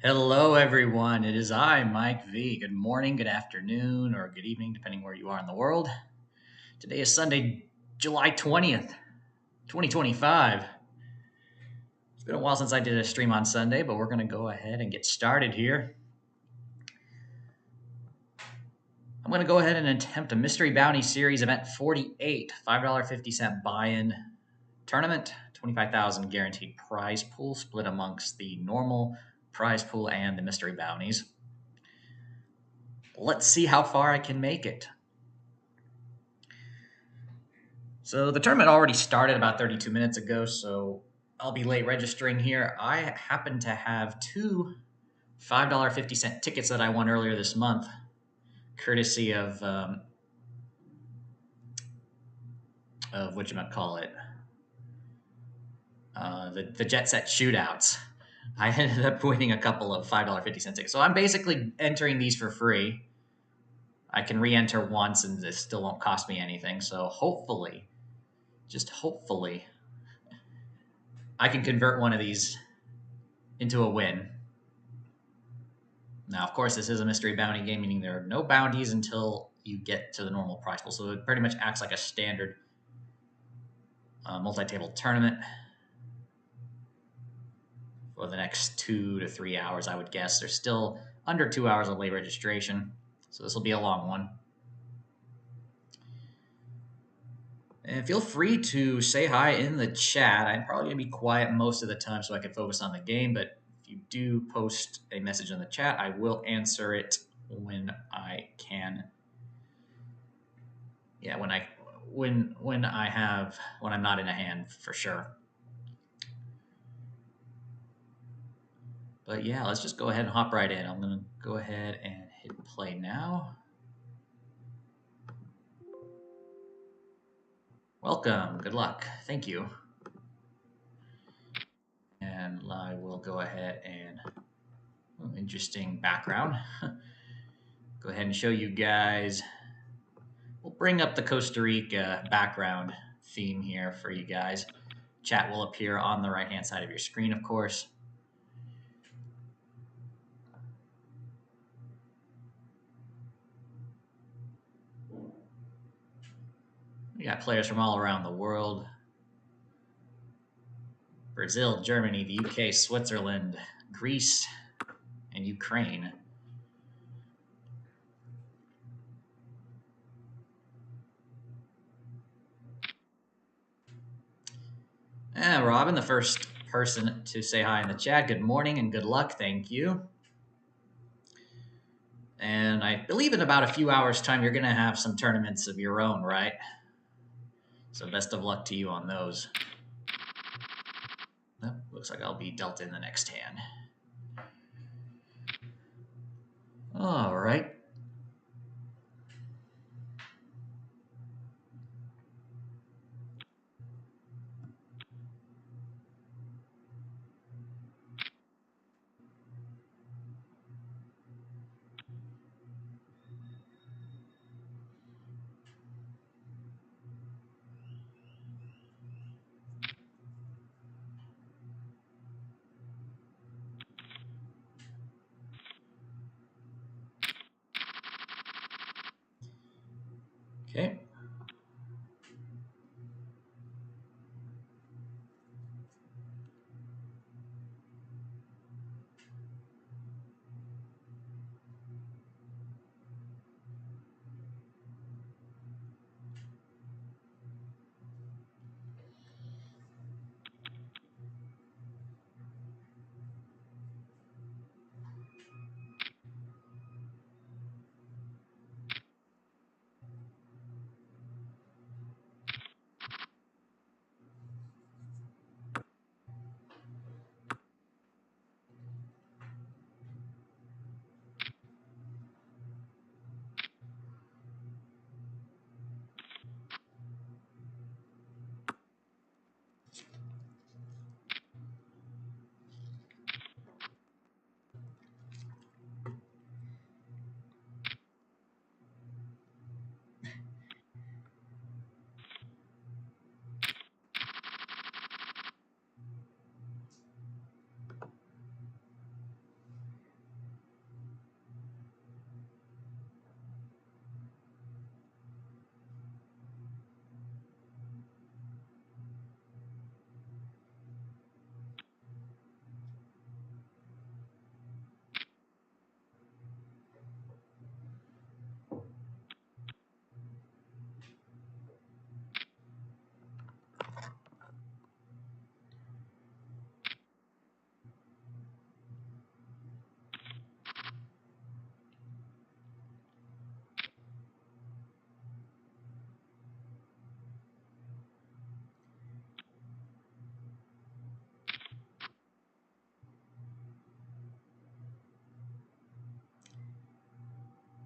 Hello, everyone. It is I, Mike V. Good morning, good afternoon, or good evening, depending where you are in the world. Today is Sunday, July 20th, 2025. It's been a while since I did a stream on Sunday, but we're going to go ahead and get started here. I'm going to go ahead and attempt a Mystery Bounty Series Event 48, $5.50 buy-in tournament, 25,000 guaranteed prize pool split amongst the normal prize pool and the Mystery Bounties. Let's see how far I can make it. So the tournament already started about 32 minutes ago, so I'll be late registering here. I happen to have two $5.50 tickets that I won earlier this month, courtesy of whatchamacallit, the Jet Set Shootouts. I ended up winning a couple of $5.50 tickets. So I'm basically entering these for free. I can re-enter once and this still won't cost me anything. So hopefully, just hopefully, I can convert one of these into a win. Now, of course, this is a mystery bounty game, meaning there are no bounties until you get to the normal prize pool. So it pretty much acts like a standard multi-table tournament for the next 2 to 3 hours, I would guess. There's still under 2 hours of late registration, so this will be a long one. And feel free to say hi in the chat. I'm probably going to be quiet most of the time so I can focus on the game, but if you do post a message in the chat, I will answer it when I can. Yeah, when I'm not in a hand, for sure. But yeah, let's just go ahead and hop right in. I'm going to go ahead and hit play now. Welcome. Good luck. Thank you. And I will go ahead and interesting background. Go ahead and show you guys. We'll bring up the Costa Rica background theme here for you guys. Chat will appear on the right-hand side of your screen, of course. We got players from all around the world. Brazil, Germany, the UK, Switzerland, Greece, and Ukraine. Robin, the first person to say hi in the chat. Good morning and good luck. Thank you. And I believe in about a few hours' time, you're going to have some tournaments of your own, right? So best of luck to you on those. Oh, looks like I'll be dealt in the next hand. All right.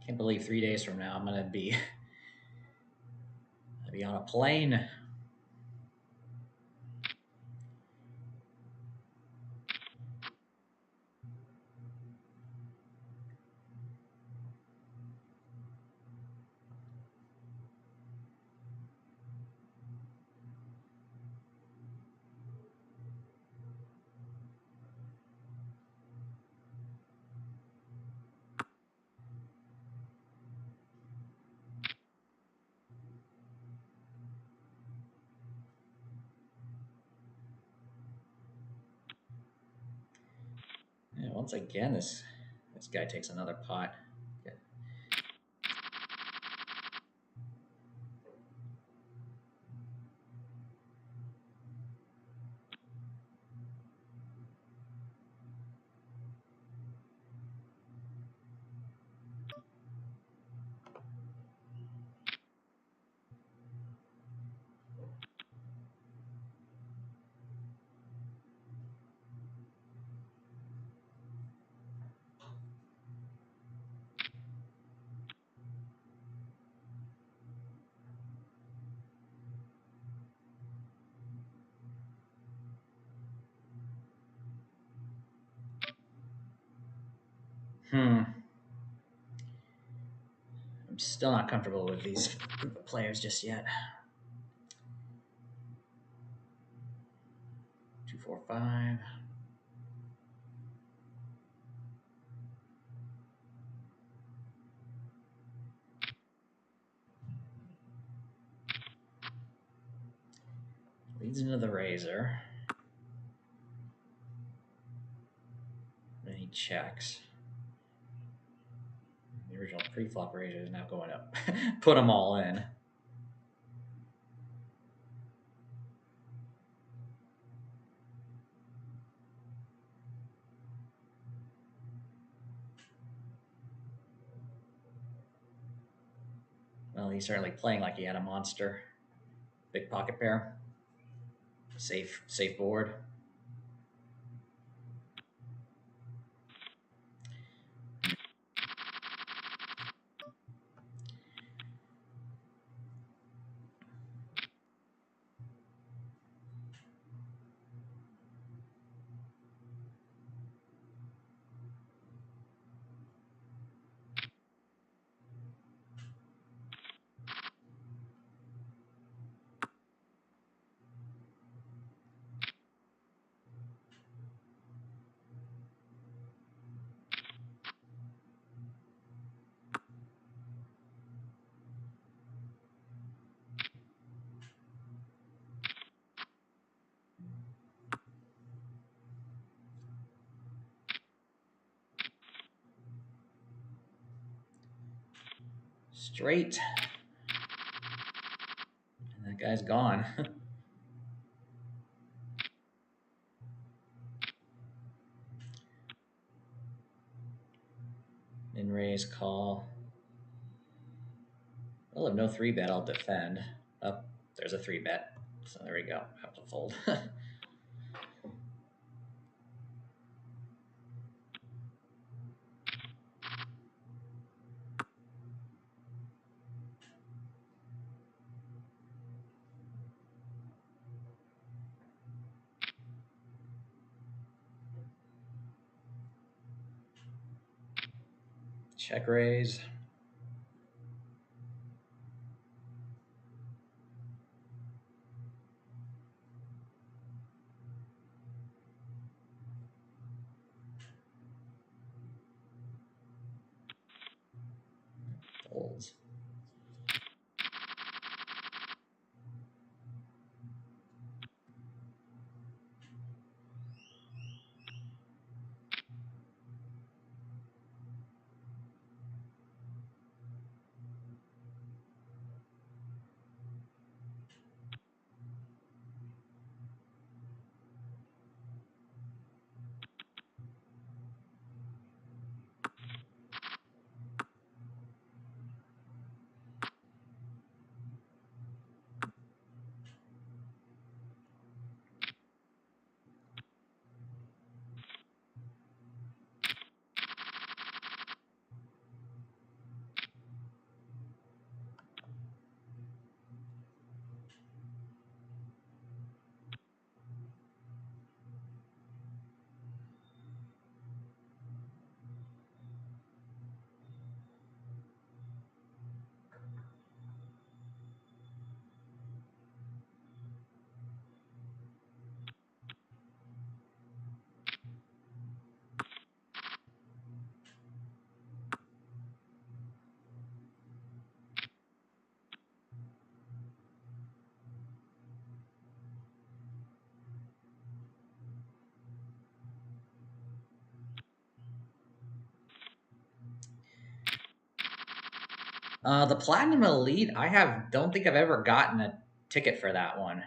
Can't believe 3 days from now I'm gonna be on a plane. Yeah, once again, this guy takes another pot. Yeah. I'm still not comfortable with these group of players just yet. 2, 4, 5. Leads into the razor. Then he checks. The original pre-flop razor is now going up. Put them all in. Well, he's certainly playing like he had a monster. Big pocket pair. Safe board. Straight. And that guy's gone. In raise, call. Well, if no 3-bet, I'll defend. Oh, there's a 3-bet. So there we go. Have to fold. Check raise. Folds. The Platinum Elite, don't think I've ever gotten a ticket for that one.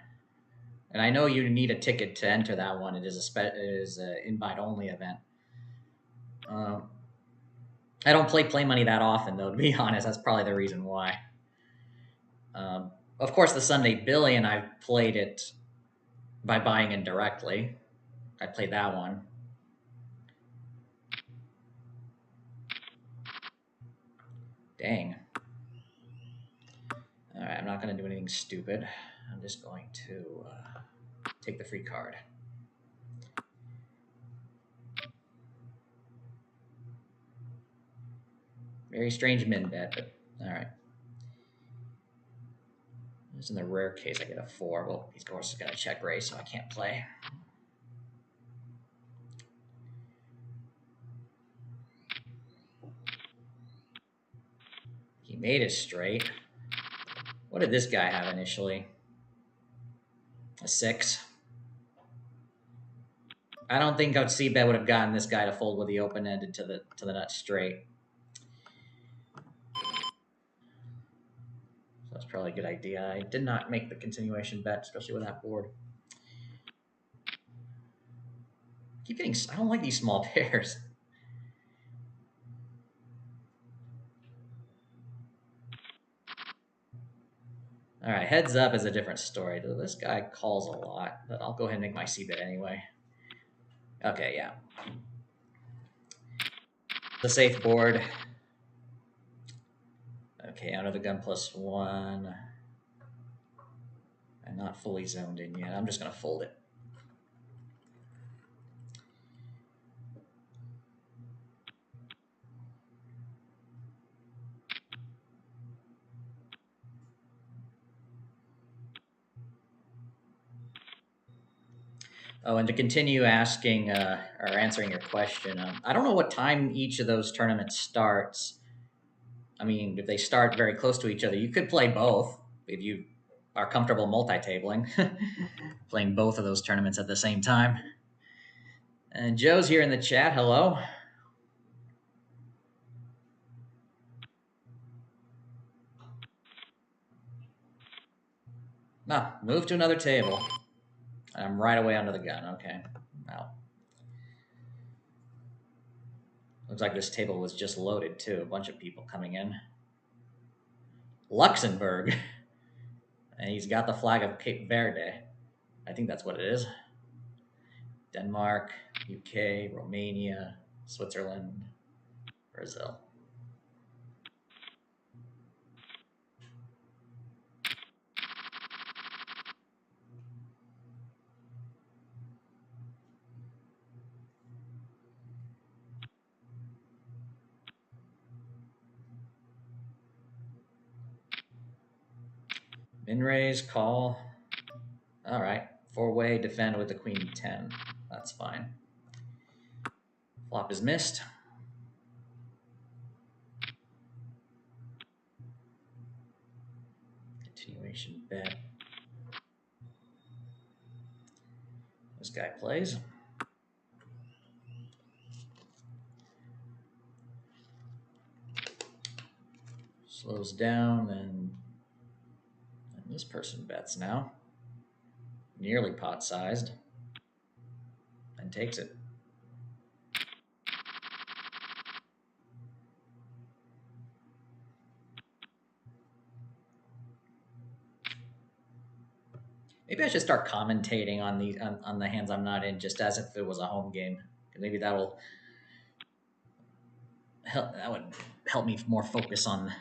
And I know you need a ticket to enter that one. It is an invite only event. Um, I don't play money that often though, to be honest. That's probably the reason why. Um, of course, the Sunday Billion, I've played it by buying in directly. I played that one. Dang. All right, I'm not going to do anything stupid. I'm just going to take the free card. Very strange min bet, but all right. Just in the rare case I get a 4. Well, he's of course going to check raise, so I can't play. He made it straight. What did this guy have initially? A 6. I don't think I'd C bet would have gotten this guy to fold with the open ended to the nut straight. So that's probably a good idea. I did not make the continuation bet, especially with that board. I don't like these small pairs. All right, heads up is a different story. This guy calls a lot, but I'll go ahead and make my C bet anyway. Okay, yeah. The safe board. Okay, under the gun +1. I'm not fully zoned in yet. I'm just going to fold it. Oh, and to continue asking or answering your question, I don't know what time each of those tournaments starts. I mean, if they start very close to each other, you could play both if you are comfortable multi-tabling, playing both of those tournaments at the same time. And Joe's here in the chat. Hello. No, move to another table. I'm right away under the gun. Okay. Wow. Looks like this table was just loaded too. A bunch of people coming in. Luxembourg. And he's got the flag of Cape Verde. I think that's what it is. Denmark, UK, Romania, Switzerland, Brazil. Min raise, call. All right. 4-way, defend with the queen 10. That's fine. Flop is missed. Continuation bet. This guy plays. Slows down, and this person bets now. Nearly pot-sized. And takes it. Maybe I should start commentating on these on the hands I'm not in, just as if it was a home game. Maybe that'll help. That would help me more focus on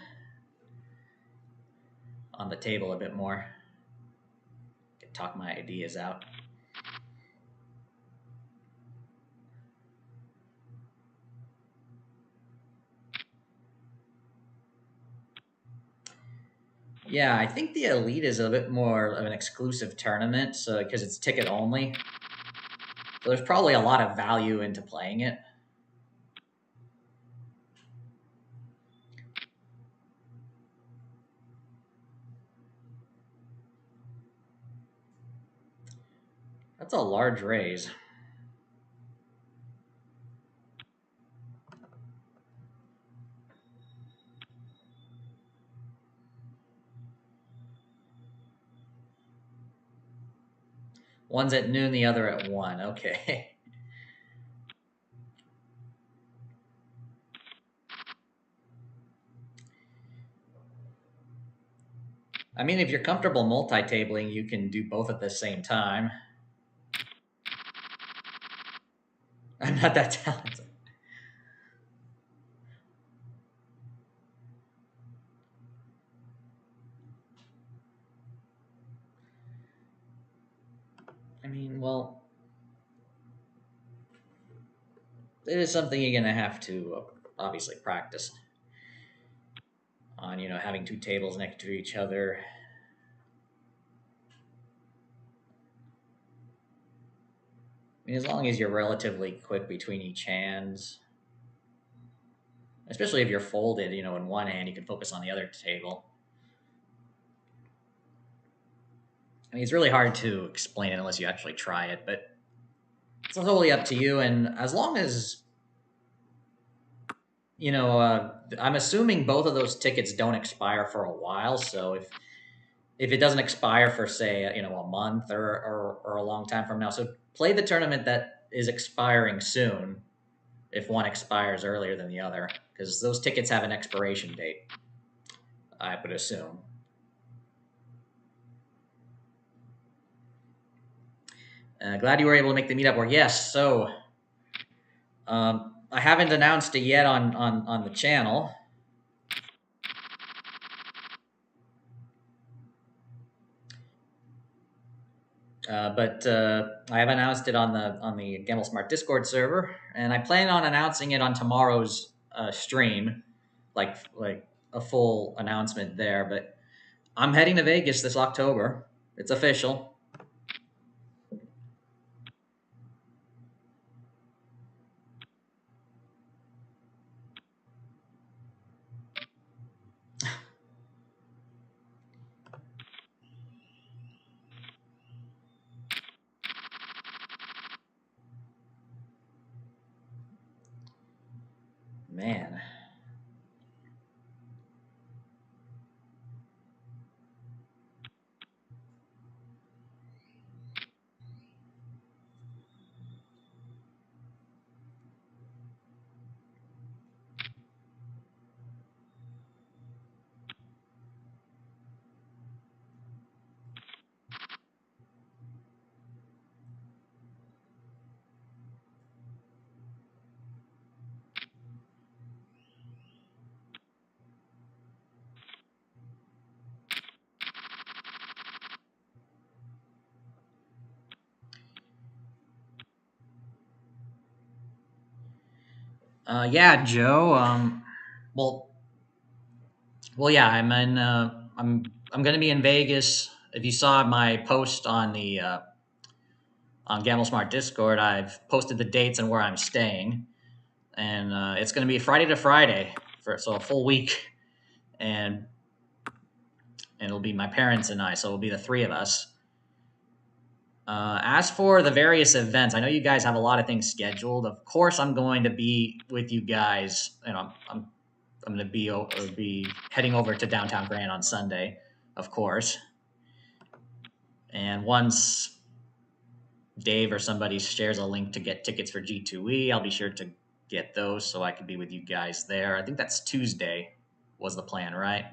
the table a bit more. Can talk my ideas out. Yeah, I think the Elite is a bit more of an exclusive tournament, so because it's ticket only. So there's probably a lot of value into playing it. That's a large raise. One's at noon, the other at 1. Okay. I mean, if you're comfortable multi-tabling, you can do both at the same time. I'm not that talented. I mean, well, it is something you're going to have to obviously practice on, having two tables next to each other. I mean, as long as you're relatively quick between each hands, especially if you're folded, in one hand, you can focus on the other table. I mean, it's really hard to explain it unless you actually try it, but it's totally up to you. And as long as, I'm assuming both of those tickets don't expire for a while. So if it doesn't expire for, say, a month or a long time from now, so play the tournament that is expiring soon if one expires earlier than the other, because those tickets have an expiration date, I would assume. Glad you were able to make the meetup work. Yes, so I haven't announced it yet on the channel. But I have announced it on the Gamble Smart Discord server, and I plan on announcing it on tomorrow's stream, like a full announcement there. But I'm heading to Vegas this October. It's official. Man. Yeah, Joe. Well, yeah. I'm going to be in Vegas. If you saw my post on the on Gamble Smart Discord, I've posted the dates and where I'm staying, and it's going to be Friday to Friday for a full week, and it'll be my parents and I, so it'll be the three of us. As for the various events, I know you guys have a lot of things scheduled. Of course, I'm going to be with you guys, and I'm going to be heading over to downtown Grand on Sunday, of course. And once Dave or somebody shares a link to get tickets for G2E, I'll be sure to get those so I can be with you guys there. I think that's Tuesday was the plan, right?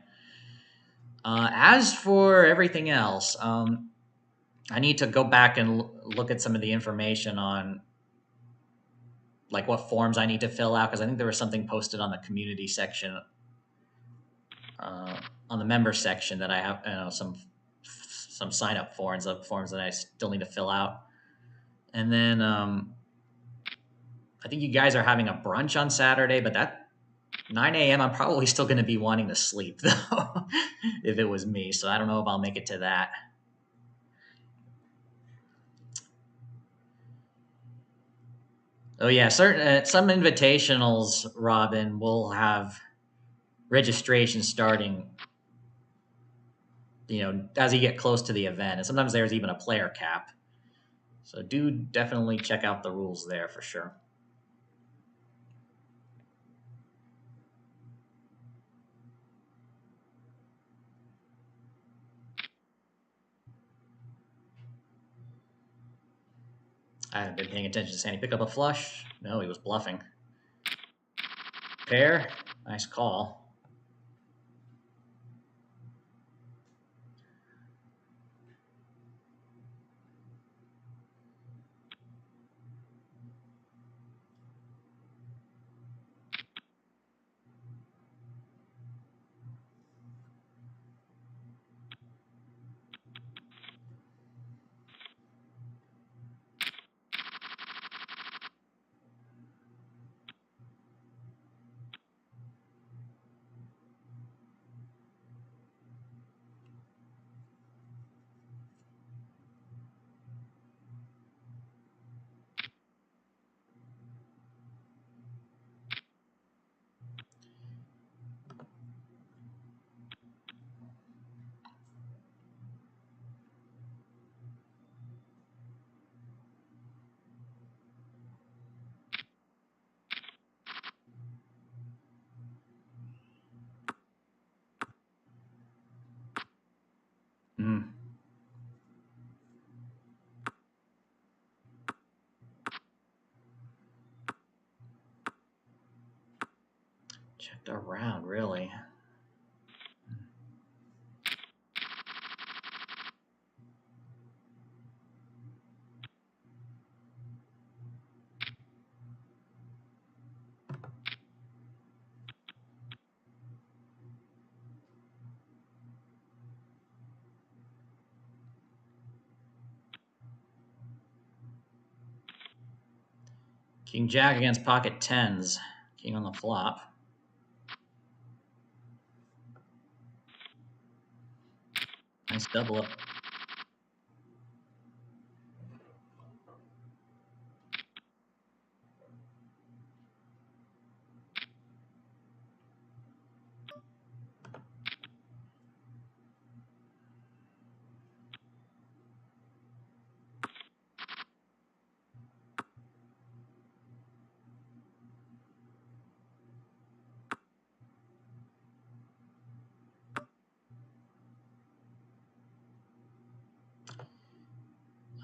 As for everything else, I need to go back and look at some of the information on like what forms I need to fill out, because I think there was something posted on the community section, on the member section, that I have some sign up forms that I still need to fill out. And then I think you guys are having a brunch on Saturday, but that 9 a.m. I'm probably still going to be wanting to sleep though, if it was me. So I don't know if I'll make it to that. Oh yeah, certain some invitationals, Robin, will have registration starting, as you get close to the event, and sometimes there's even a player cap. So do definitely check out the rules there for sure. I haven't been paying attention to Sandy. Pick up a flush. No, he was bluffing. Pair. Nice call. Checked around, really. King Jack against pocket tens. King on the flop. Nice double up.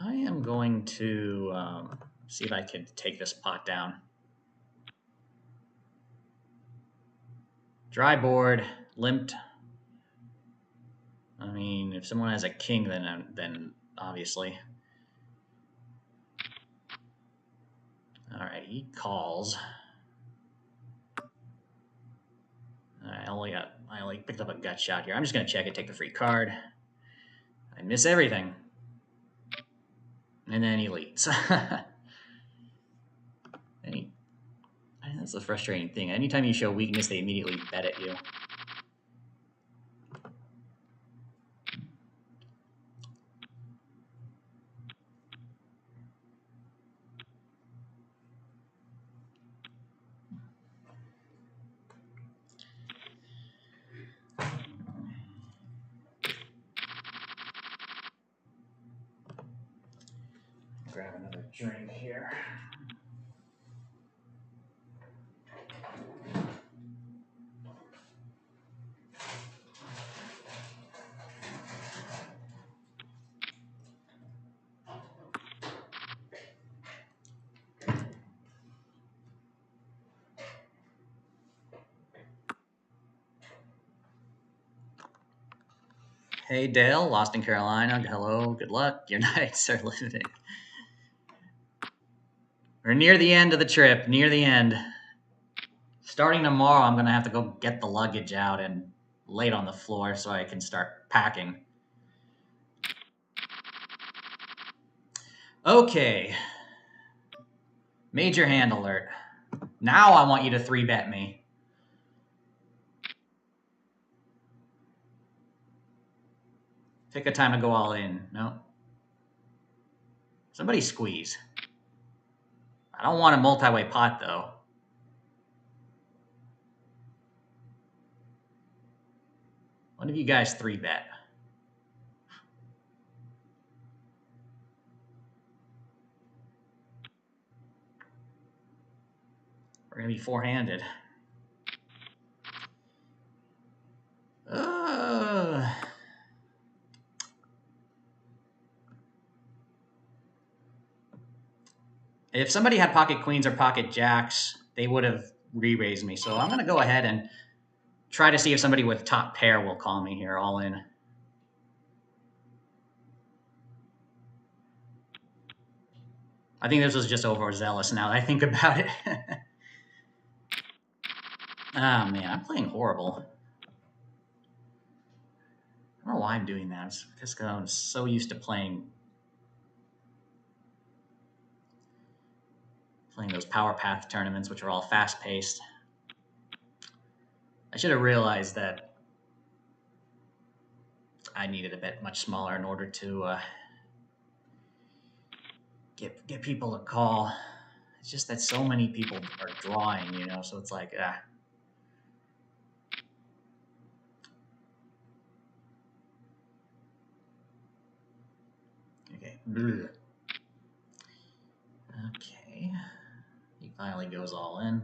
I am going to see if I can take this pot down. Dry board, limped. I mean, if someone has a king, then obviously. All right, he calls. I only picked up a gut shot here. I'm just gonna check it, take the free card. I miss everything, and then he leads. That's the frustrating thing. Anytime you show weakness, they immediately bet at you. Grab another drink here. Hey, Dale, lost in Carolina. Hello, good luck. Your nights are limited. We're near the end of the trip, near the end. Starting tomorrow, I'm going to have to go get the luggage out and lay it on the floor so I can start packing. Okay. Major hand alert. Now I want you to 3-bet me. Pick a time to go all in. No. Somebody squeeze. I don't want a multi-way pot, though. One of you guys 3-bet. We're going to be four-handed. If somebody had pocket queens or pocket jacks, they would have re-raised me. So I'm going to go ahead and try to see if somebody with top pair will call me here all in. I think this was just overzealous now that I think about it. Oh, man, I'm playing horrible. I don't know why I'm doing that. It's because I'm so used to playing those Power Path tournaments, which are all fast-paced. I should have realized that I needed a bit much smaller in order to get people to call. It's just that so many people are drawing, you know, so it's like, Okay. Okay. He finally goes all in.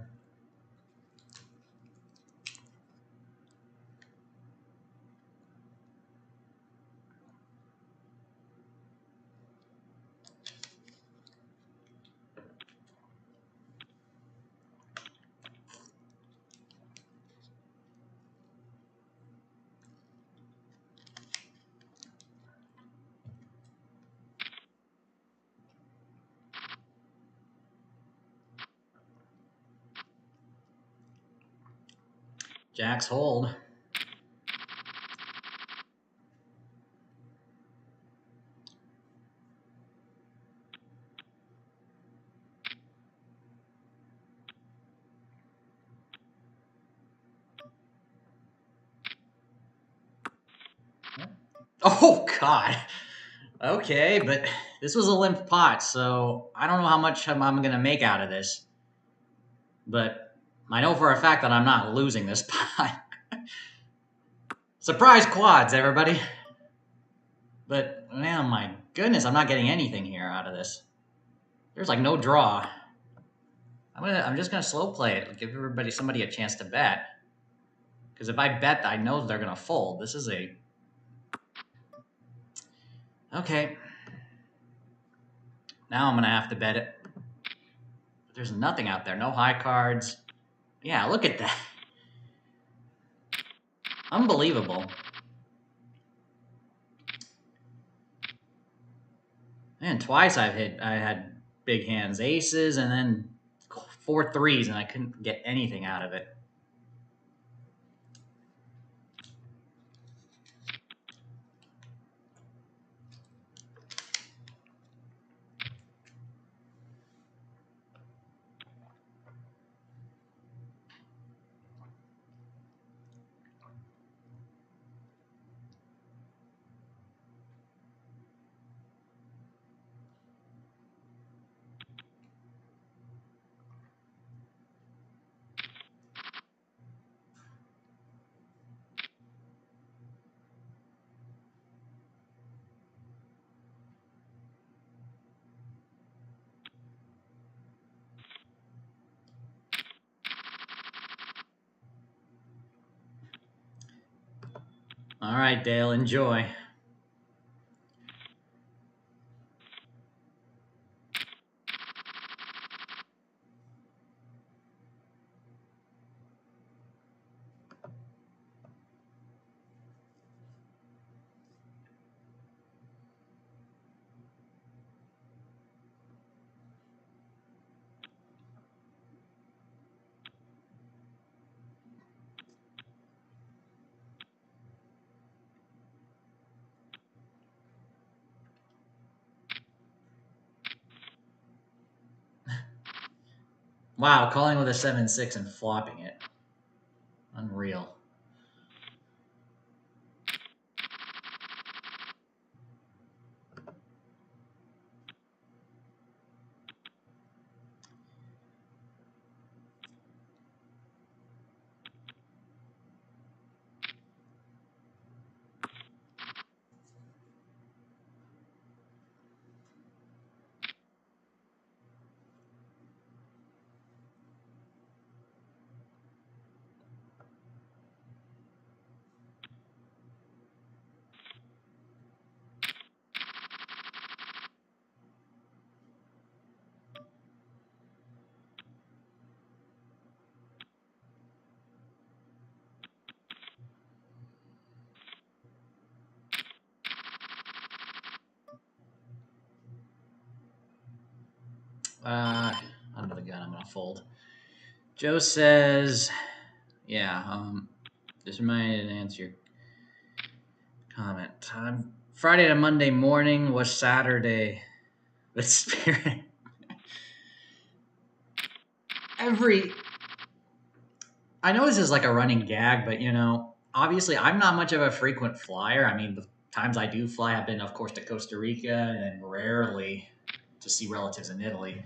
Jacks hold. Oh, God. Okay, but this was a limp pot, so I don't know how much I'm going to make out of this. But I know for a fact that I'm not losing this pot. Surprise quads, everybody. But, man, my goodness, I'm not getting anything here out of this. There's like no draw. I'm just gonna slow play it. Give somebody a chance to bet. Because if I bet, I know they're gonna fold. This is a okay. Now I'm gonna have to bet it. But there's nothing out there. No high cards. Yeah, look at that. Unbelievable. Man, twice I had big hands, aces, and then 4 threes, and I couldn't get anything out of it. All right, Dale, enjoy. Wow, calling with a 7-6 and flopping it. Unreal. Under the gun, I'm gonna fold. Joe says, yeah, just reminded to answer your comment. Friday to Monday morning was Saturday with Spirit. I know this is like a running gag, but obviously I'm not much of a frequent flyer. I mean, the times I do fly, I've been, of course, to Costa Rica and rarely to see relatives in Italy.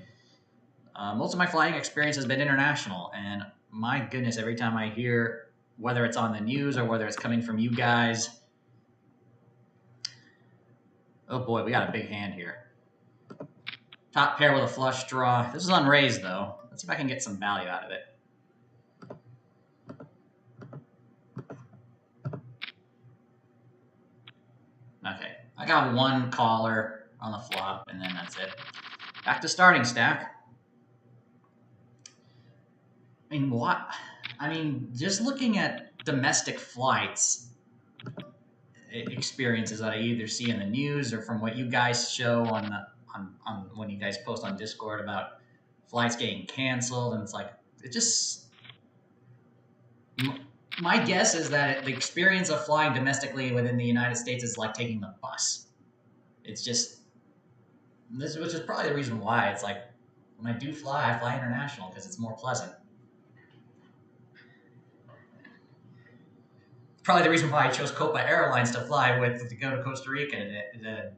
Most of my flying experience has been international, and my goodness, every time I hear, whether it's on the news or whether it's coming from you guys, oh boy, we got a big hand here. Top pair with a flush draw. This is unraised, though. Let's see if I can get some value out of it. Okay, I got one caller on the flop, and then that's it. Back to starting stack. I mean, what? I mean, just looking at domestic flights experiences that I either see in the news or from what you guys show on when you guys post on Discord about flights getting canceled, and it's like it just. My guess is that the experience of flying domestically within the United States is like taking the bus. It's just this, which is probably the reason why it's like when I do fly, I fly international because it's more pleasant. Probably the reason why I chose Copa Airlines to fly with to go to Costa Rica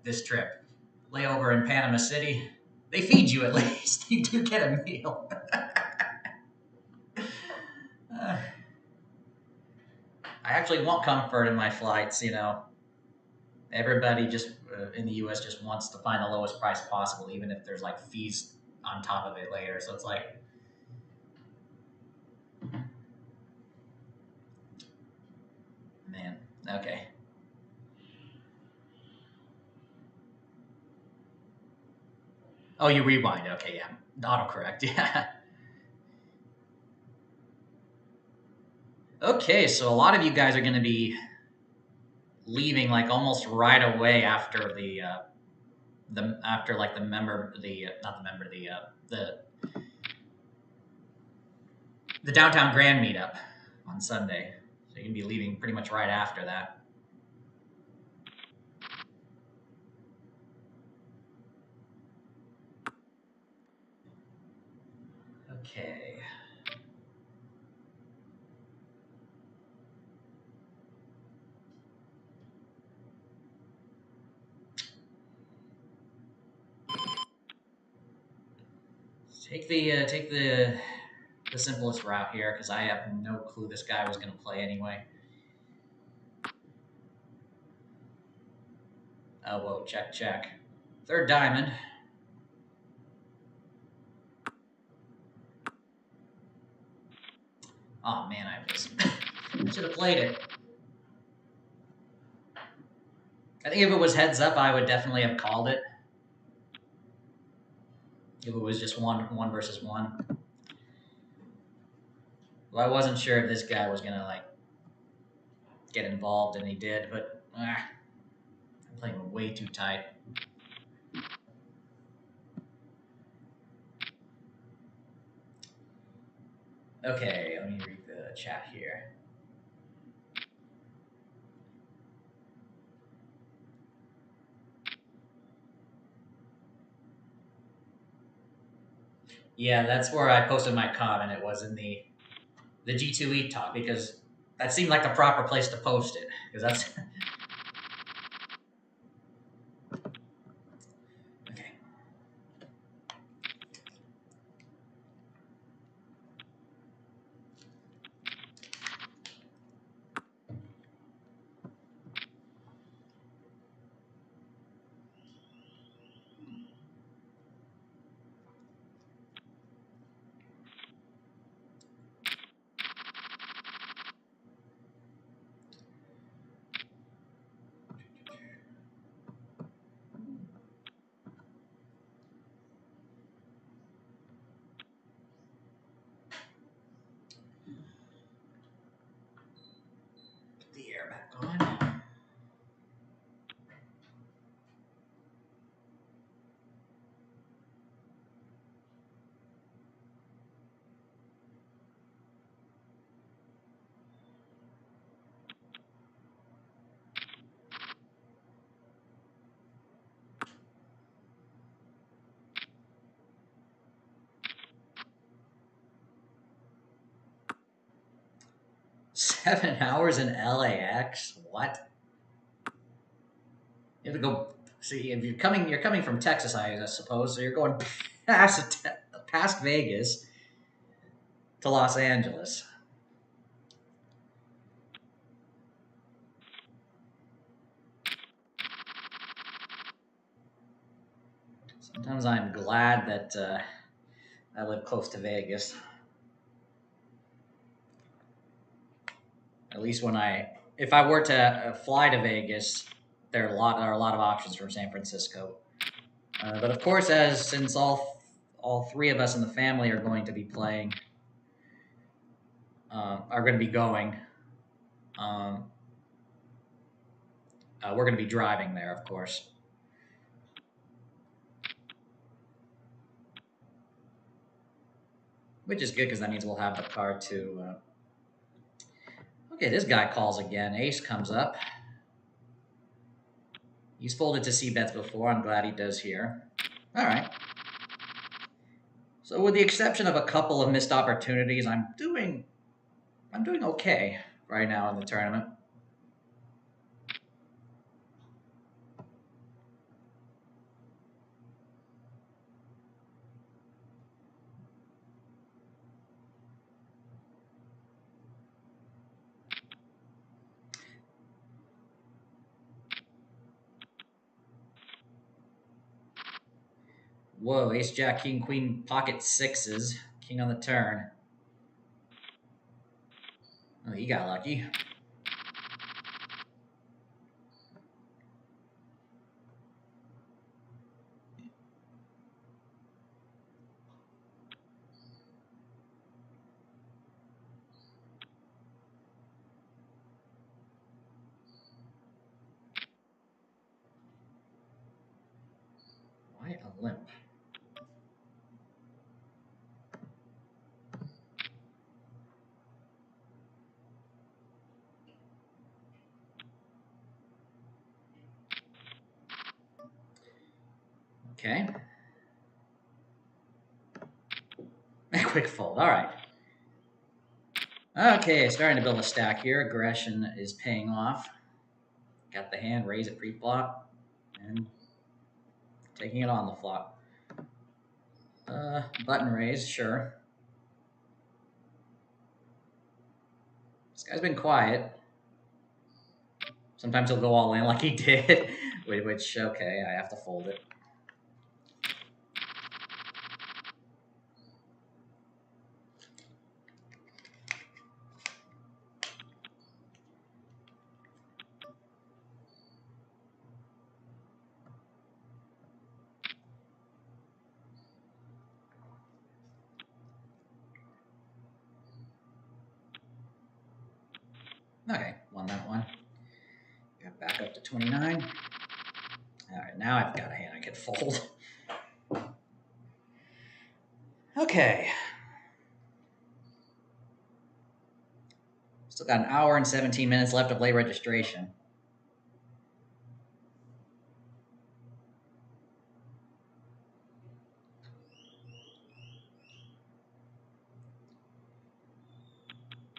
this trip. Layover in Panama City. They feed you at least. You do get a meal. I actually want comfort in my flights. Everybody just in the U.S. just wants to find the lowest price possible, even if there's like fees on top of it later. So it's like, man, okay. Oh, you rewind. Okay, yeah. Autocorrect, yeah. Okay, so a lot of you guys are going to be leaving like almost right away after after like the member the not the member the downtown grand meetup on Sunday. So you're gonna be leaving pretty much right after that. Okay. Take the simplest route here because I have no clue this guy was gonna play anyway. Oh whoa, check check. Third diamond. Oh man, I should have played it. I think if it was heads up, I would definitely have called it. If it was just one versus one. Well, I wasn't sure if this guy was gonna like get involved, and he did, but I'm playing way too tight. Okay, let me read the chat here. Yeah, that's where I posted my comment. It was in the G2E talk because that seemed like the proper place to post it because that's okay. 7 hours in LAX? What? You have to go. See, if you're coming from Texas, I suppose. So you're going past Vegas to Los Angeles. Sometimes I'm glad that I live close to Vegas. At least if I were to fly to Vegas, there are a lot of options from San Francisco. But of course, since all three of us in the family are going to be playing, are going to be going, um, we're going to be driving there, of course. Which is good because that means we'll have the car to. Okay, this guy calls again. Ace comes up. He's folded to C bets before. I'm glad he does here. All right. So with the exception of a couple of missed opportunities, I'm doing okay right now in the tournament. Whoa, ace, jack, king, queen, pocket sixes. King on the turn. Oh, he got lucky. Why a limp? Okay. A quick fold. All right. Okay, starting to build a stack here. Aggression is paying off. Got the hand, raise it pre-flop, and taking it on the flop. Button raise, sure. This guy's been quiet. Sometimes he'll go all in like he did, which, okay, I have to fold it. Okay, won that one. Got back up to 29. All right, now I've got a hand I can fold. Okay. Still got an hour and 17 minutes left of late registration.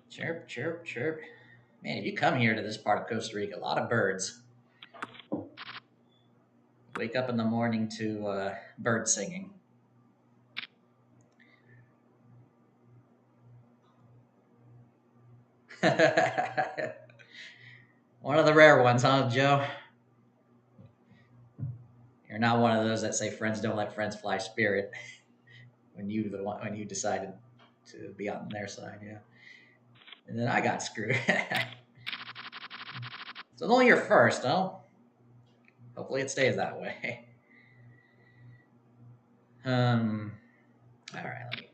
Chirp, chirp, chirp. Man, if you come here to this part of Costa Rica, a lot of birds. Wake up in the morning to bird singing. One of the rare ones, huh, Joe? You're not one of those that say friends don't let friends fly spirit when you decided to be on their side, yeah. And then I got screwed. So it's only your first, though. Hopefully it stays that way. All right, let me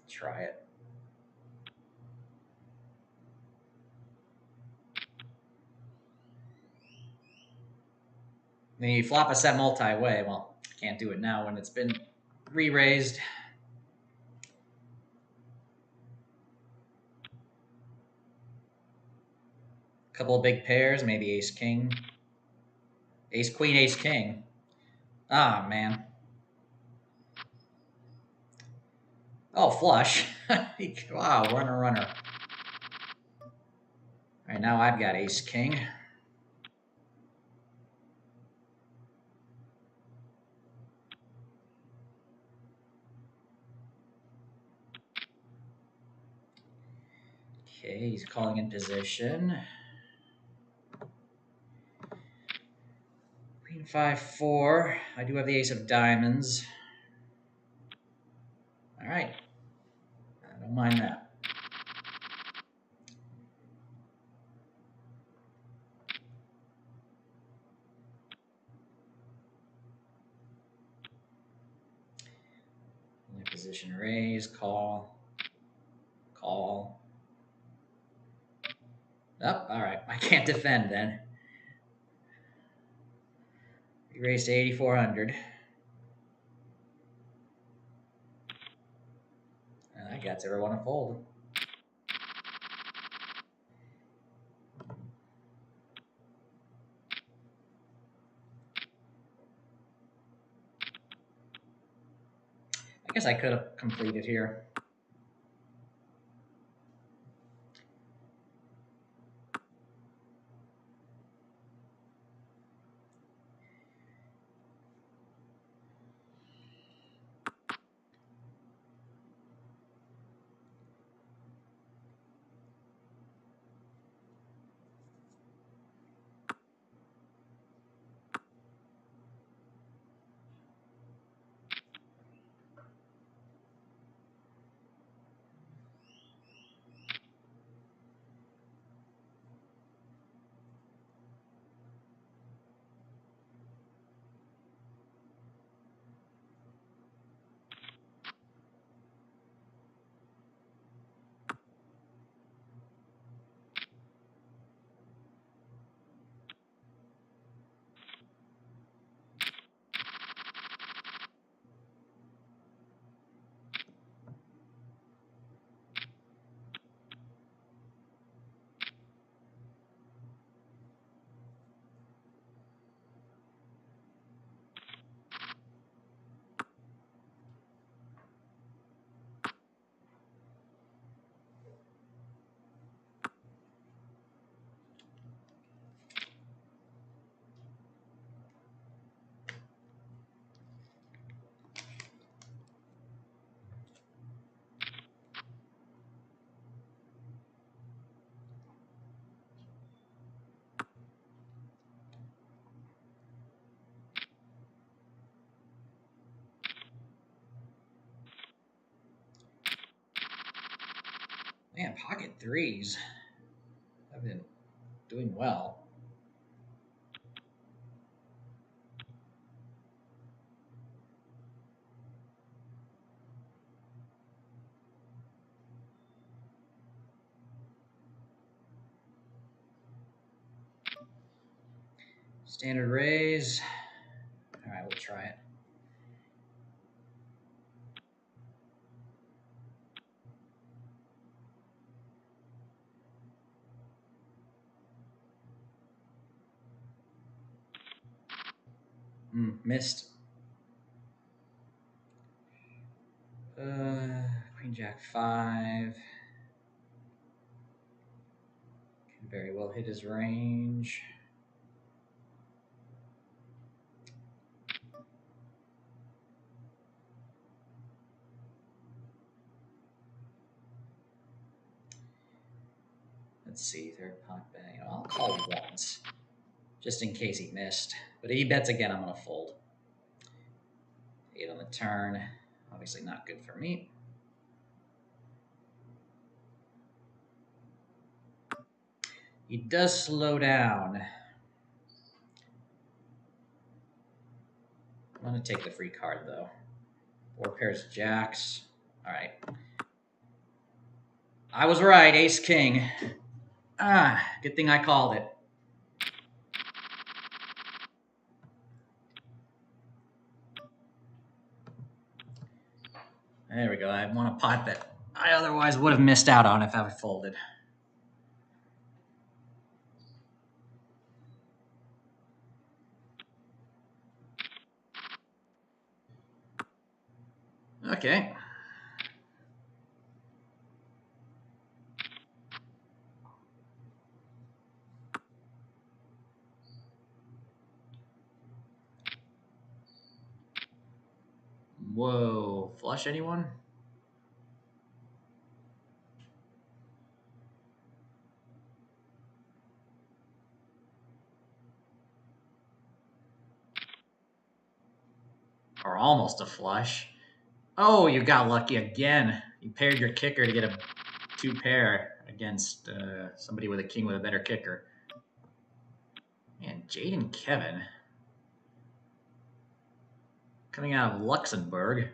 try it. Then you flop a set multi-way. Well, can't do it now when it's been re-raised. Couple of big pairs, maybe ace-king. Ace-queen, ace-king. Ah, man. Oh, flush. Wow, runner, runner. right, now I've got ace king. Okay, he's calling in position. Queen 5-4. I do have the ace of diamonds. All right. I don't mind that. Only position raise, call, call. Oh, all right. I can't defend then. We raised to 8,400. And I got everyone to fold. I guess I could have completed here. Man, pocket threes. I've been doing well. Standard raise. All right, we'll try it. Missed. Queen Jack 5. Can very well hit his range. Let's see, third pot bang. I'll call once, just in case he missed. But if he bets again, I'm gonna fold. 8 on the turn. Obviously not good for me. He does slow down. I'm gonna take the free card though. 4 pairs of jacks. All right. I was right, ace king. Good thing I called it. There we go. I won a pot that I otherwise would have missed out on if I had folded. Okay. Whoa, flush anyone? Or almost a flush. Oh, you got lucky again. You paired your kicker to get a 2-pair against somebody with a king with a better kicker. And Jade and Kevin coming out of Luxembourg,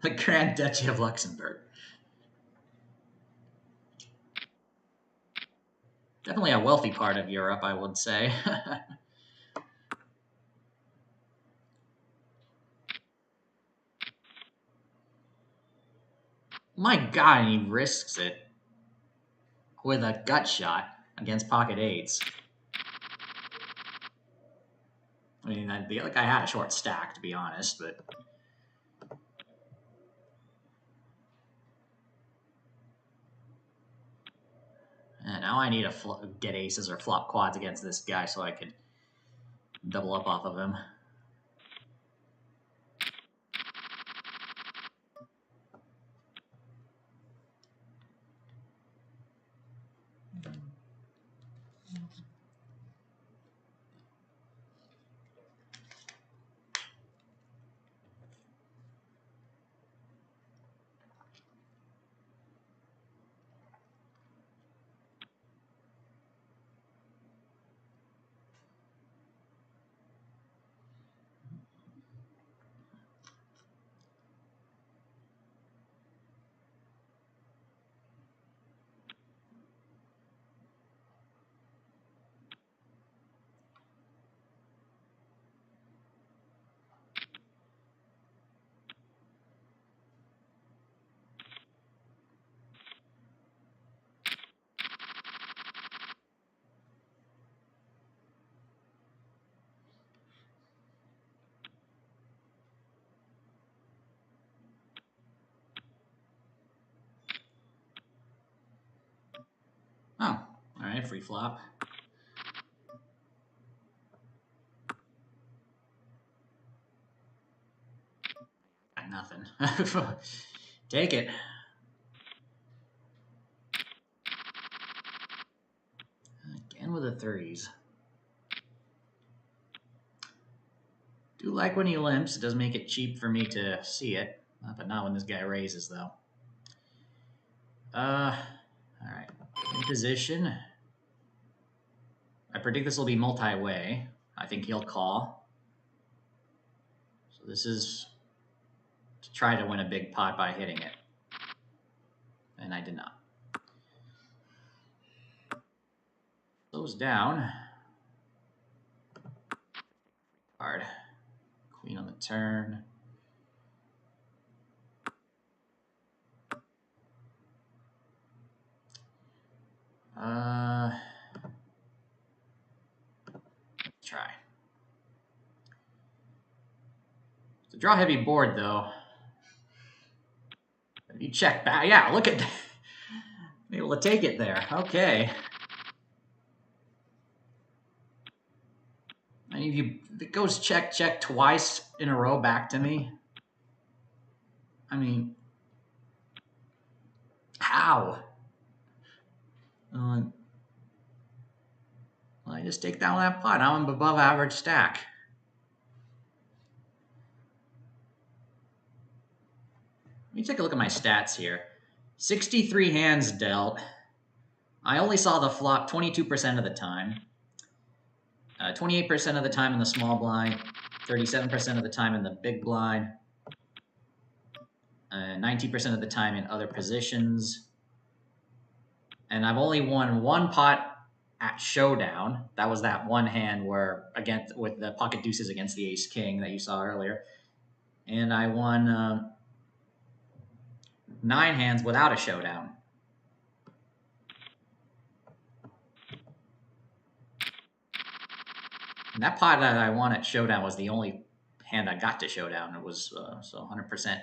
the Grand Duchy of Luxembourg. Definitely a wealthy part of Europe, I would say. My God, and he risks it with a gut shot against pocket eights. I mean, the other guy had a short stack, to be honest, but... And now I need to get aces or flop quads against this guy so I could double up off of him. Oh, alright, free flop. Got nothing. Take it. Again with the threes. Do like when he limps. It does make it cheap for me to see it. But not when this guy raises, though. Alright. In position. I predict this will be multi-way. I think he'll call. So this is to try to win a big pot by hitting it. And I did not. Slows down. Card. Queen on the turn. Let's try. It's a draw heavy board, though. If you check back, yeah, look at that. I'm able to take it there. Okay. And if it goes check, check twice in a row back to me, I mean, how? Well, I just take down that pot. Now I'm above average stack. Let me take a look at my stats here. 63 hands dealt. I only saw the flop 22% of the time. 28% of the time in the small blind. 37% of the time in the big blind. 19% of the time in other positions. And I've only won one pot at showdown. That was that one hand where with the pocket deuces against the ace king that you saw earlier. And I won 9 hands without a showdown. And that pot that I won at showdown was the only hand I got to showdown. It was so 100%.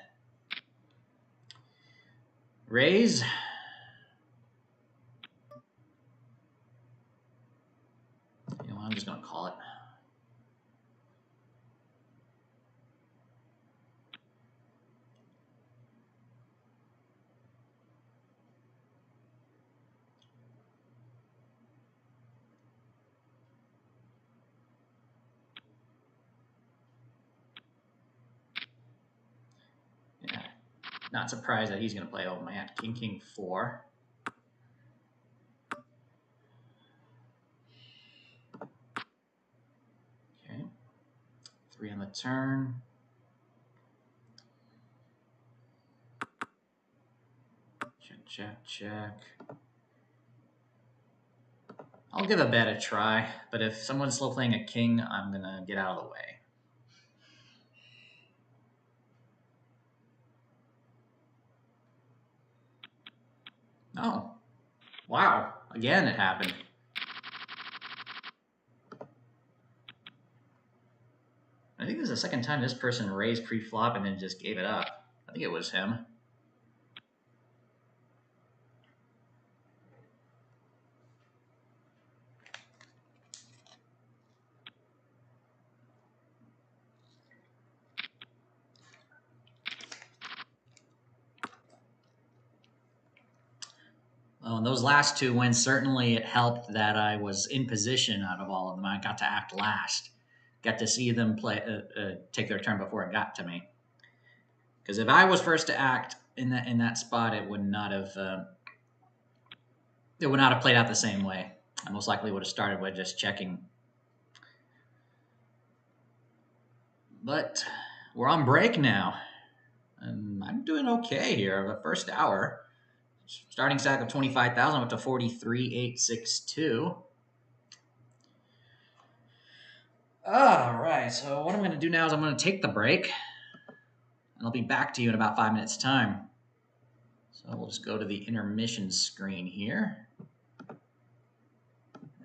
Raise. You know, I'm just going to call it. Not surprised that he's going to play. Oh, my hand. King, king, 4. Okay. 3 on the turn. Check, check, check. I'll give a bet a try, but if someone's slow playing a king, I'm going to get out of the way. Oh, wow. Again, it happened. I think this is the second time this person raised pre-flop and then just gave it up. I think it was him. Well, and those last 2 wins, certainly it helped that I was in position out of all of them. I got to act last. Got to see them take their turn before it got to me. Because if I was first to act in that spot, it would not have played out the same way. I most likely would have started with just checking. But we're on break now, and I'm doing okay here. The first hour, starting stack of 25,000 up to 43,862. All right, so what I'm going to do now is I'm going to take the break, and I'll be back to you in about 5 minutes' time. So we'll just go to the intermission screen here,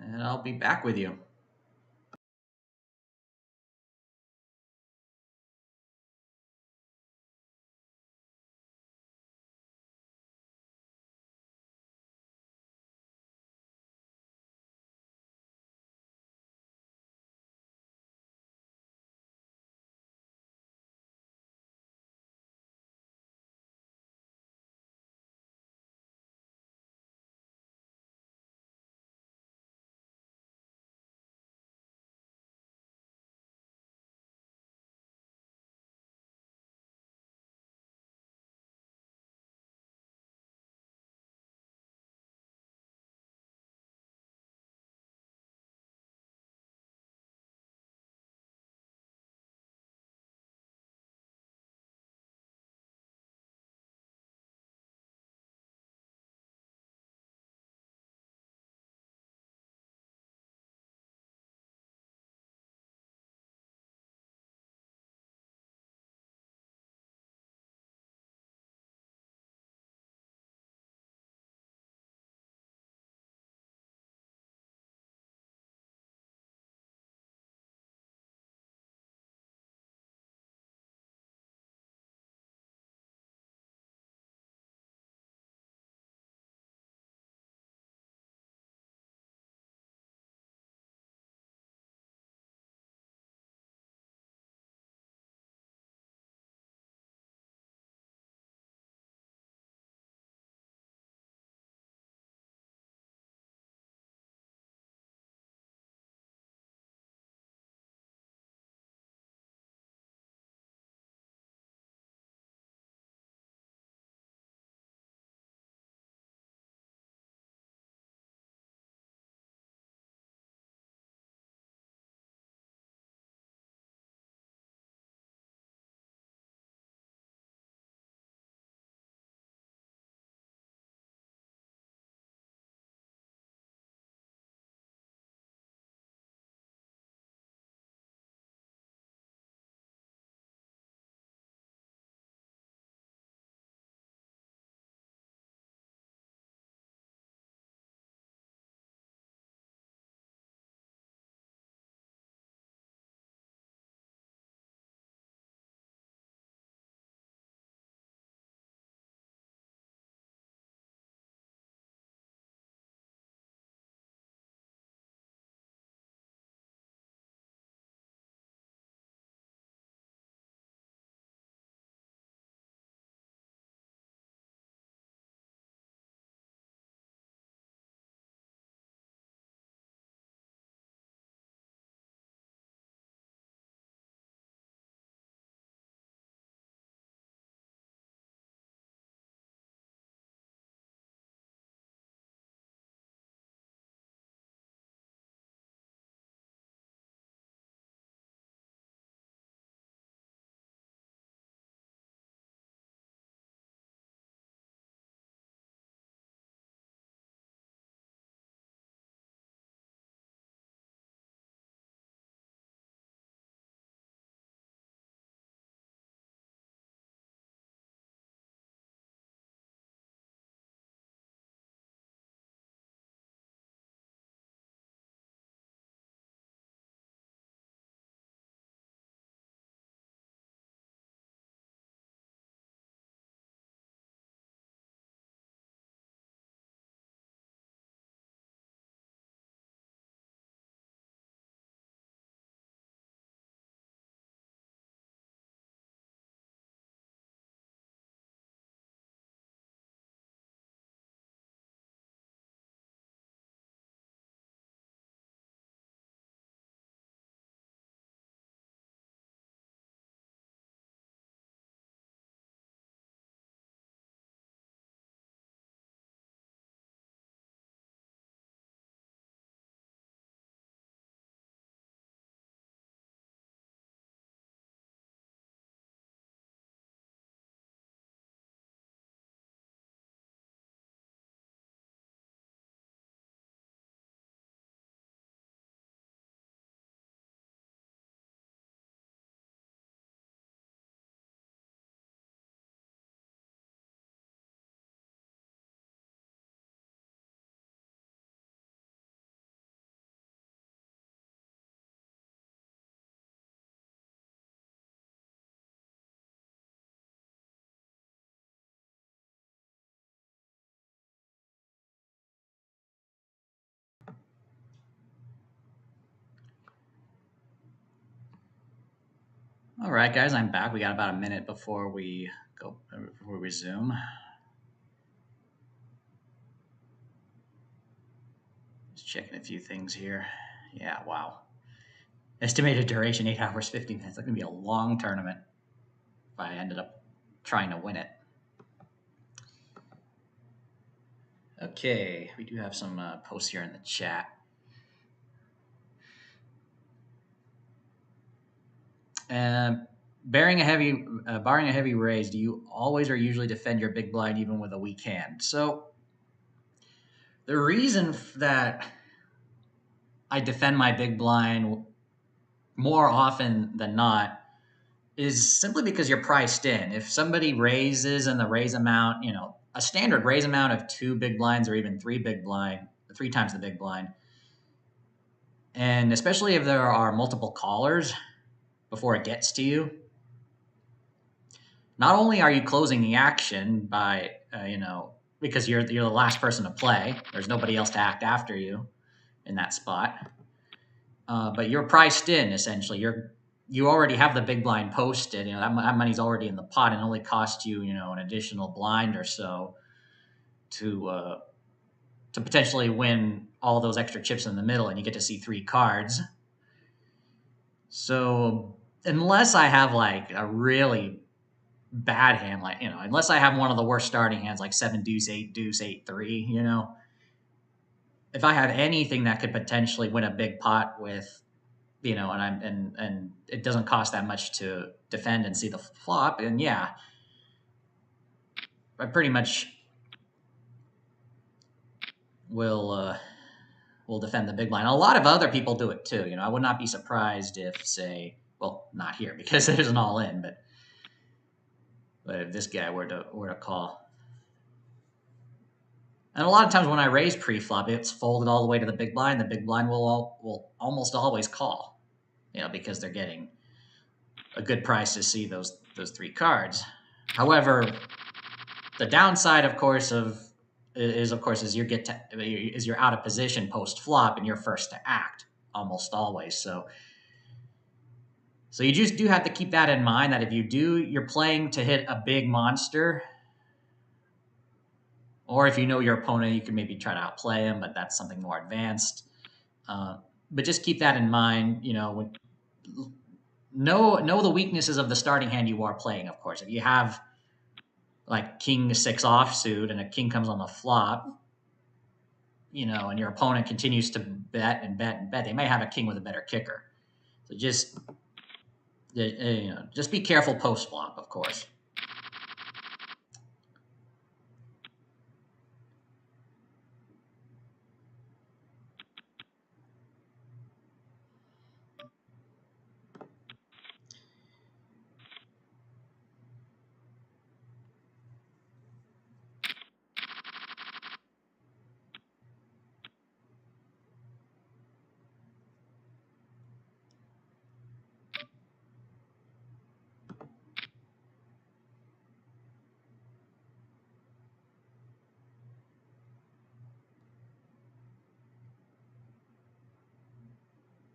and I'll be back with you. All right, guys, I'm back. We got about a minute before we resume. Just checking a few things here. Yeah, wow. Estimated duration 8 hours 50 minutes. That's gonna be a long tournament if I ended up trying to win it. Okay, we do have some posts here in the chat. Barring a heavy raise, do you always or usually defend your big blind even with a weak hand? So the reason that I defend my big blind more often than not is simply because you're priced in. If somebody raises and the raise amount, a standard raise amount of 2 big blinds or even 3 times the big blind, and especially if there are multiple callers before it gets to you, not only are you closing the action by, because you're the last person to play, there's nobody else to act after you in that spot, but you're priced in essentially. You already have the big blind posted. That money's already in the pot, and it only costs you, an additional blind or so to potentially win all those extra chips in the middle, and you get to see 3 cards. So unless I have like a really bad hand, like unless I have one of the worst starting hands, like 7 deuce 8 deuce 8 3, if I have anything that could potentially win a big pot with, and it doesn't cost that much to defend and see the flop, and yeah, I pretty much will defend the big blind. A lot of other people do it too. I would not be surprised if, say, well, not here because there's an all in, but if this guy were to call. And a lot of times when I raise pre-flop, it's folded all the way to the big blind. The big blind will almost always call, because they're getting a good price to see those 3 cards. However, the downside, of course, is you're out of position post flop and you're first to act almost always. So you just do have to keep that in mind, that if you're playing to hit a big monster, or if you know your opponent, you can maybe try to outplay him, but that's something more advanced. But just keep that in mind. Know the weaknesses of the starting hand you are playing. Of course, if you have like king 6 offsuit and a king comes on the flop, and your opponent continues to bet and bet and bet, they may have a king with a better kicker. So just be careful post flop, of course.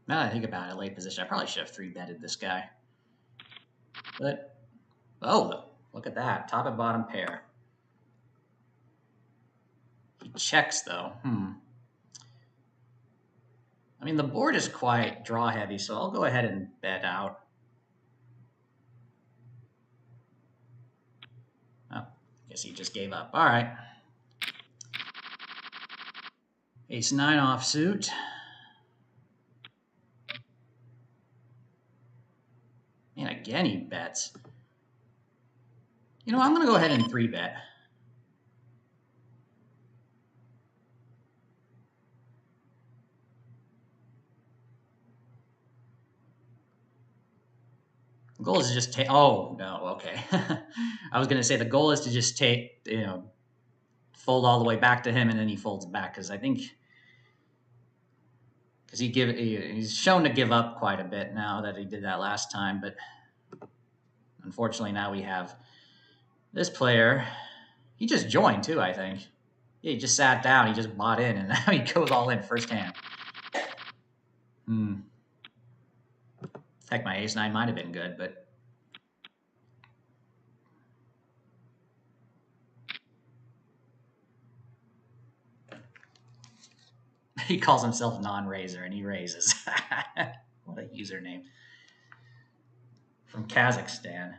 Now that I think about it, late position, I probably should have 3-betted this guy. But, look at that. Top and bottom pair. He checks, though. I mean, the board is quite draw heavy, so I'll go ahead and bet out. Oh, I guess he just gave up. All right. Ace 9 offsuit. And again, he bets. I'm going to go ahead and 3-bet. The goal is to just take. Oh, no. Okay. I was going to say the goal is to just take, fold all the way back to him, and then he folds back, because I think. Because he's shown to give up quite a bit now that he did that last time, but unfortunately now we have this player. He just joined too, I think. Yeah, he just sat down, he just bought in, and now he goes all in first hand. Heck, my ace 9 might have been good, but He calls himself non-raiser, and he raises. What a username. From Kazakhstan.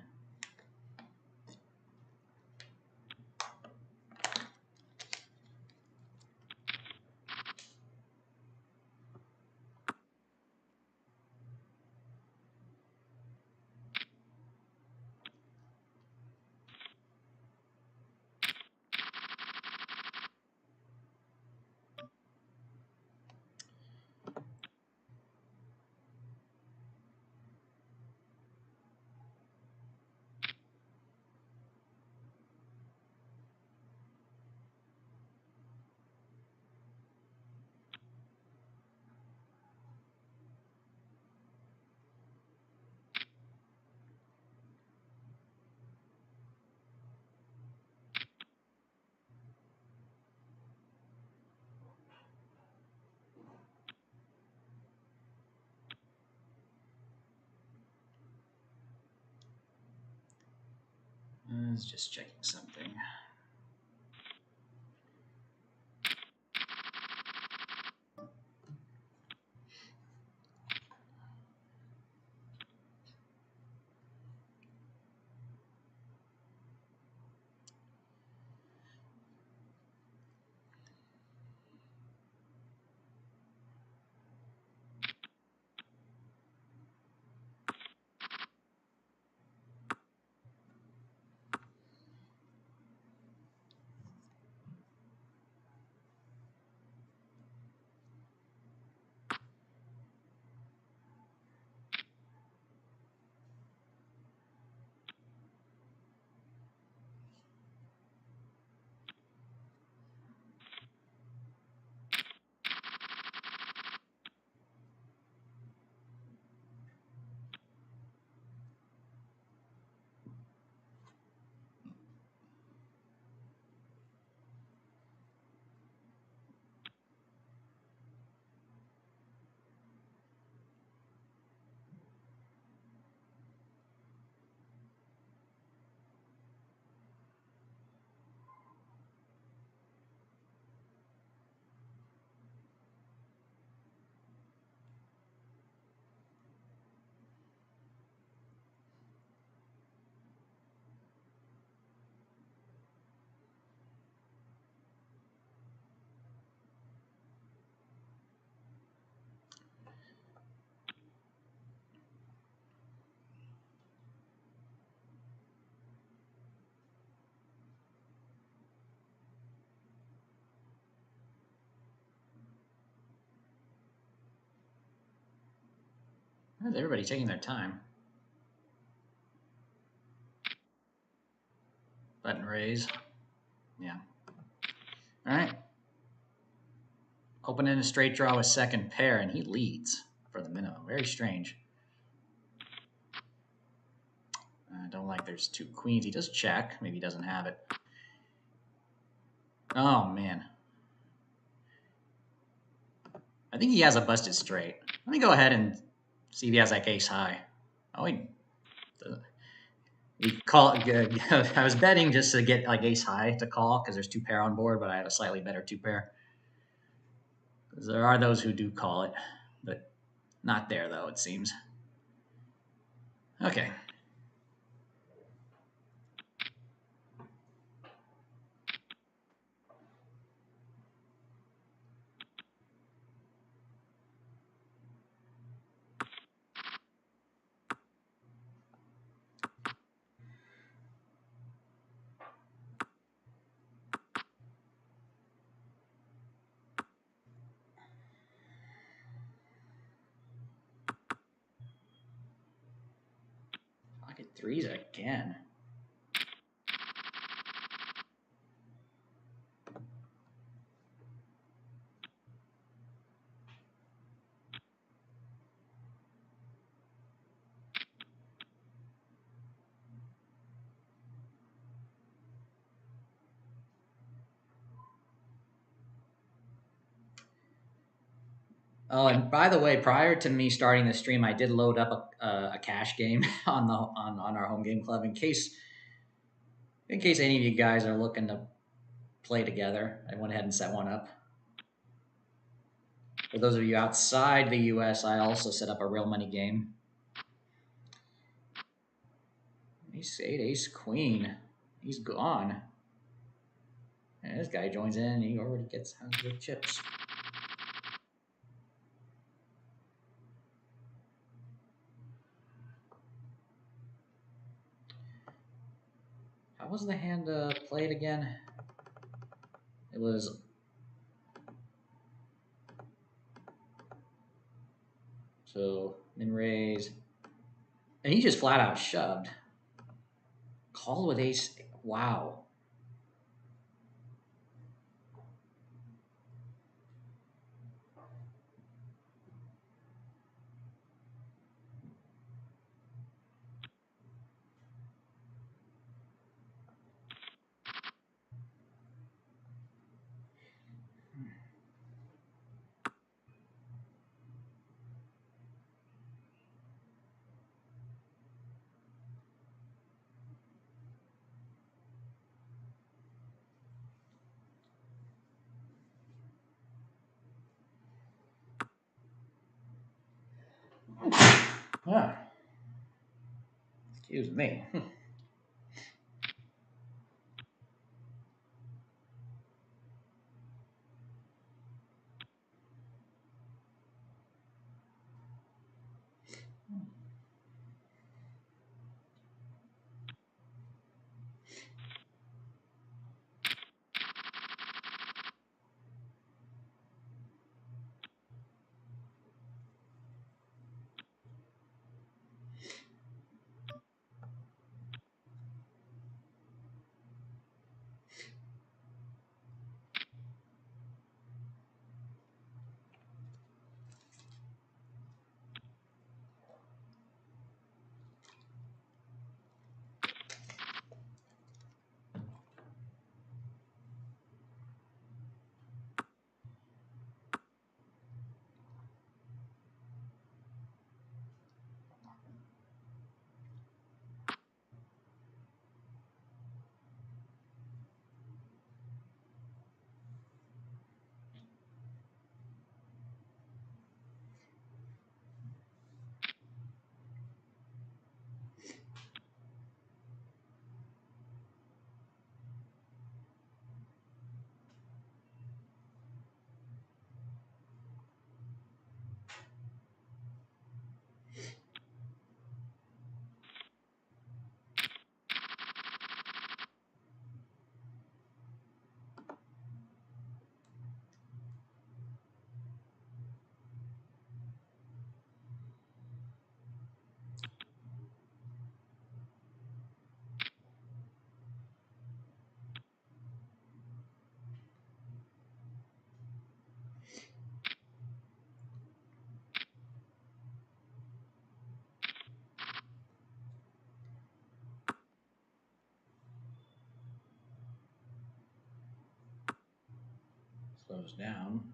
I was just checking something. Why is everybody taking their time? Button raise. Yeah. All right. Opening a straight draw with second pair, and he leads for the minimum. Very strange. I don't like there's two queens. He does check. Maybe he doesn't have it. Oh, man. I think he has a busted straight. Let me go ahead and see if he has like ace high. Oh, he call. I was betting just to get like ace high to call because there's two pair on board, but I have a slightly better two pair. There are those who do call it, but not there though, it seems. Okay. Pocket threes again. Oh, and by the way, prior to me starting the stream, I did load up a cash game on our home game club in case any of you guys are looking to play together. I went ahead and set one up. For those of you outside the US, I also set up a real money game. Ace 8, Ace Queen. He's gone. And this guy joins in, he already gets the chips. How was the hand played again? It was... So, min raise. And he just flat out shoved. Call with ace. Wow. Ah. Excuse me. Slows down.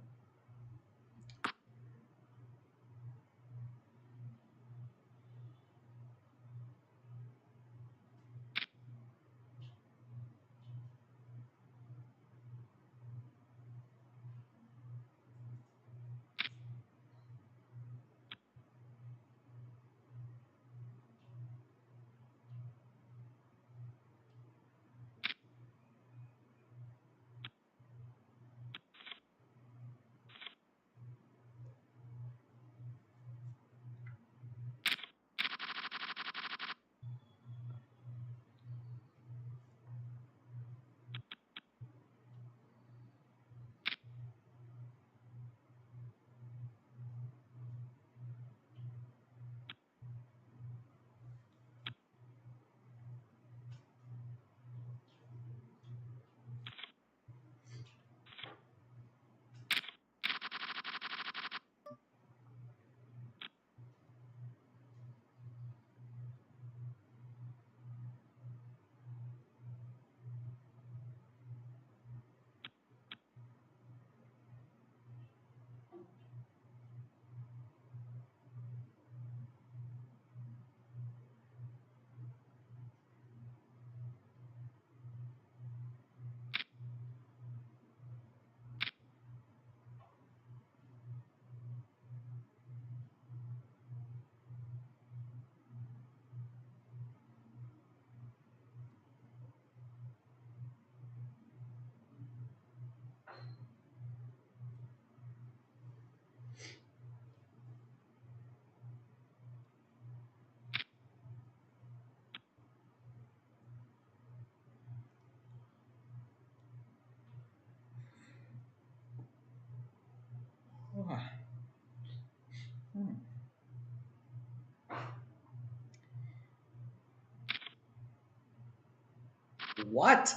What?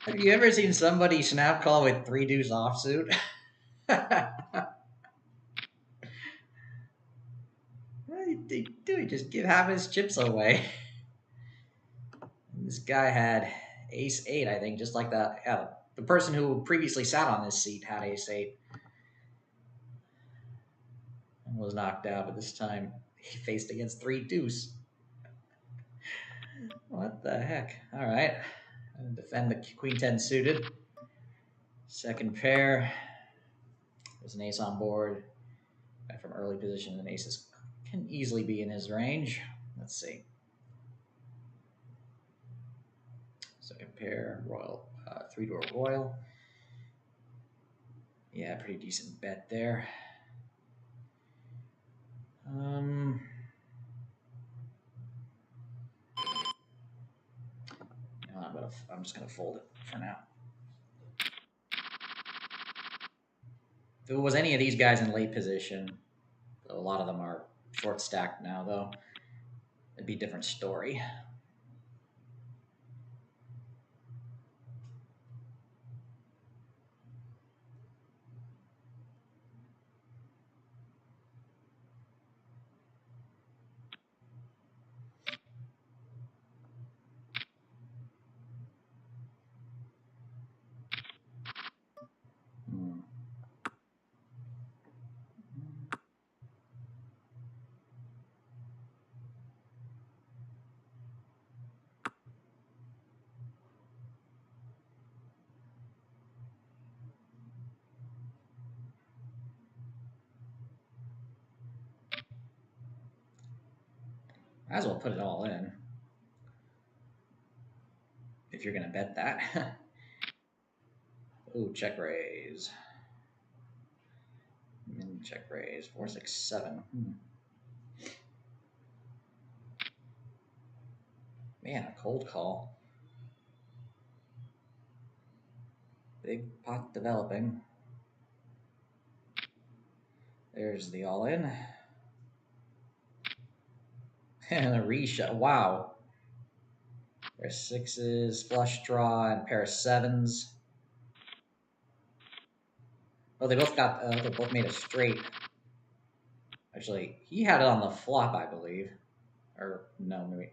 Have you ever seen somebody snap call with 3 deuce offsuit? Dude, just give half his chips away. This guy had ace 8, I think, just like that. Yeah, the person who previously sat on this seat had ace 8 and was knocked out, but this time he faced against 3 deuce. What the heck? All right. Defend the queen 10 suited. Second pair. There's an ace on board. From early position, an ace can easily be in his range. Let's see. Second pair, royal, 3-door royal. Yeah, pretty decent bet there. I'm just gonna fold it for now. If it was any of these guys in late position, a lot of them are short stacked now, though. It'd be a different story. Might as well put it all in if you're gonna bet that. Ooh, check raise. Check raise 4, 6, 7. Man, a cold call. Big pot developing. There's the all in. And a reshot. Wow. There's 6s, flush draw, and pair of 7s. Oh, they both made a straight. Actually, he had it on the flop, I believe. Or no, maybe.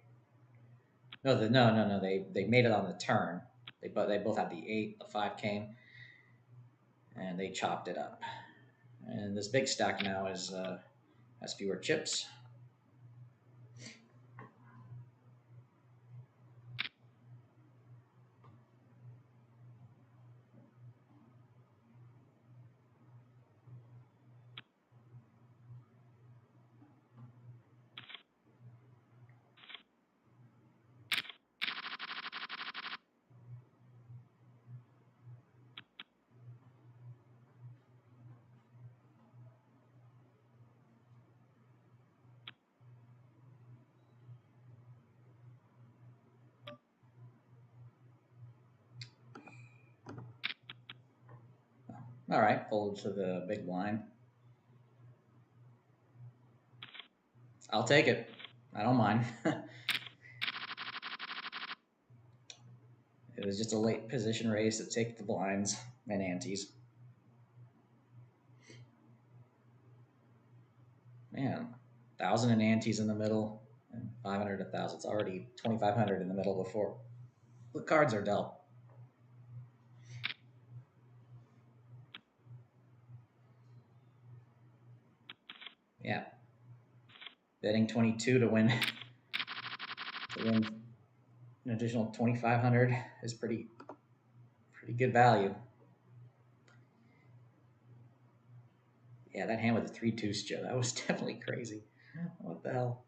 No, no. They made it on the turn. They both had the 8. The 5 came, and they chopped it up. And this big stack now has fewer chips. All right, fold to the big blind. I'll take it. I don't mind. It was just a late position raise to take the blinds and antes. Man, 1,000 in antes in the middle and 500 1,000. It's already 2,500 in the middle before the cards are dealt. Yeah, betting 22 to win an additional 2,500 is pretty good value. Yeah, that hand with the 3-2 Joe, that was definitely crazy. What the hell?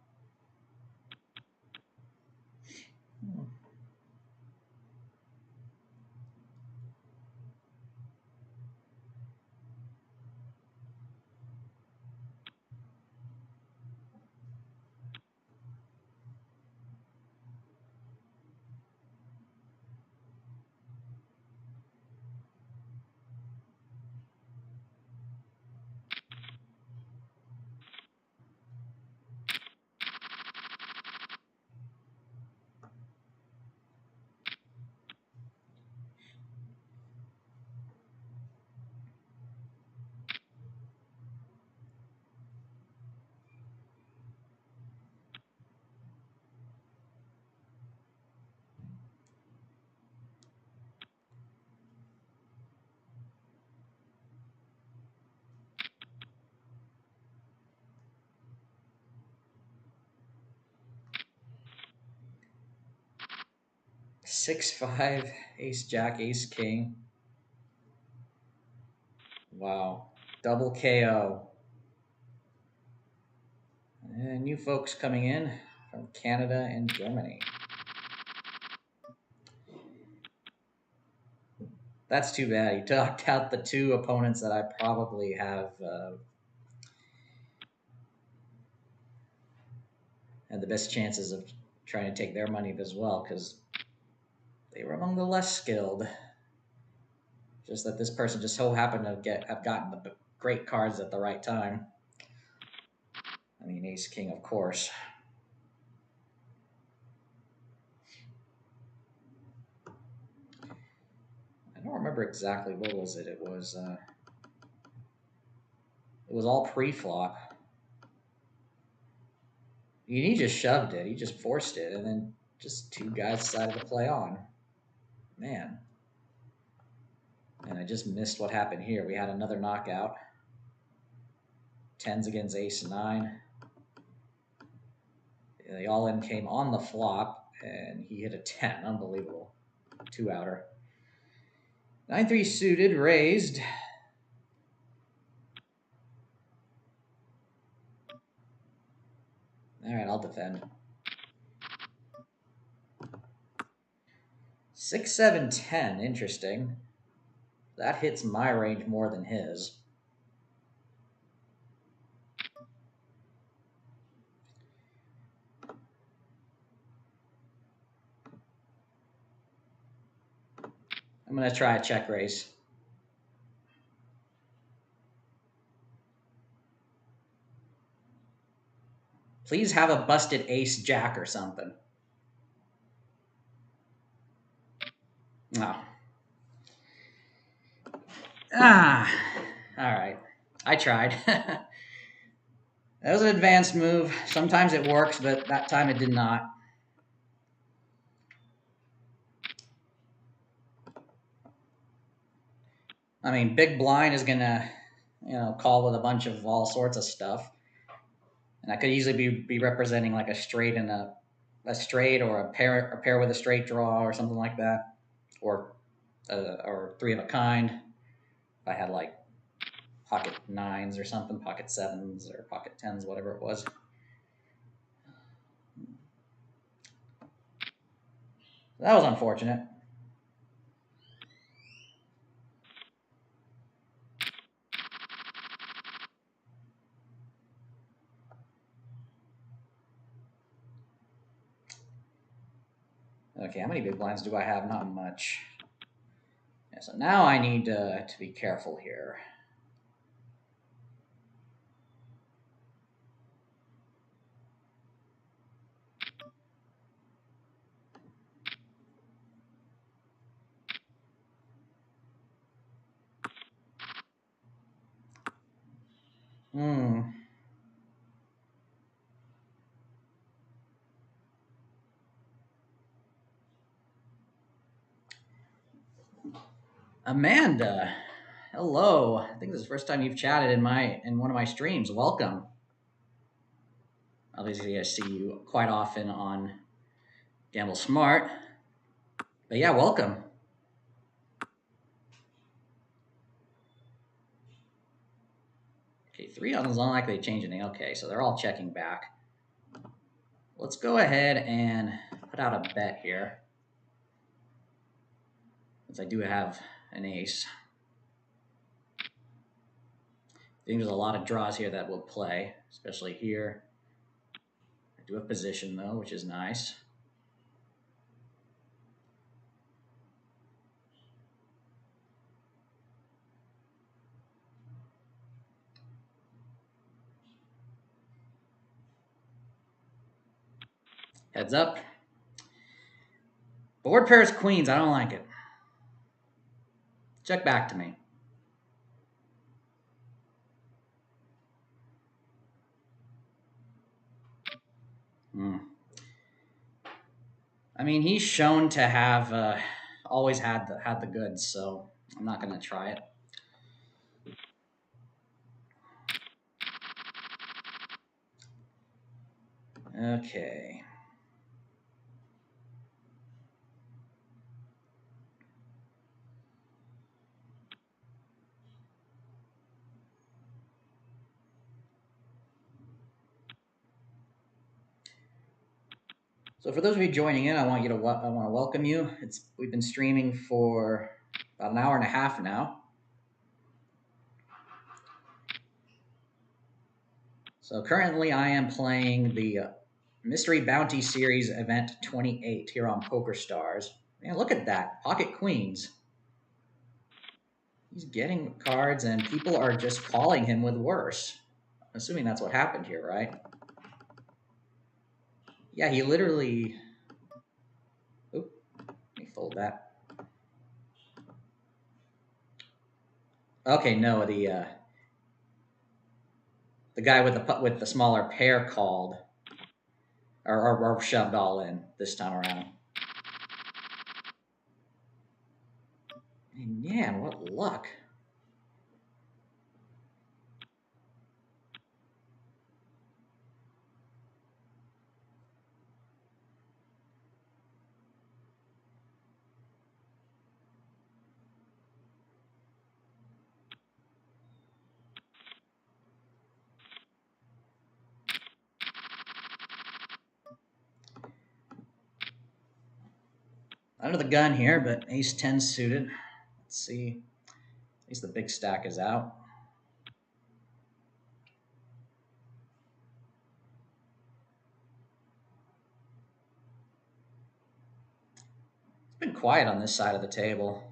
6-5, ace jack, ace king. Wow. Double KO. And new folks coming in from Canada and Germany. That's too bad. He knocked out the two opponents that I probably have had the best chances of trying to take their money as well, because they were among the less skilled. Just that this person just so happened to have gotten the great cards at the right time. I mean, ace king, of course. I don't remember exactly what was it. It was all pre-flop. He just shoved it. He just forced it, and then just two guys decided to play on. Man. And I just missed what happened here. We had another knockout. Tens against ace 9. The all-in came on the flop, and he hit a 10. Unbelievable. Two-outer. 9-3 suited, raised. All right, I'll defend. 6-7-10, interesting. That hits my range more than his. I'm going to try a check raise. Please have a busted ace jack or something. No. All right. I tried. That was an advanced move. Sometimes it works, but that time it did not. I mean, big blind is going to, call with a bunch of all sorts of stuff. And I could easily be representing like a straight and a straight, or a pair with a straight draw or something like that, or three of a kind. If I had like pocket 9s or something, pocket 7s or pocket 10s, whatever it was. That was unfortunate. Okay, how many big blinds do I have? Not much. Yeah, so now I need to be careful here. Amanda, hello. I think this is the first time you've chatted in one of my streams. Welcome. Obviously, I see you quite often on Gamble Smart. But yeah, welcome. Okay, 3 on is unlikely to change anything. Okay, so they're all checking back. Let's go ahead and put out a bet here, since I do have an ace. I think there's a lot of draws here that will play, especially here. I do have position, though, which is nice. Heads up. Board pairs queens. I don't like it. Check back to me. I mean, he's shown to have always had the goods, so I'm not going to try it. Okay. So for those of you joining in, I want to welcome you. We've been streaming for about an hour and a half now. So currently, I am playing the Mystery Bounty Series Event 28 here on PokerStars. Man, look at that, pocket queens. He's getting cards, and people are just calling him with worse. I'm assuming that's what happened here, right? Yeah, he literally. Oop, let me fold that. Okay, no, the guy with the smaller pair called or shoved all in this time around. And man, what luck! Under the gun here, but ace 10 suited. Let's see. At least the big stack is out. It's been quiet on this side of the table.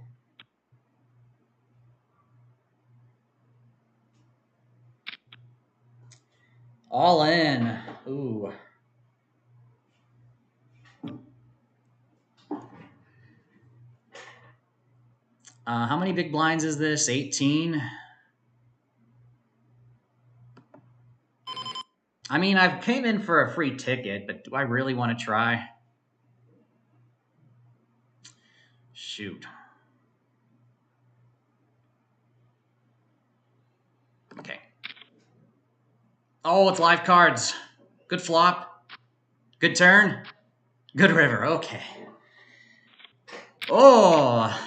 All in. Ooh. How many big blinds is this? 18? I mean, I've came in for a free ticket, but do I really want to try? Shoot. Okay. Oh, it's live cards. Good flop. Good turn. Good river. Okay. Oh.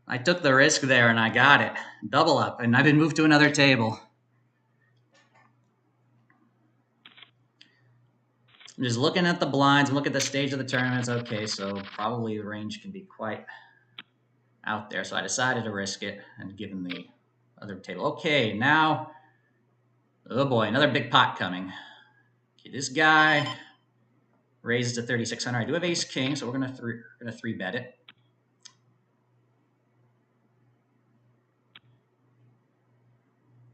I took the risk there and I got it. Double up, and I've been moved to another table. I'm just looking at the blinds, look at the stage of the tournaments. Okay, so probably the range can be quite out there. So I decided to risk it and give him the other table. Okay, now, oh boy, another big pot coming. Okay, this guy raises to 3,600. I do have ace king, so we're gonna three bet it.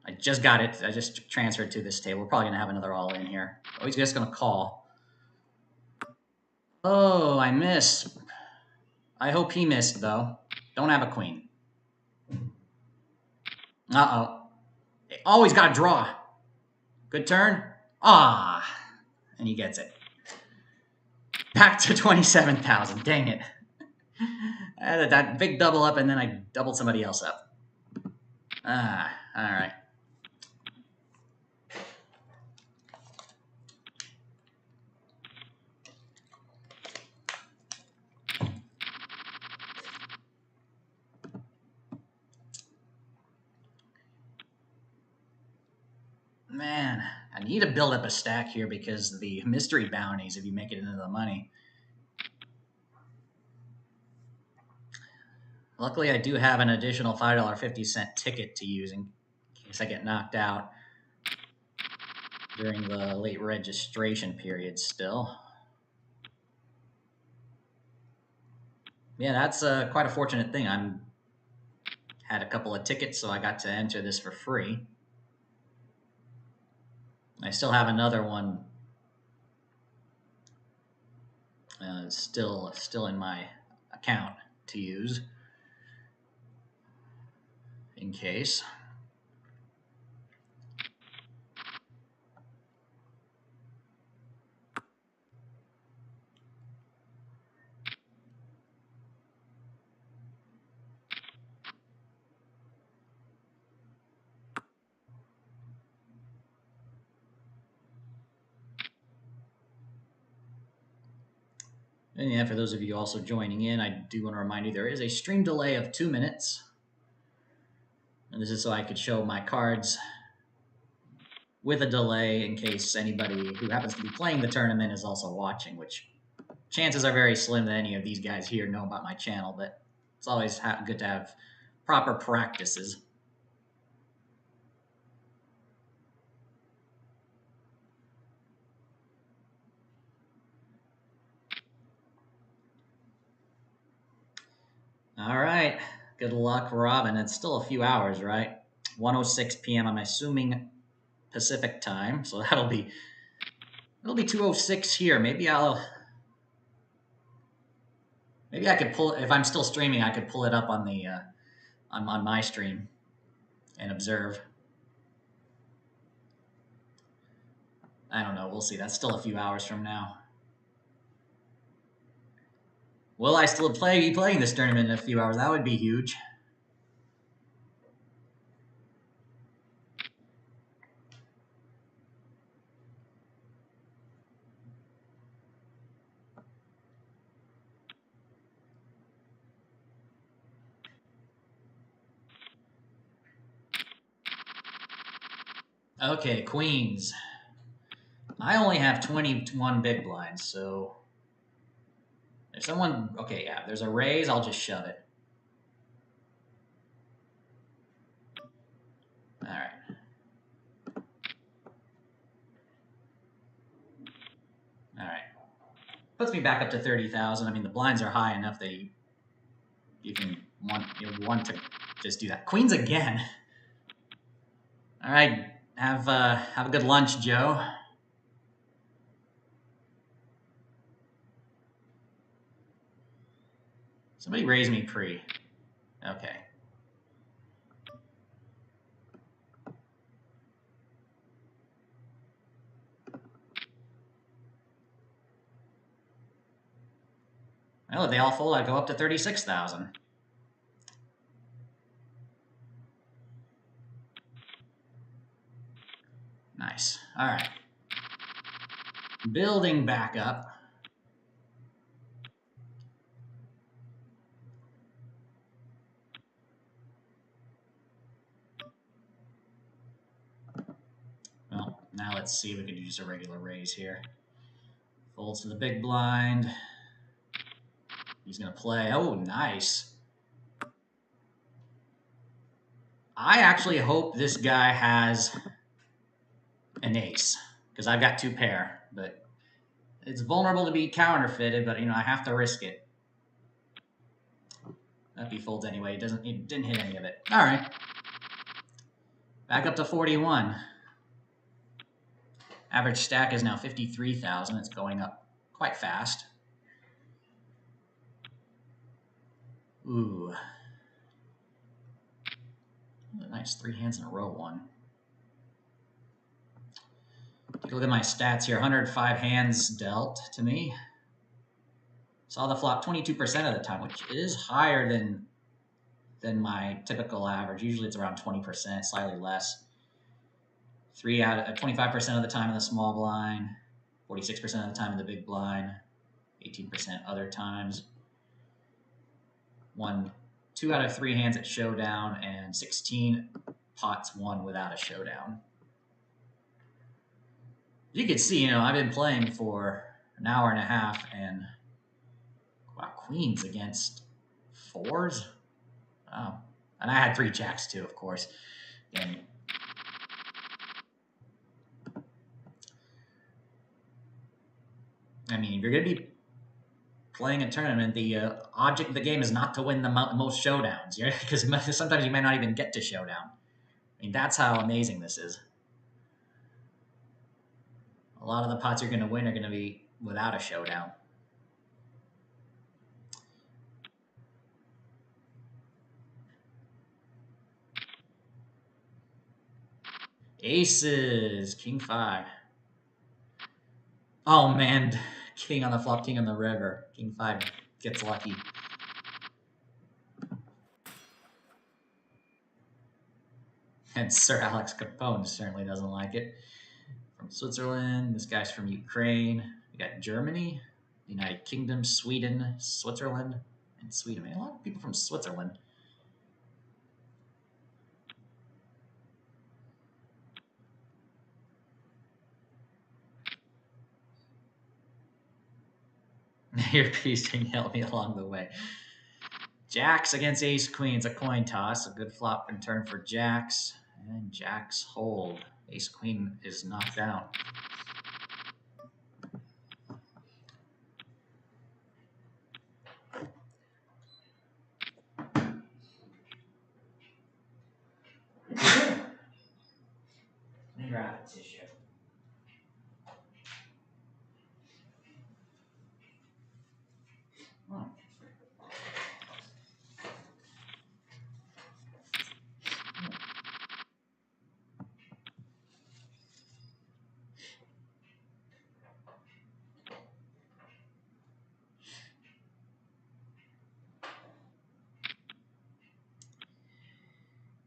I just got it. I just transferred to this table. We're probably gonna have another all in here. Oh, he's just gonna call. Oh, I missed. I hope he missed, though. Don't have a queen. Uh-oh. Always got to draw. Good turn. Ah. And he gets it. Back to 27,000. Dang it. I had that big double up, and then I doubled somebody else up. Ah, all right. Man, I need to build up a stack here because the mystery bounties, if you make it into the money. Luckily, I do have an additional $5.50 ticket to use in case I get knocked out during the late registration period still. Yeah, that's quite a fortunate thing. I had a couple of tickets, so I got to enter this for free. I still have another one still in my account to use in case. And yeah, for those of you also joining in, I do want to remind you there is a stream delay of 2 minutes. And this is so I could show my cards with a delay in case anybody who happens to be playing the tournament is also watching, which chances are very slim that any of these guys here know about my channel, but it's always good to have proper practices. All right. Good luck, Robin. It's still a few hours, right? 1:06 p.m. I'm assuming Pacific time, so it'll be 2:06 here. Maybe I could pull, if I'm still streaming, I could pull it up on the on my stream and observe. I don't know. We'll see. That's still a few hours from now. Will I still be playing this tournament in a few hours? That would be huge. Okay, queens. I only have 21 big blinds, so if someone, okay, yeah, there's a raise, I'll just shove it. All right. All right. Puts me back up to 30,000. I mean, the blinds are high enough that you want to just do that. Queens again. All right. Have a good lunch, Joe. Somebody raise me pre. Okay. Well, if they all fold, I'd go up to 36,000. Nice. All right. Building back up. Well, now let's see if we can do just a regular raise here. Folds to the big blind. He's going to play. Oh, nice. I actually hope this guy has an ace, because I've got 2 pair, but it's vulnerable to be counterfeited, but, I have to risk it. That he folds anyway. He didn't hit any of it. All right. Back up to 41. Average stack is now 53,000. It's going up quite fast. Ooh. A nice 3 hands in a row one. Take a look at my stats here. 105 hands dealt to me. Saw the flop 22% of the time, which is higher than my typical average. Usually it's around 20%, slightly less. 25% of the time in the small blind, 46% of the time in the big blind, 18% other times. 2 out of 3 hands at showdown, and 16 pots won without a showdown. You can see, I've been playing for an hour and a half, and wow, queens against 4s. Oh, and I had 3 jacks too, of course. And I mean, if you're going to be playing a tournament, the object of the game is not to win the most showdowns, because sometimes you may not even get to showdown. I mean, that's how amazing this is. A lot of the pots you're going to win are going to be without a showdown. Aces, king 5. Oh man, king on the flop, king on the river. King 5 gets lucky. And Sir Alex Capone certainly doesn't like it. From Switzerland, this guy's from Ukraine. We got Germany, United Kingdom, Sweden, Switzerland, and Sweden. Man, a lot of people from Switzerland. Your piecing helped me along the way. Jacks against ace queens, a coin toss. A good flop and turn for jacks. And jacks hold. Ace queen is knocked out. Let me grab a tissue. Oh.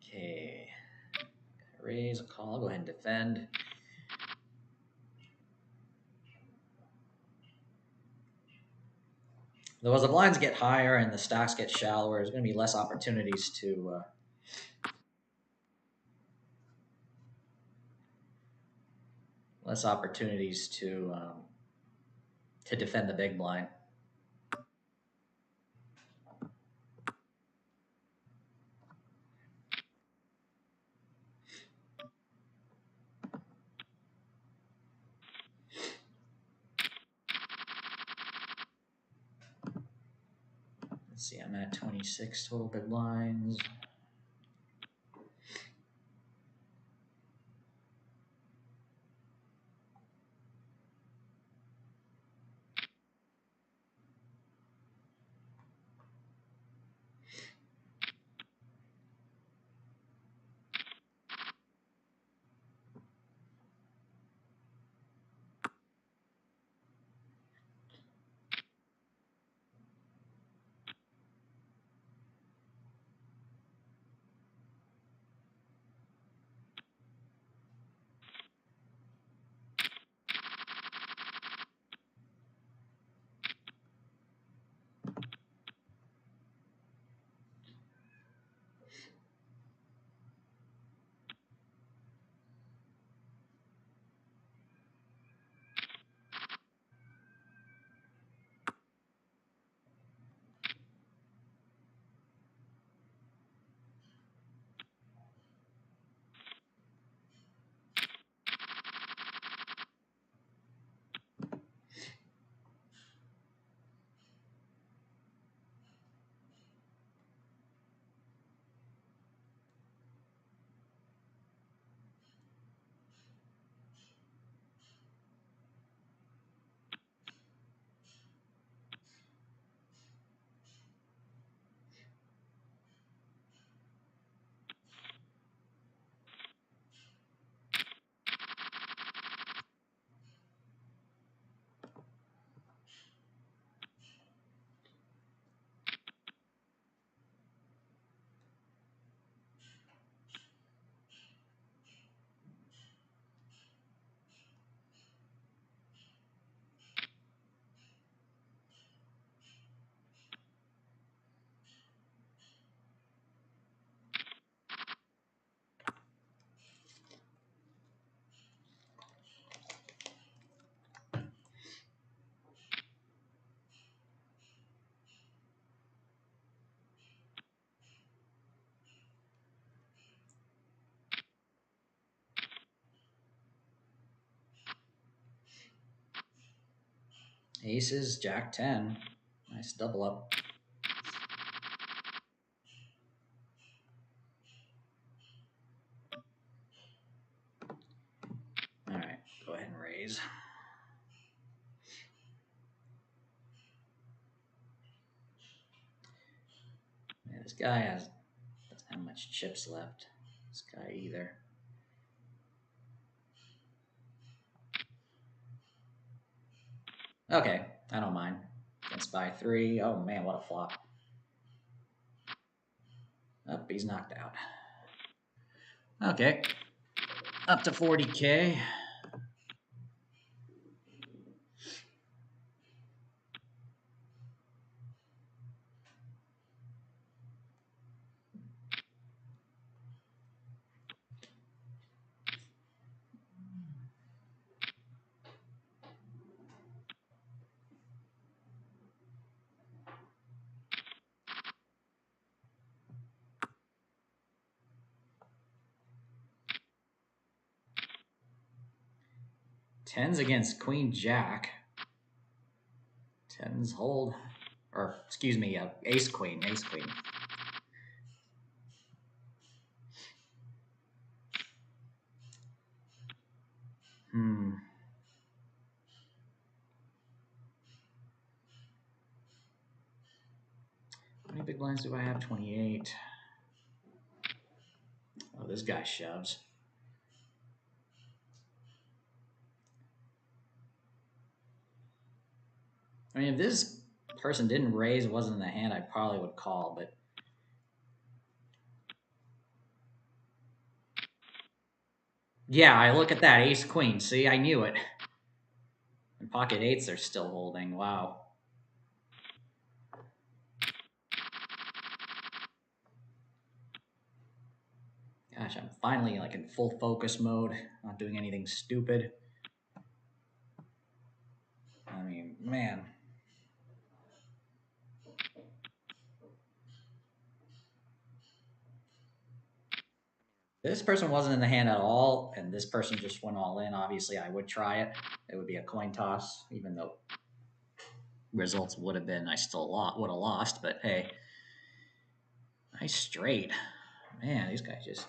Okay. Raise a call. Go ahead and defend. Though as the blinds get higher and the stacks get shallower, there's going to be less opportunities to defend the big blind. Let's see, I'm at 26 total big blinds. Aces, jack 10. Nice double up. All right, go ahead and raise. Yeah, this guy doesn't have much chips left. This guy either. Okay, I don't mind. Against by 3. Oh man, what a flop. Oh, he's knocked out. Okay, up to 40K. Tens against Queen Jack. Tens hold, or excuse me, Ace Queen, Ace Queen. How many big blinds do I have? 28. Oh, this guy shoves. I mean, if this person didn't raise, wasn't in the hand, I probably would call, but yeah, I look at that ace queen. See, I knew it. And pocket eights are still holding. Wow. Gosh, I'm finally like in full focus mode, not doing anything stupid. I mean, man. This person wasn't in the hand at all, and this person just went all in. Obviously, I would try it. It would be a coin toss, even though results would have been I still would have lost. But hey, nice straight. Man, these guys just.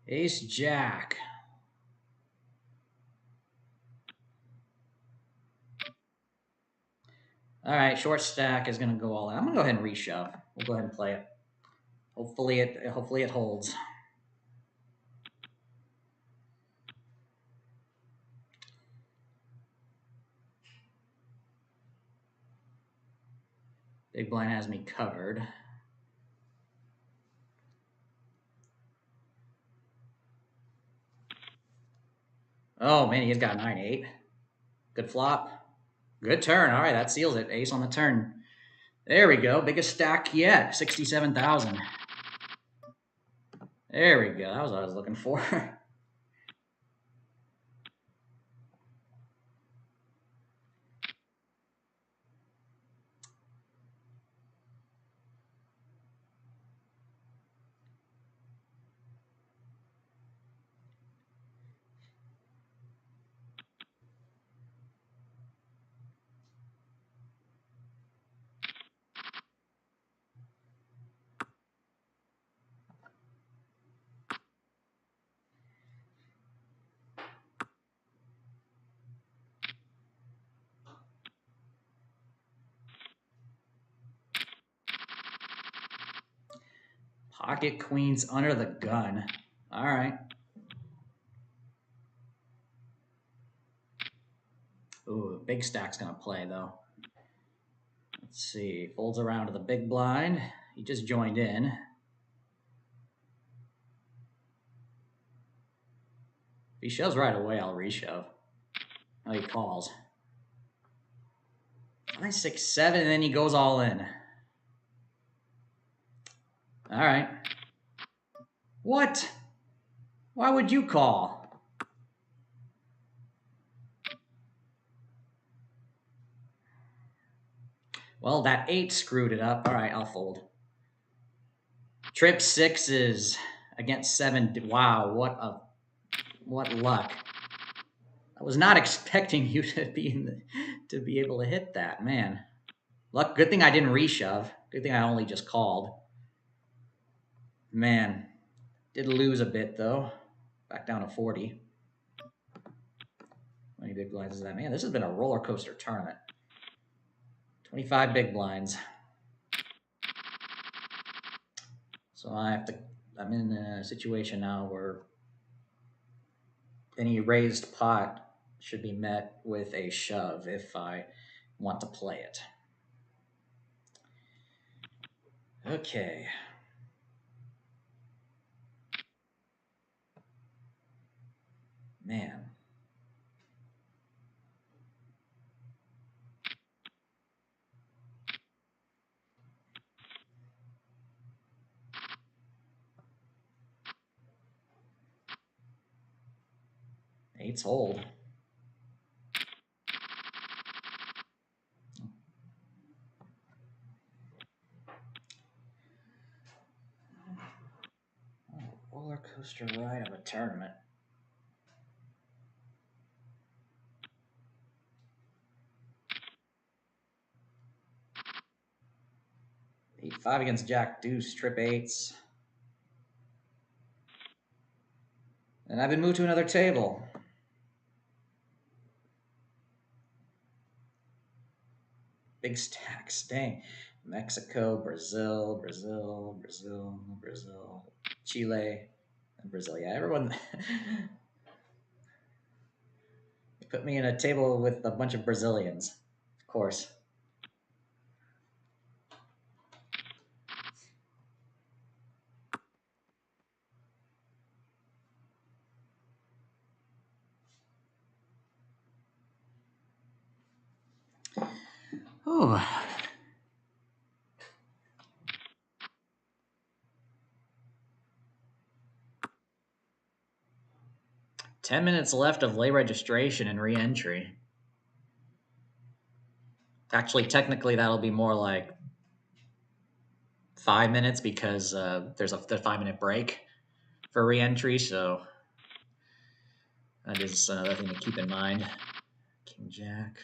Ace Jack. All right, short stack is going to go all in. I'm going to go ahead and reshove. We'll go ahead and play it. Hopefully it holds. Big blind has me covered. Oh man, he's got 9-8. Good flop. Good turn. All right, that seals it. Ace on the turn. There we go. Biggest stack yet. 67,000. There we go. That was what I was looking for. Pocket queens under the gun. All right. Ooh, big stack's going to play, though. Let's see. Folds around to the big blind. He just joined in. If he shoves right away, I'll reshove. Oh, he calls. 5, 6, 7, and then he goes all in. All right. What? Why would you call? Well, that 8 screwed it up. All right, I'll fold. Trip 6s against 7. Wow, what luck. I was not expecting you to be able to hit that, man. Luck. Good thing I didn't reshove. Good thing I only just called. Man, did lose a bit though. Back down to 40. How many big blinds is that? Man, this has been a roller coaster tournament. 25 big blinds. So I have to I'm in a situation now where any raised pot should be met with a shove if I want to play it. Okay. Man. Eight's hold. Oh, roller coaster ride of a tournament. 8-5 against Jack Deuce, trip eights. And I've been moved to another table. Big stacks, dang. Mexico, Brazil, Brazil, Brazil, Brazil, Chile, and Brazil. Yeah, everyone. They put me in a table with a bunch of Brazilians, of course. Oh. 10 minutes left of lay registration and re-entry. Actually, technically, that'll be more like 5 minutes because there's a 5-minute break for re-entry. So that is another thing to keep in mind. King Jack.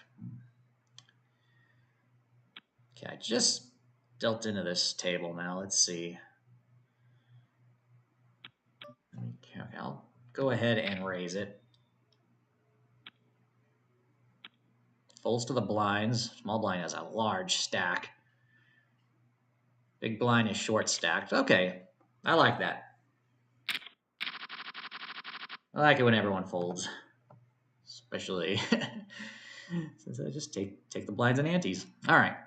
Okay, I just dealt into this table now. Let's see. Okay, I'll go ahead and raise it. Folds to the blinds. Small blind has a large stack. Big blind is short stacked. Okay, I like that. I like it when everyone folds, especially since I just take the blinds and antes. All right.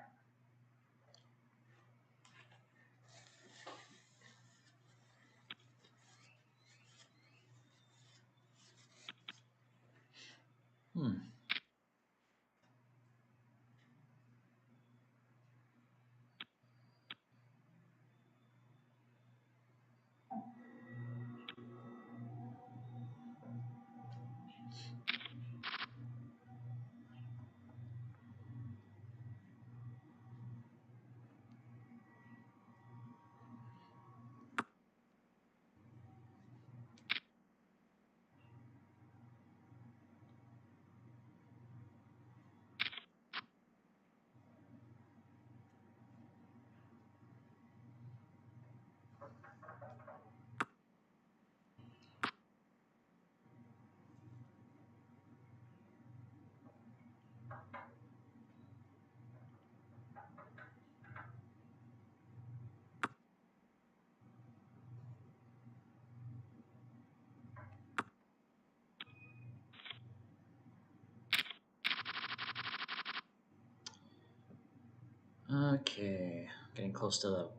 Okay, getting close to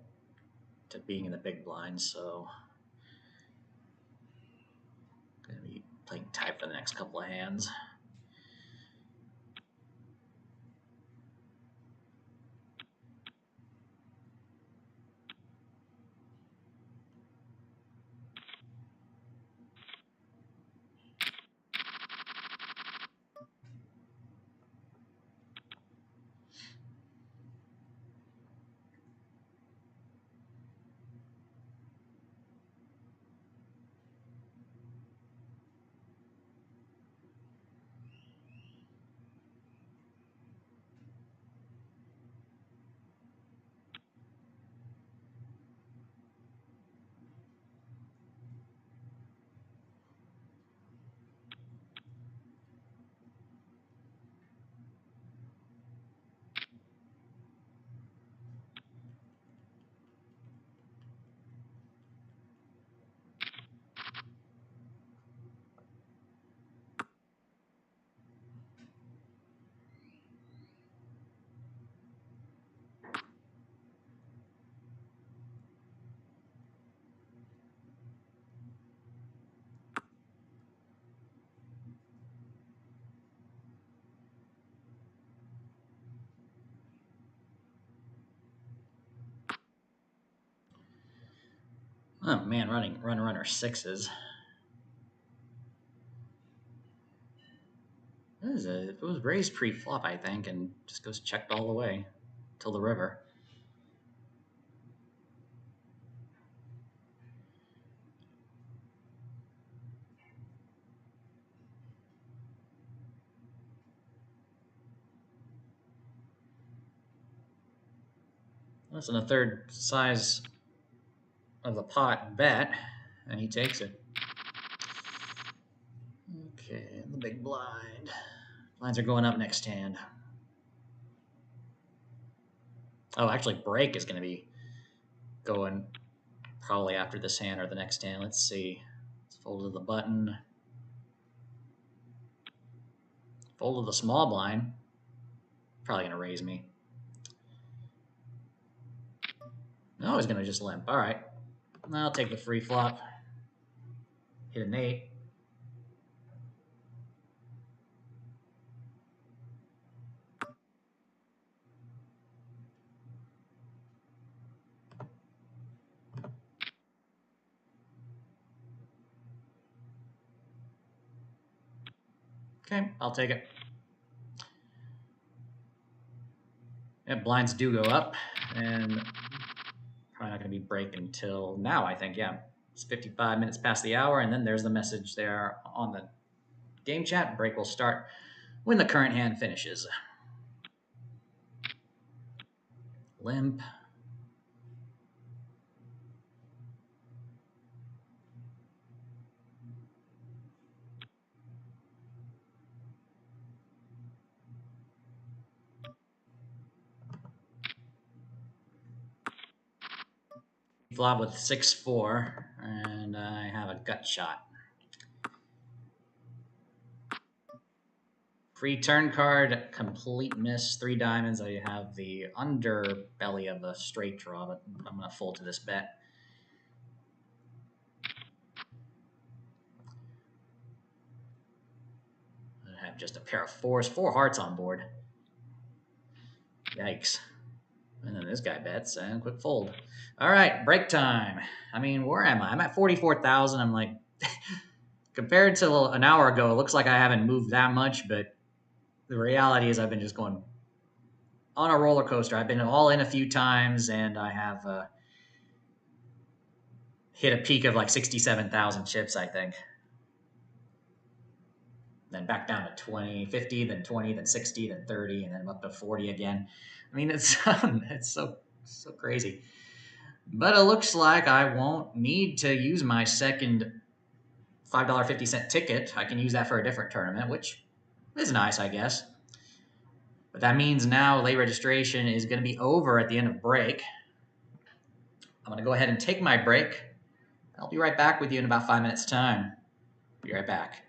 being in the big blind, so gonna be playing tight for the next couple of hands. Oh man, runner sixes. It was raised pre-flop, I think, and just goes checked all the way till the river. Less than a third size of the pot bet, and he takes it. Okay, the big blind. Blinds are going up next hand. Oh, actually, break is going to be going probably after this hand or the next hand. Let's see. Let's fold to the button. Fold to the small blind. Probably going to raise me. No, he's going to just limp. All right. I'll take the free flop. Hit an 8. Okay, I'll take it. Yeah, blinds do go up, and probably not going to be break until now, I think. Yeah, it's 55 minutes past the hour, and then there's the message there on the game chat. Break will start when the current hand finishes. Limp. Flop with 6-4, and I have a gut shot. Free turn card, complete miss, 3 diamonds. I have the underbelly of a straight draw, but I'm going to fold to this bet. I have just a pair of 4s, 4 hearts on board. Yikes. And then this guy bets and quick fold. All right, break time. I mean, where am I? I'm at 44,000. I'm like, compared to an hour ago, it looks like I haven't moved that much, but the reality is I've been just going on a roller coaster. I've been all in a few times, and I have hit a peak of like 67,000 chips, I think. Then back down to 20, 50, then 20, then 60, then 30, and then up to 40 again. I mean, it's it's so crazy. But it looks like I won't need to use my second $5.50 ticket. I can use that for a different tournament, which is nice, I guess. But that means now late registration is going to be over at the end of break. I'm going to go ahead and take my break. I'll be right back with you in about 5 minutes' time. Be right back.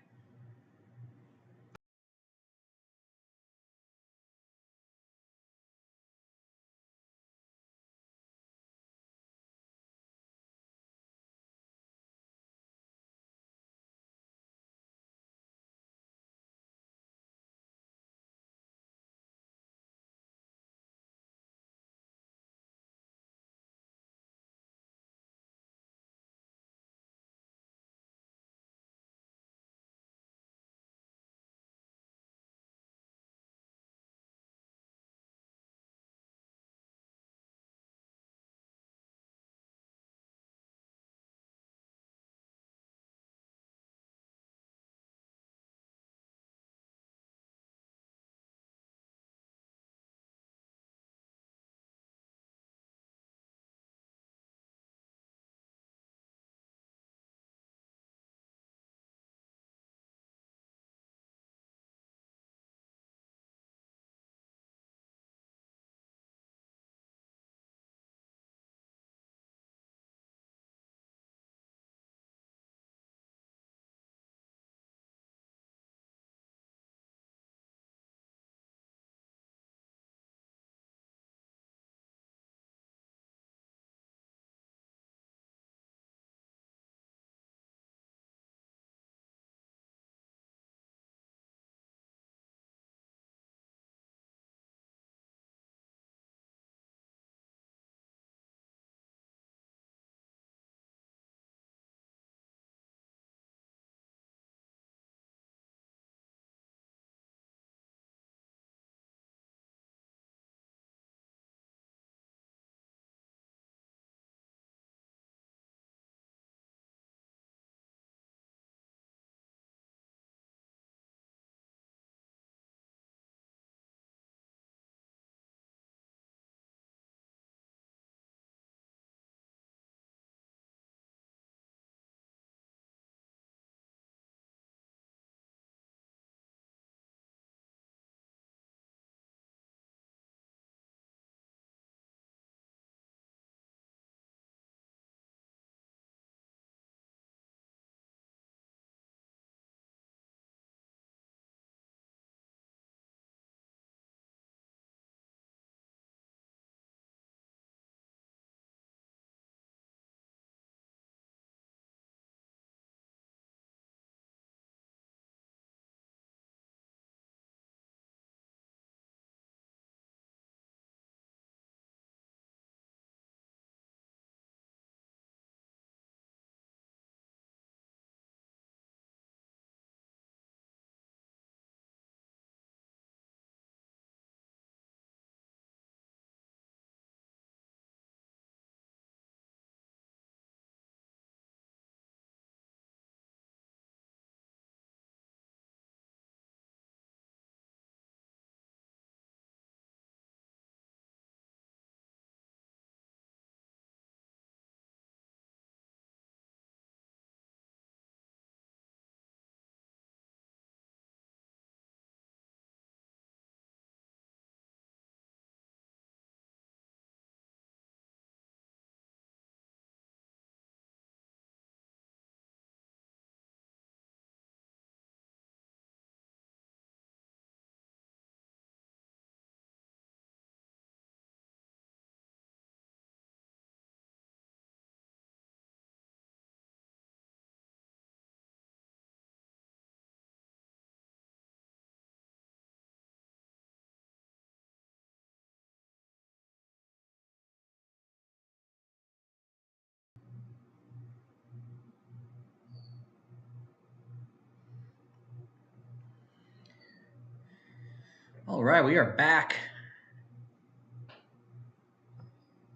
All right, we are back.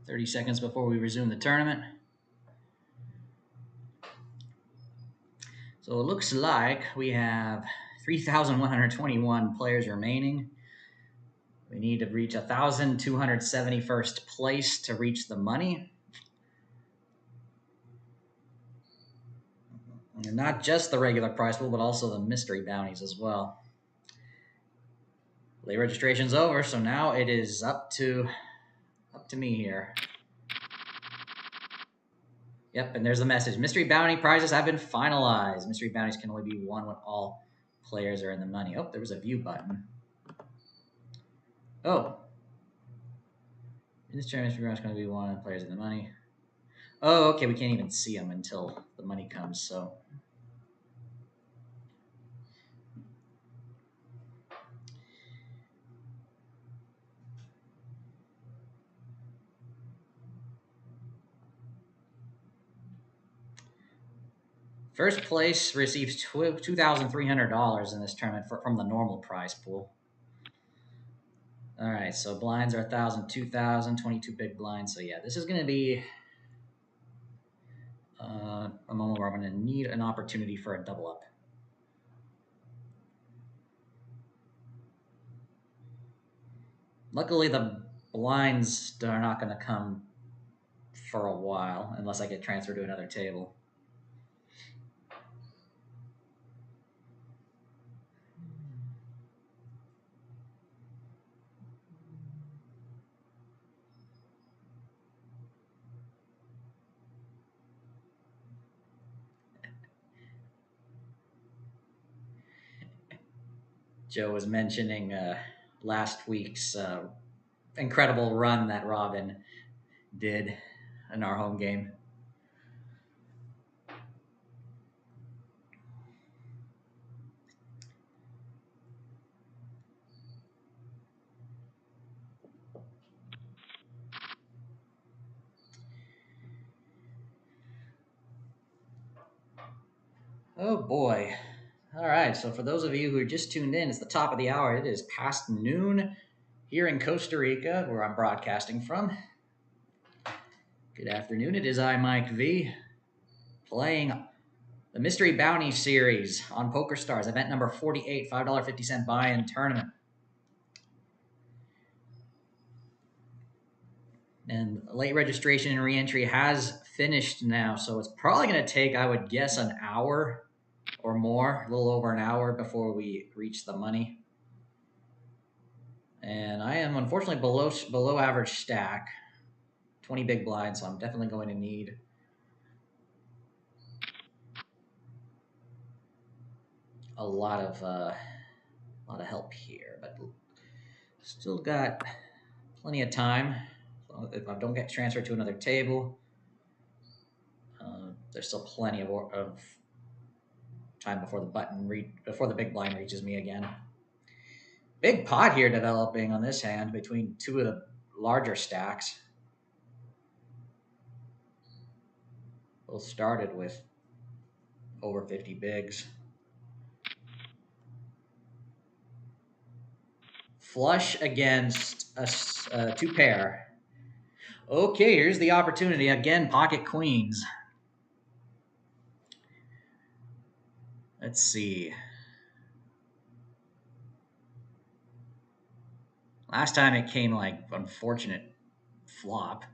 30 seconds before we resume the tournament. So it looks like we have 3,121 players remaining. We need to reach 1,271st place to reach the money. And not just the regular prize pool, but also the mystery bounties as well. Late registration's over, so now it is up to me here. Yep, and there's the message. Mystery bounty prizes have been finalized. Mystery bounties can only be won when all players are in the money. Oh, there was a view button. Oh. In this tournament, mystery bounties can only be won when players in the money. Oh, okay, we can't even see them until the money comes, so. First place receives $2,300 in this tournament from the normal prize pool. All right, so blinds are 1,000, 2,000, 22 big blinds. So yeah, this is going to be a moment where I'm going to need an opportunity for a double up. Luckily, the blinds are not going to come for a while unless I get transferred to another table. Joe was mentioning last week's incredible run that Robin did in our home game. Oh boy. All right, so for those of you who are just tuned in, it's the top of the hour. It is past noon here in Costa Rica, where I'm broadcasting from. Good afternoon. It is I, Mike V, playing the Mystery Bounty Series on PokerStars, event number 48, $5.50 buy-in tournament. And late registration and re-entry has finished now, so it's probably going to take, I would guess, an hour or more, a little over an hour before we reach the money. And I am unfortunately below average stack, 20 big blinds, so I'm definitely going to need a lot of help here, but still got plenty of time. So if I don't get transferred to another table, there's still plenty of time before the big blind reaches me again. Big pot here developing on this hand between two of the larger stacks. Both started with over 50 bigs. Flush against a two pair. Okay, here's the opportunity. Again, pocket queens. Let's see. Last time it came like unfortunate flop.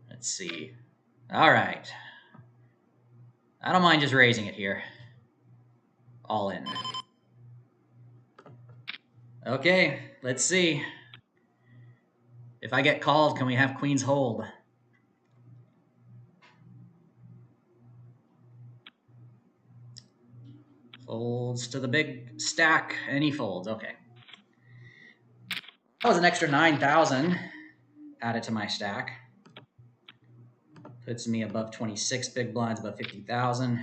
Let's see. All right. I don't mind just raising it here. All in. Okay, let's see. If I get called, can we have queens hold? Folds to the big stack, and he folds. Okay. That was an extra 9,000 added to my stack. Puts me above 26 big blinds, above 50,000.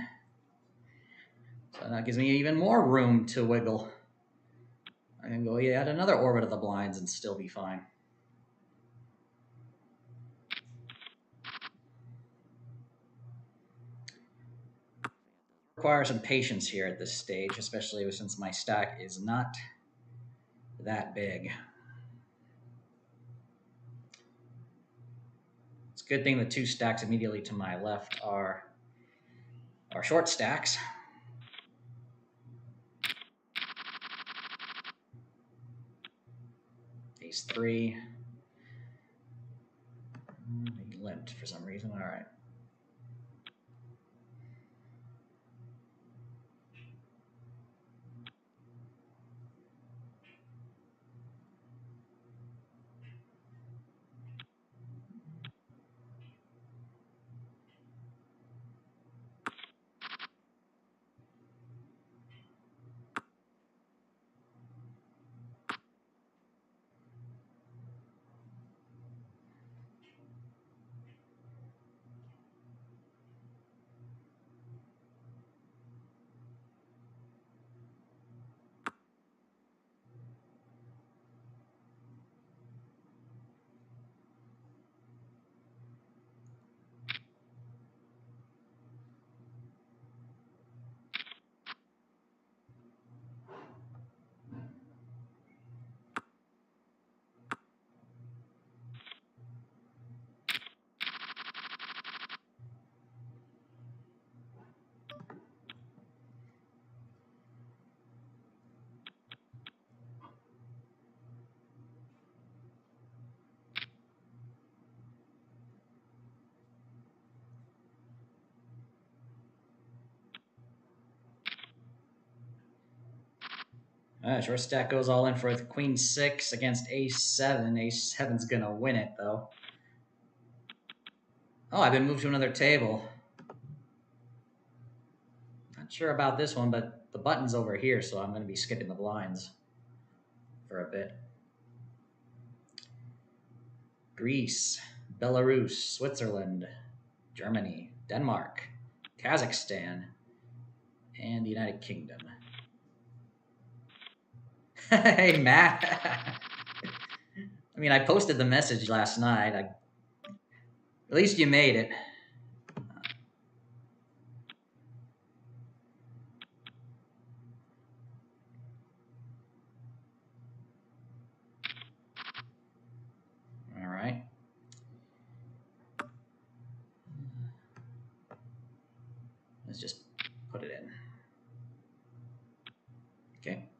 So that gives me even more room to wiggle. I can go add another orbit of the blinds and still be fine. Require some patience here at this stage, especially since my stack is not that big. It's a good thing the two stacks immediately to my left are short stacks. Ace 3. He limped for some reason. All right. Short stack goes all in for Queen 6 against Ace 7. Ace 7's going to win it, though. Oh, I've been moved to another table. Not sure about this one, but the button's over here, so I'm going to be skipping the blinds for a bit. Greece, Belarus, Switzerland, Germany, Denmark, Kazakhstan, and the United Kingdom. Hey, Matt. I mean, I posted the message last night. At least you made it. All right. Let's just put it in. Okay.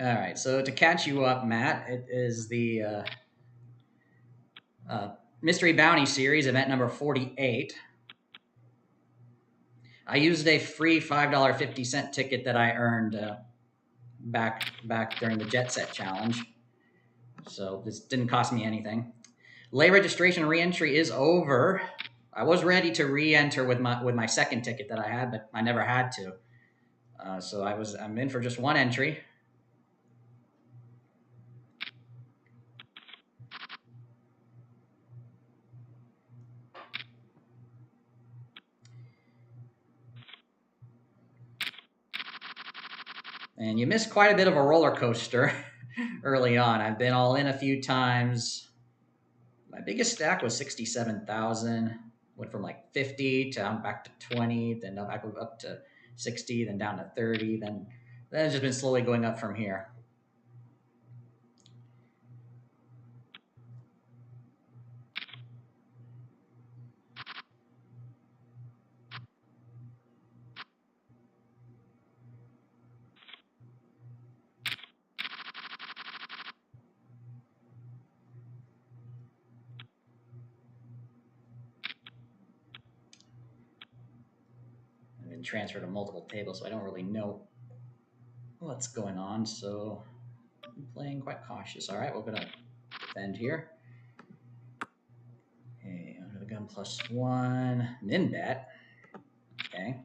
All right, so to catch you up, Matt, it is the Mystery Bounty Series, event number 48. I used a free $5.50 ticket that I earned back during the Jet Set Challenge, so this didn't cost me anything. Lay registration re-entry is over. I was ready to re-enter with my second ticket that I had, but I never had to. So I'm in for just one entry. And you missed quite a bit of a roller coaster early on. I've been all in a few times. My biggest stack was 67,000. Went from like 50 to back to 20, then back up to 60, then down to 30, then it's just been slowly going up from here. I've been transferred to multiple tables, so I don't really know what's going on, so I'm playing quite cautious. All right, we're going to defend here. Okay, under the gun +1, min bet. Okay.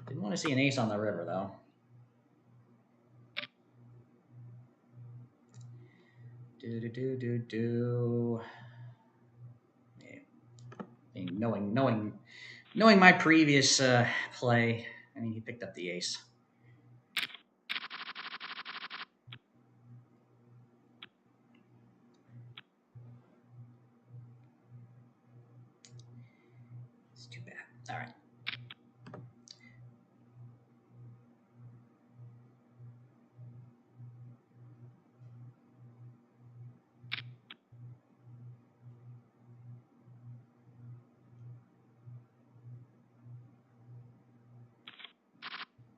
Didn't want to see an ace on the river, though. Yeah. Knowing my previous play, I mean, he picked up the ace. All right.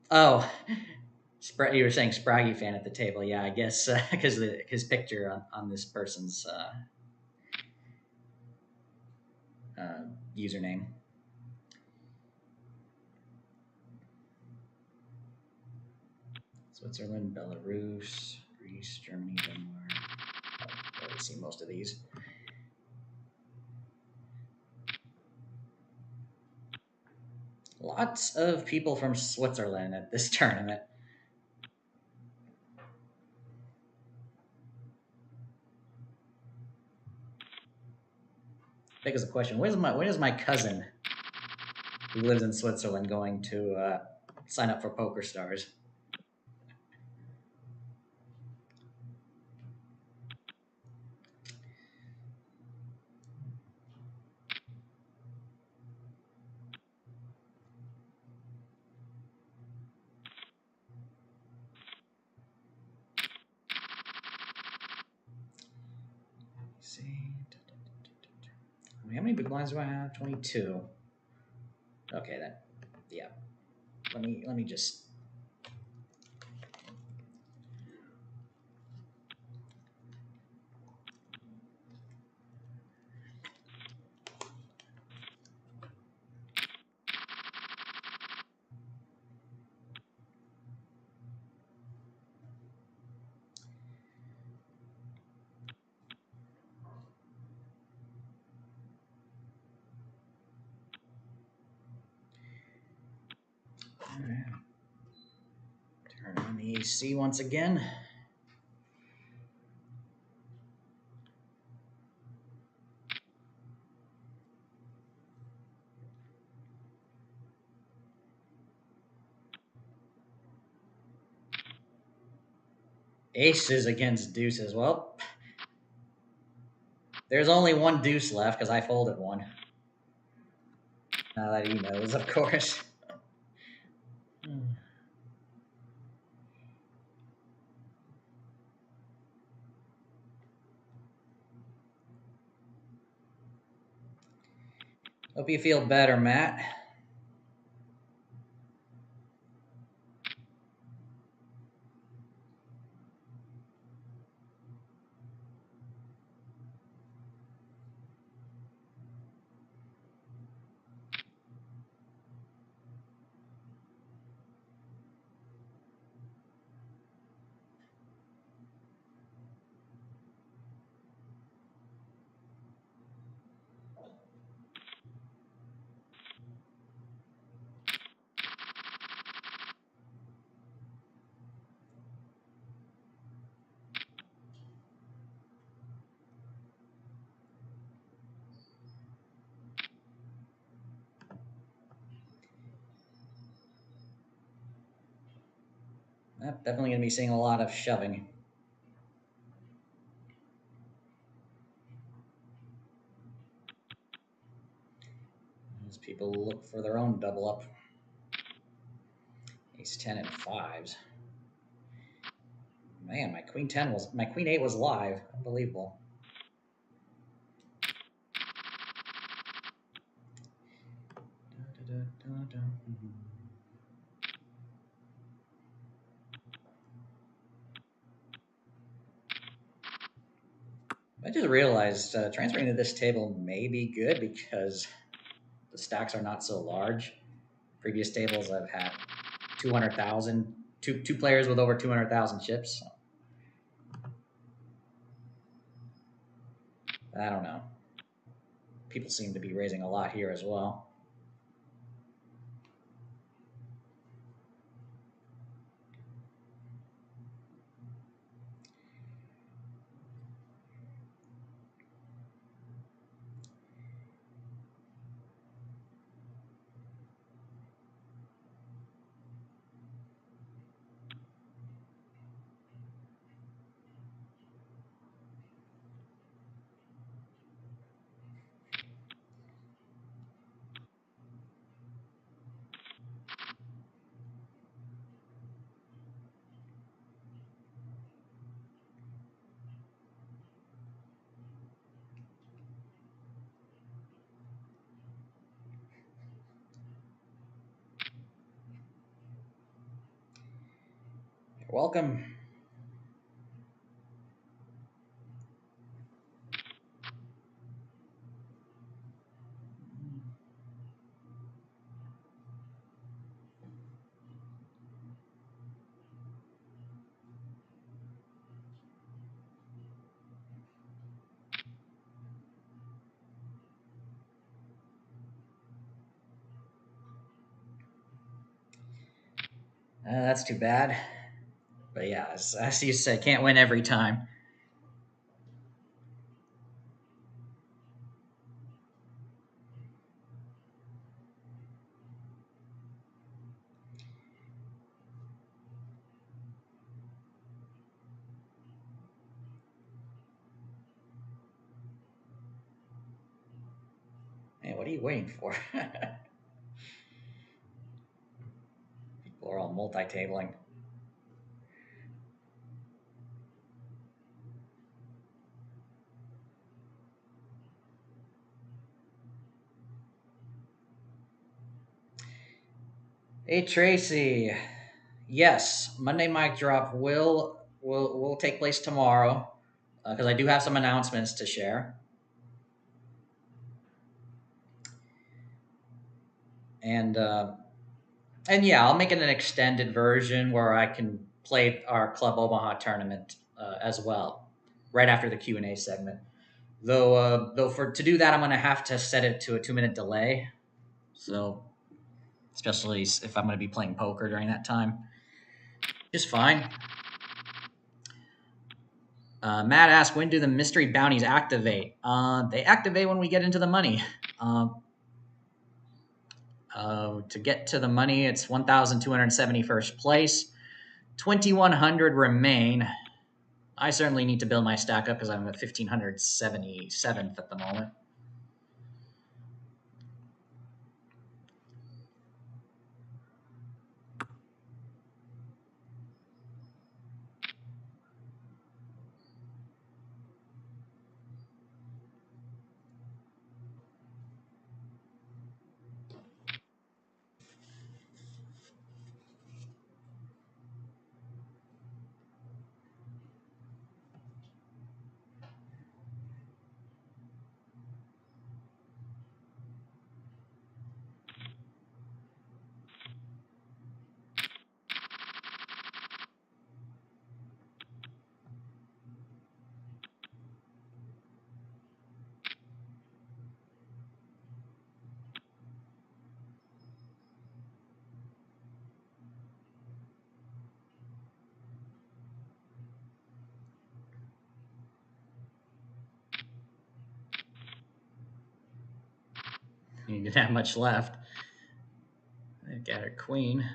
Oh, you were saying Spraggy fan at the table. Yeah, I guess because his picture on this person's username. Switzerland, Belarus, Greece, Germany, Denmark. I've already seen most of these. Lots of people from Switzerland at this tournament. Begs the question: when is my cousin who lives in Switzerland going to sign up for PokerStars? See, how many big blinds do I have? 22. Okay, that. Yeah. Let me just. Turn on the AC once again. Aces against deuces. Well, there's only one deuce left because I folded one. Now that he knows, of course. Hope you feel better, Matt. Definitely going to be seeing a lot of shoving. As people look for their own double up. Ace 10 and fives. Man, my queen 8 was live. Unbelievable. I just realized transferring to this table may be good because the stacks are not so large. Previous tables I've had 200,000, two players with over 200,000 chips. So I don't know. People seem to be raising a lot here as well. You're welcome. That's too bad. But yeah, as you said, can't win every time. Hey, what are you waiting for? People are all multi-tabling. Hey Tracy, yes, Monday mic drop will take place tomorrow because I do have some announcements to share. And yeah, I'll make it an extended version where I can play our Club Omaha tournament as well, right after the Q and A segment. Though for to do that, I'm gonna have to set it to a 2 minute delay. So especially if I'm gonna be playing poker during that time, just fine. Matt asked, when do the mystery bounties activate? They activate when we get into the money. To get to the money, it's 1,271st place. 2,100 remain. I certainly need to build my stack up because I'm at 1,577th at the moment. You didn't have much left. I got a queen.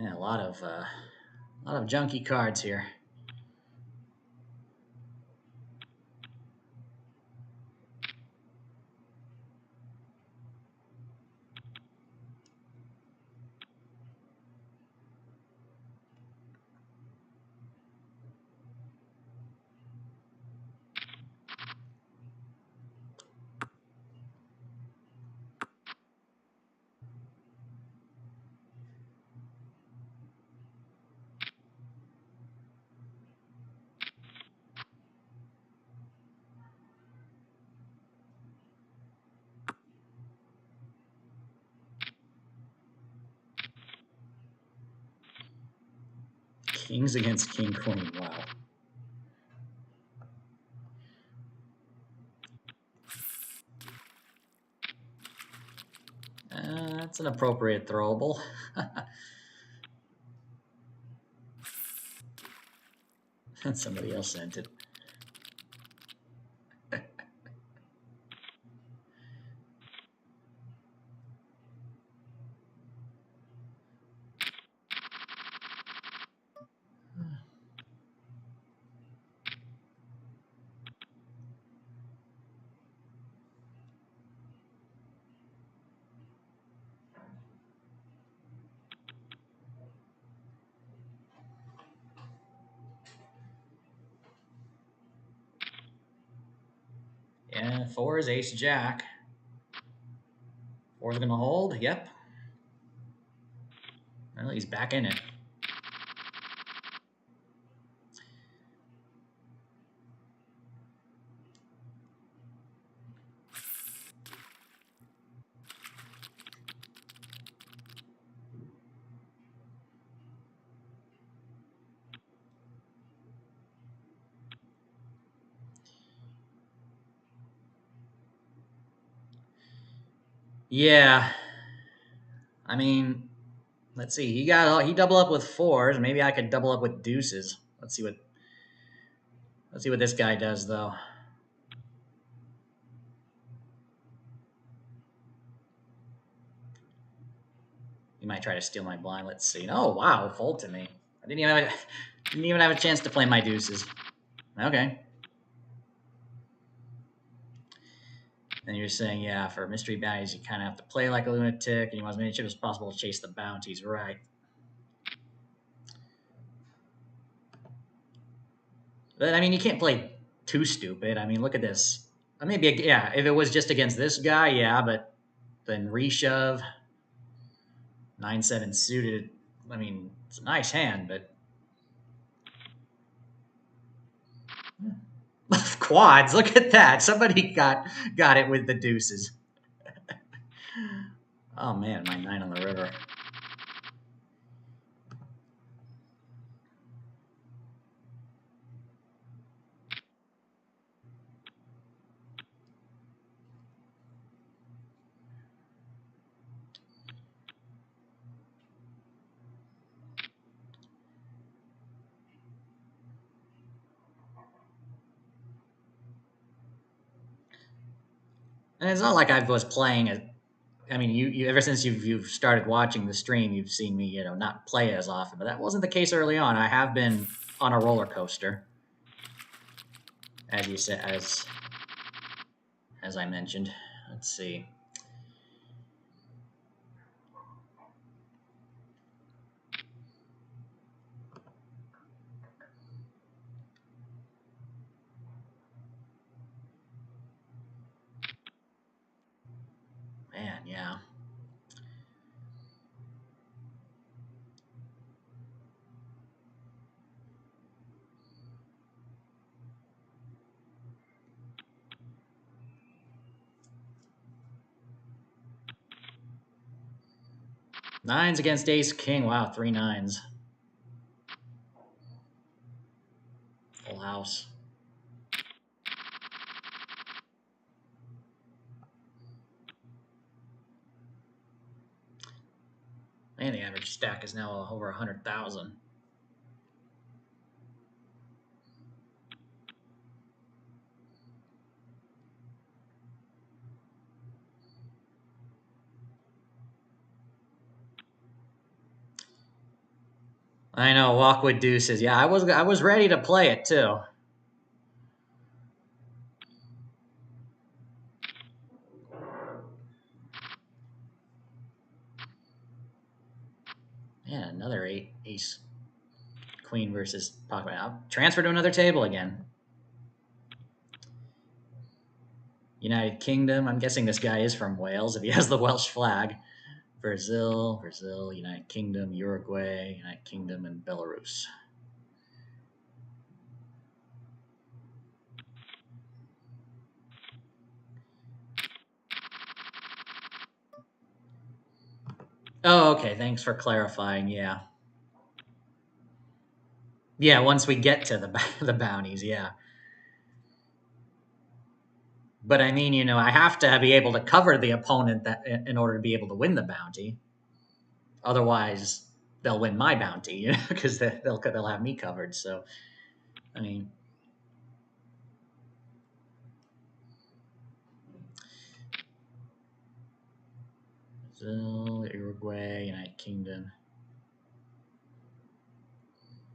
Yeah, a lot of junky cards here. Kings against king queen. Wow. That's an appropriate throwable. Somebody else sent it. Yeah, 4 is ace jack. Four's gonna hold. Yep. Well, he's back in it. Yeah. I mean, let's see. He double up with fours. Maybe I could double up with deuces. Let's see what this guy does though. He might try to steal my blind. Let's see. Oh wow, fold to me. I didn't even have a chance to play my deuces. Okay. And you're saying, yeah, for mystery bounties, you kind of have to play like a lunatic, and you want as many chips as possible to chase the bounties, right? But I mean, you can't play too stupid. I mean, look at this. Maybe, yeah, if it was just against this guy, yeah, but then reshove, 9-7 suited. I mean, it's a nice hand, but quads. Look at that. Somebody got it with the deuces. Oh man, my 9 on the river. And it's not like I was playing it. I mean, you ever since you've started watching the stream, you've seen me, not play as often. But that wasn't the case early on. I have been on a roller coaster, as you said, as I mentioned. Let's see. Man, yeah. Nines against ace king. Wow, 3 nines. Full house. Man, the average stack is now over 100,000. I know, walk with deuces. Yeah, I was ready to play it too. Man, another ace queen versus pocket. I'll transfer to another table again. United Kingdom. I'm guessing this guy is from Wales if he has the Welsh flag. Brazil, United Kingdom, Uruguay, United Kingdom, and Belarus. Oh, okay. Thanks for clarifying. Yeah. Yeah, once we get to the bounties, yeah. But I mean, I have to be able to cover the opponent that in order to be able to win the bounty. Otherwise, they'll win my bounty, because they'll have me covered. So, I mean, Brazil, Uruguay, United Kingdom.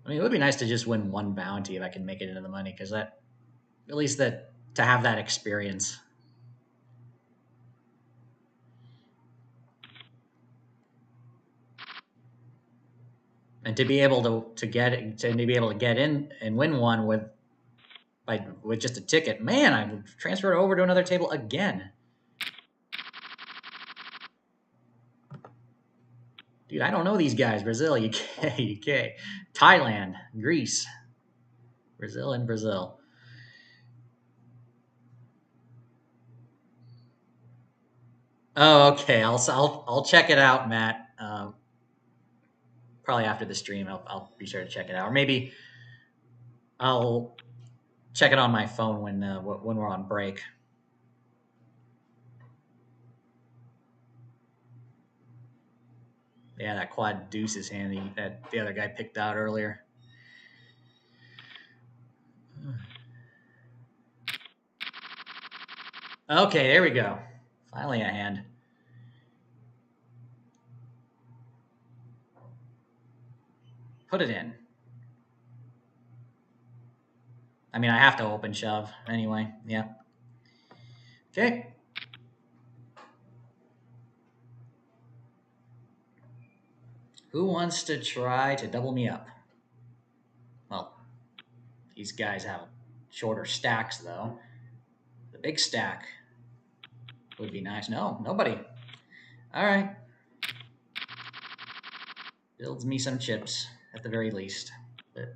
I mean, it would be nice to just win one bounty if I can make it into the money, because at least to have that experience. And to be able to get in and win one with just a ticket, man, I transferred over to another table again. Dude, I don't know these guys. Brazil, UK, UK, Thailand, Greece, Brazil, and Brazil. Oh, okay. I'll check it out, Matt. Probably after the stream, I'll be sure to check it out, or maybe I'll check it on my phone when we're on break. Yeah, that quad deuce is handy that the other guy picked out earlier. Okay, there we go. Finally a hand. Put it in. I mean, I have to open shove anyway. Yeah. Okay. Who wants to try to double me up? Well, these guys have shorter stacks, though. The big stack would be nice. No, nobody. All right. Builds me some chips, at the very least. But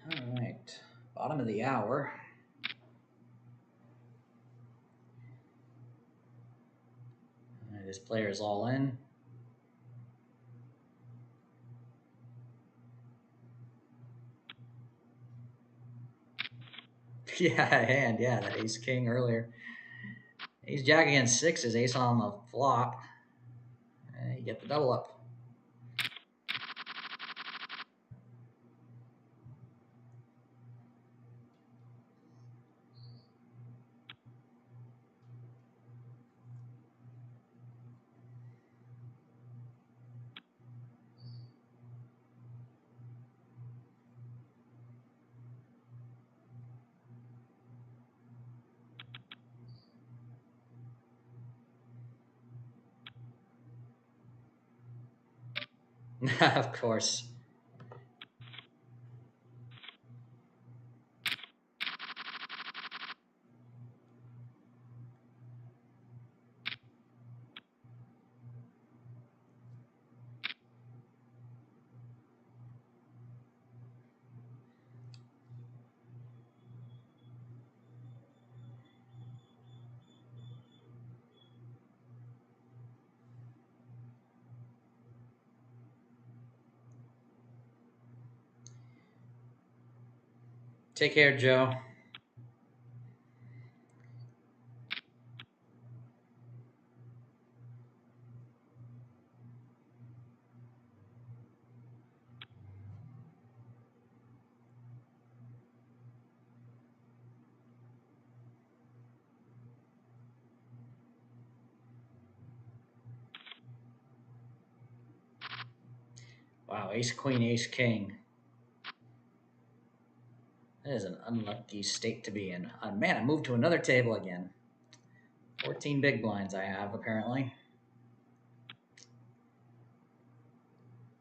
all right. Bottom of the hour. This player is all in. Yeah, hand. Yeah, that ace king earlier. Ace jack against sixes, ace on the flop. You get the double up. Of course. Take care, Joe. Wow, ace queen, ace king. That is an unlucky state to be in. Man, I moved to another table again. 14 big blinds I have, apparently.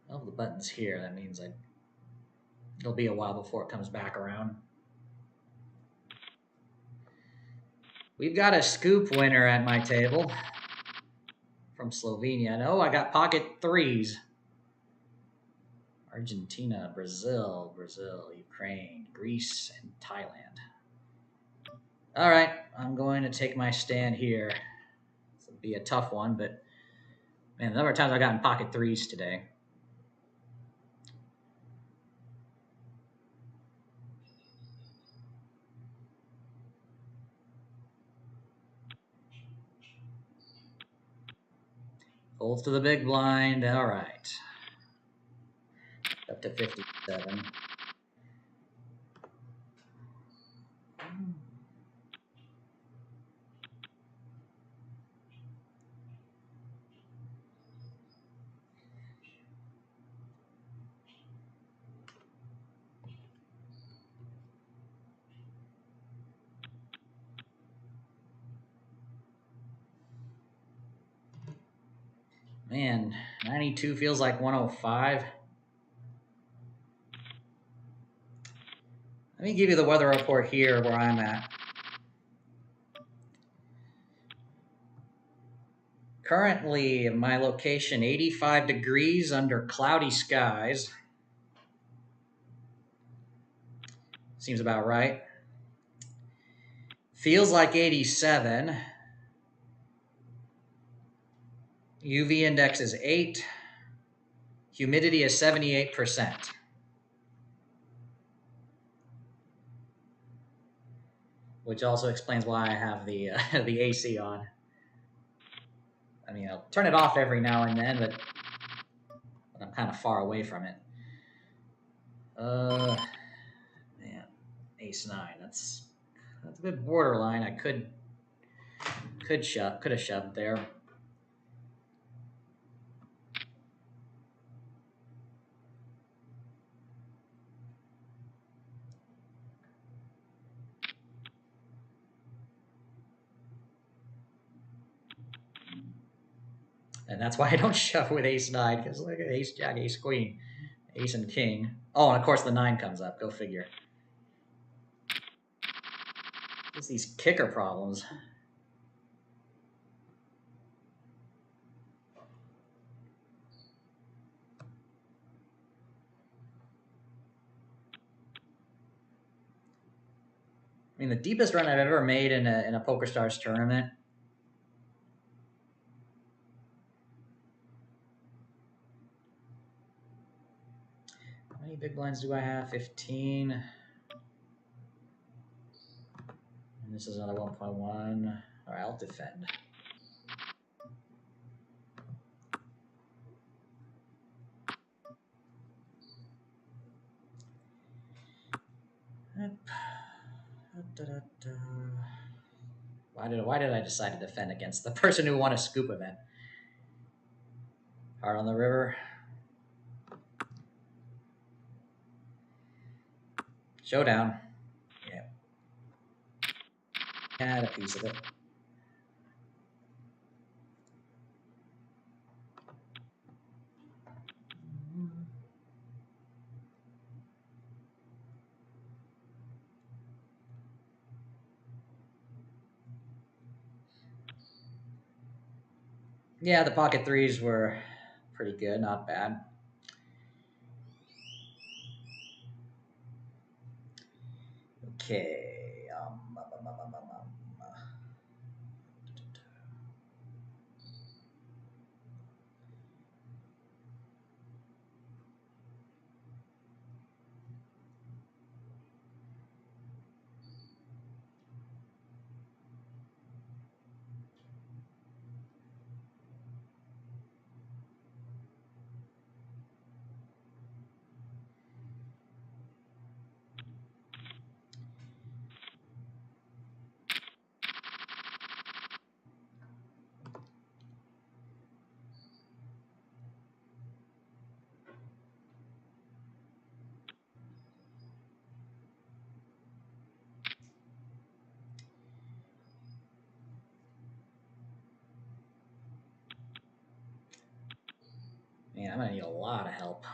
Well, the button's here. That means it'll be a while before it comes back around. We've got a scoop winner at my table from Slovenia. No, I got pocket threes. Argentina, Brazil, Ukraine, Greece, and Thailand. All right, I'm going to take my stand here. This will be a tough one, but man, the number of times I've gotten pocket threes today. Folds to the big blind. All right. Up to 57. Man, 92 feels like 105. Let me give you the weather report here where I'm at. Currently, my location, 85 degrees under cloudy skies. Seems about right. Feels like 87. UV index is 8. Humidity is 78%. Which also explains why I have the the AC on. I mean, I'll turn it off every now and then, but I'm kind of far away from it. Man, ace nine. That's a bit borderline. I could have shoved there. And that's why I don't shove with ace nine, because look at ace jack, ace queen, ace and king. Oh, and of course the 9 comes up. Go figure. It's these kicker problems. I mean, the deepest run I've ever made in a PokerStars tournament. How many big blinds do I have? 15. And this is another 1.1. All right, I'll defend. Why did I decide to defend against the person who won a scoop event? Heart on the river. Showdown. Yeah. Had a piece of it. Yeah, the pocket threes were pretty good, not bad. Okay. need a lot of help.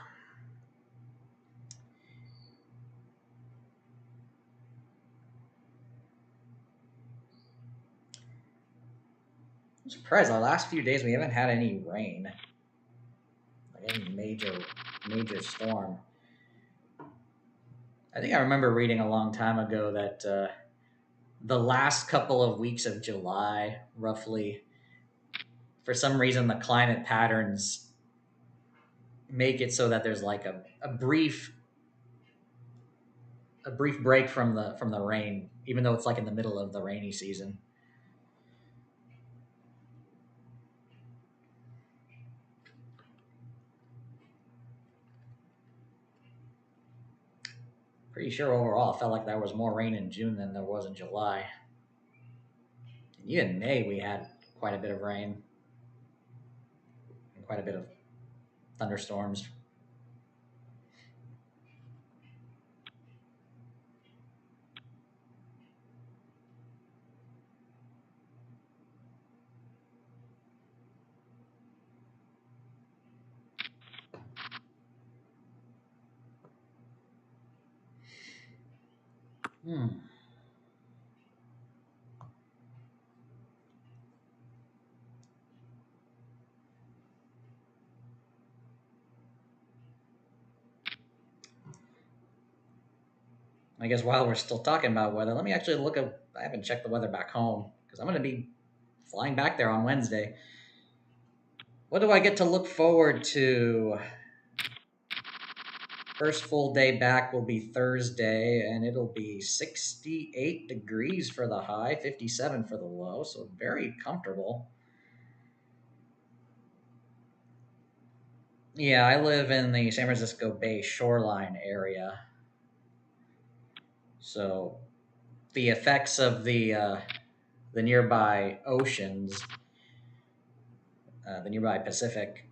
I'm surprised the last few days we haven't had any rain. Like any major storm. I think I remember reading a long time ago that the last couple of weeks of July, roughly, for some reason the climate patterns make it so that there's like a brief break from the rain, even though it's like in the middle of the rainy season. Pretty sure overall, it felt like there was more rain in June than there was in July. And even in May, we had quite a bit of rain and quite a bit of thunderstorms. I guess while we're still talking about weather, let me actually look at. I haven't checked the weather back home because I'm going to be flying back there on Wednesday. What do I get to look forward to? First full day back will be Thursday, and it'll be 68 degrees for the high, 57 for the low, so very comfortable. Yeah, I live in the San Francisco Bay shoreline area, so the effects of the nearby oceans, the nearby Pacific,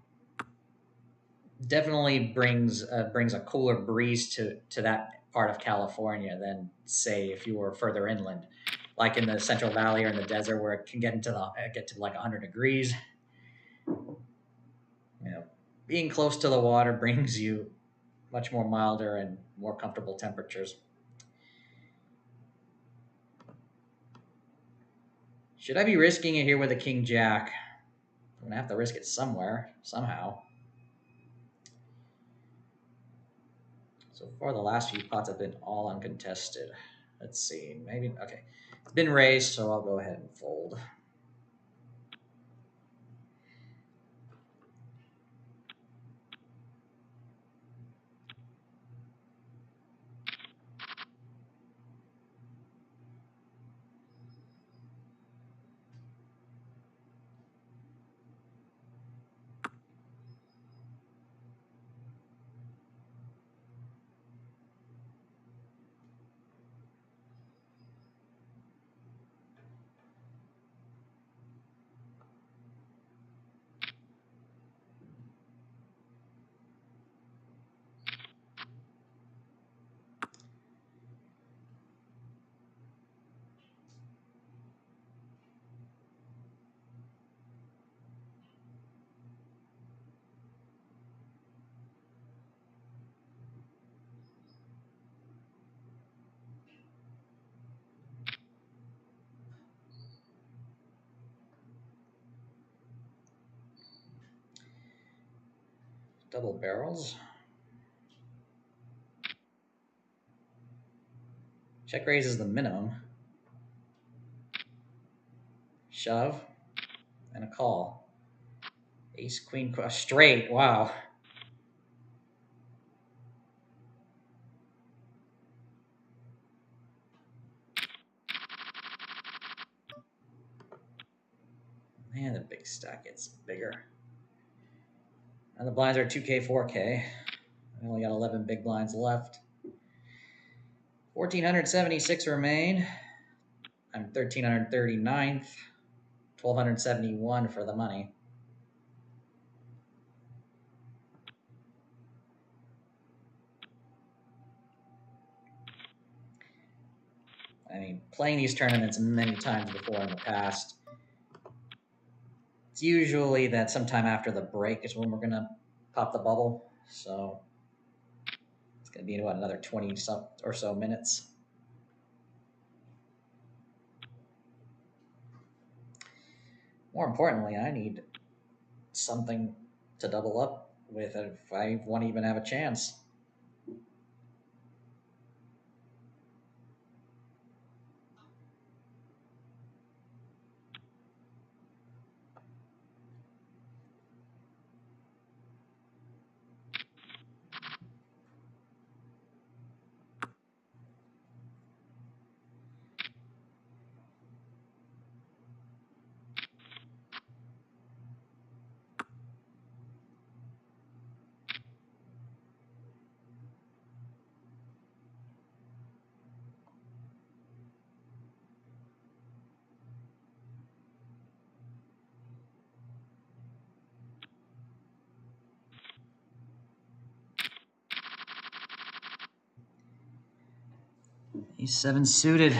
definitely brings a cooler breeze to that part of California than say if you were further inland, like in the Central Valley or in the desert where it can get to like 100 degrees. You know, being close to the water brings you much more milder and more comfortable temperatures. Should I be risking it here with a king jack? I'm gonna have to risk it somewhere, somehow. So far, the last few pots have been all uncontested. Let's see, maybe, okay. It's been raised, so I'll go ahead and fold. Double barrels. Check raise is the minimum. Shove and a call. Ace, queen, straight. Wow. Man, the big stack gets bigger. And the blinds are 2K, 4K. I only got 11 big blinds left. 1,476 remain. I'm 1,339th. 1,271 for the money. I mean, playing these tournaments many times before in the past, it's usually that sometime after the break is when we're going to pop the bubble. So it's going to be what, another 20 or so minutes. More importantly, I need something to double up with if I want to even have a chance. E7 suited.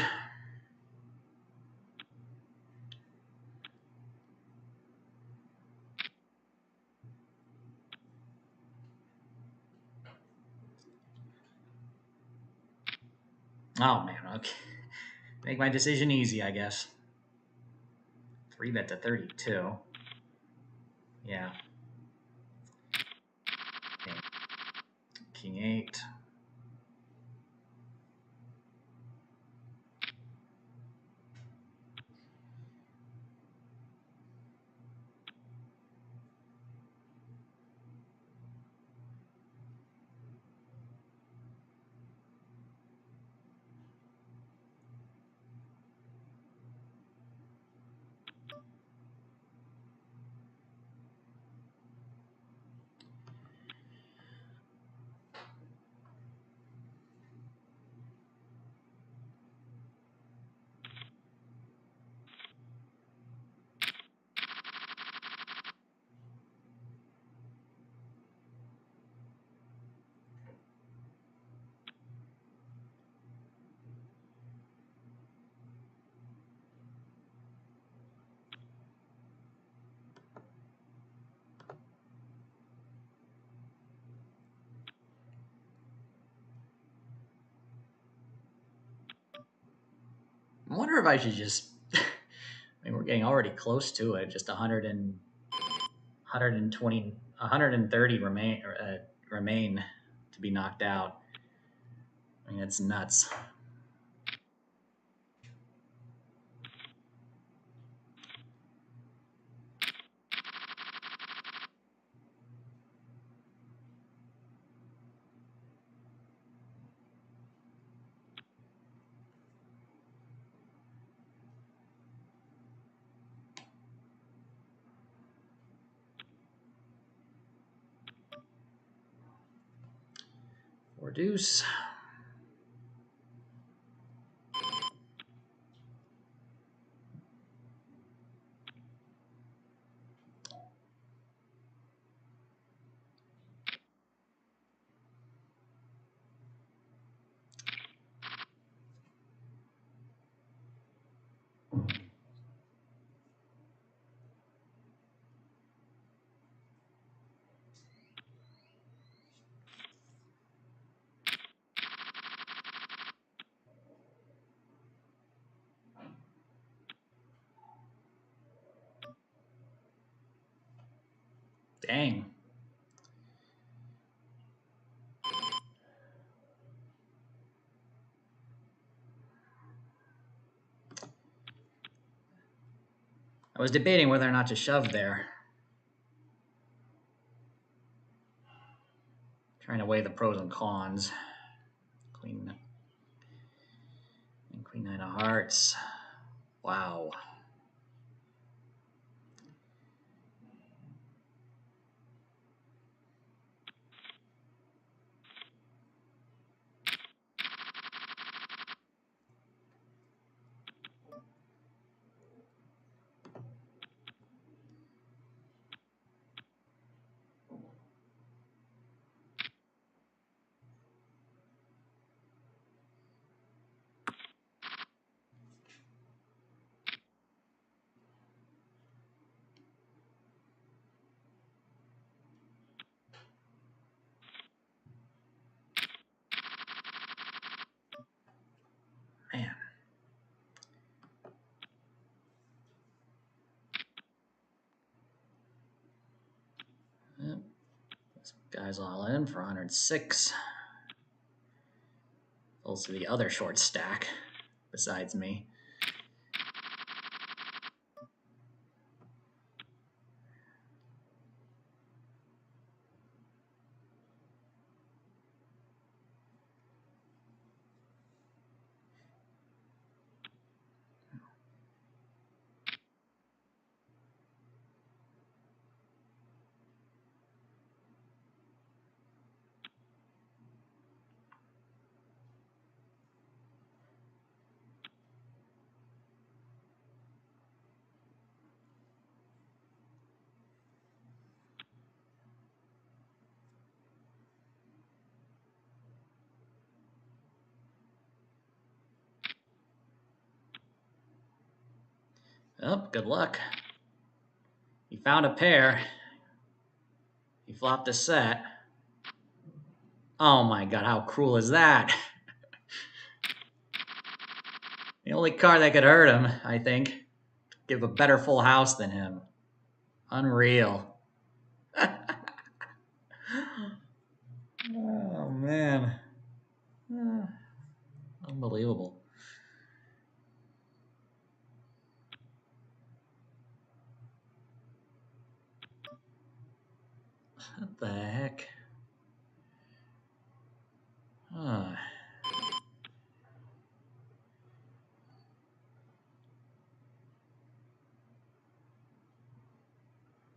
Oh man, okay. Make my decision easy, I guess. 3-bet to 32. Yeah. Okay. King 8. I wonder if I should just. I mean, we're getting already close to it. Just 120, 130 remain to be knocked out. I mean, it's nuts. Four deuce. Dang. I was debating whether or not to shove there. Trying to weigh the pros and cons. Queen and Queen 9 of Hearts. Wow. Guys all in for 106. Also the other short stack besides me. Oh, good luck. He found a pair. He flopped a set. Oh my god, how cruel is that? The only card that could hurt him, I think. Give a better full house than him. Unreal. Oh man. Unbelievable. What the heck? Huh.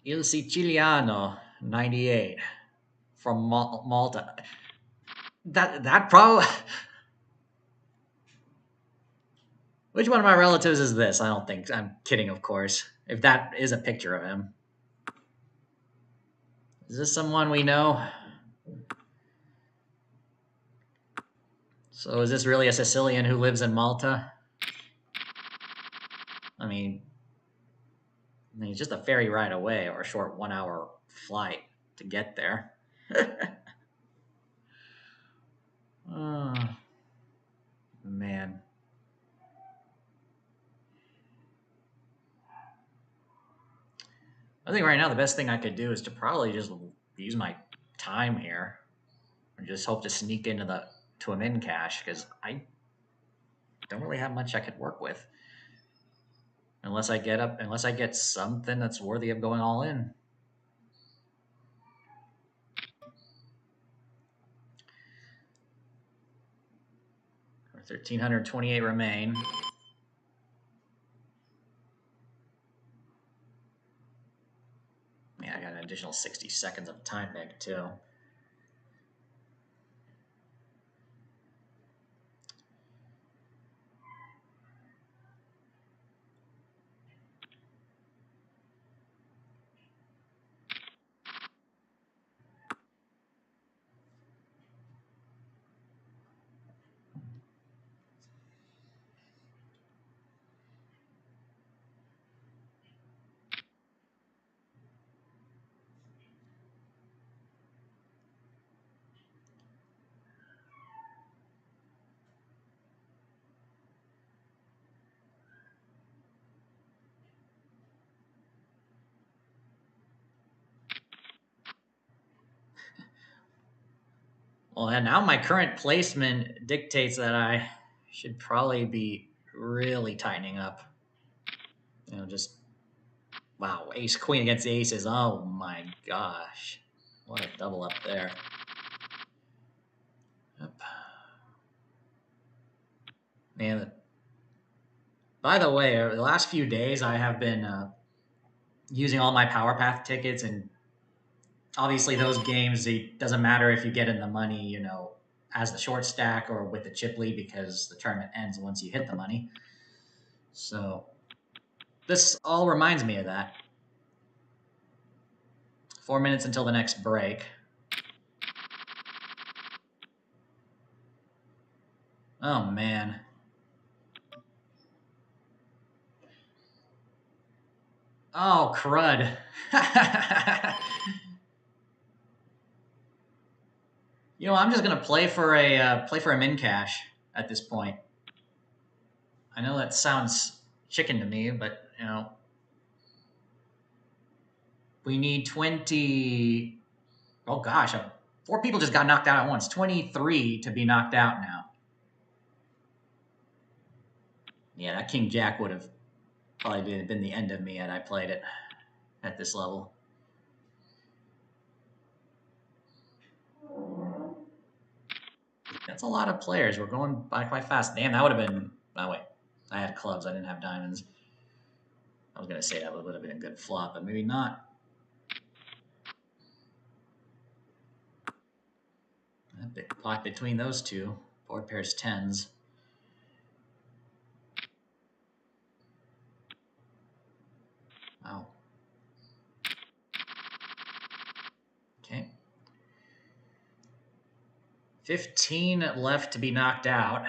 Il Siciliano, 98, from Malta. That probably. Which one of my relatives is this? I don't think. I'm kidding, of course. If that is a picture of him. Is this someone we know? So is this really a Sicilian who lives in Malta? I mean, it's just a ferry ride away or a short 1-hour flight to get there. Oh, man. I think right now the best thing I could do is to probably just use my time here and just hope to sneak into a min cash because I don't really have much I could work with unless I get something that's worthy of going all in. Or 1,328 remain. Yeah, I got an additional 60 seconds of time bank too. Well, and now my current placement dictates that I should probably be really tightening up. Just wow, ace queen against aces. Oh my gosh, what a double up there. Yep. Man, by the way, over the last few days I have been using all my Power Path tickets, and obviously those games, it doesn't matter if you get in the money, as the short stack or with the chip lead because the tournament ends once you hit the money. So this all reminds me of that. 4 minutes until the next break. Oh man. Oh crud. I'm just gonna play for a min cash at this point. I know that sounds chicken to me, but we need 20 Oh gosh, 4 people just got knocked out at once. 23 to be knocked out now. Yeah, that King Jack would have probably been the end of me had I played it at this level. That's a lot of players. We're going by quite fast. Damn, that would have been. Oh wait, I had clubs. I didn't have diamonds. I was gonna say that would have been a good flop, but maybe not. A big pot between those two. Board pairs tens. Wow. Okay. 15 left to be knocked out.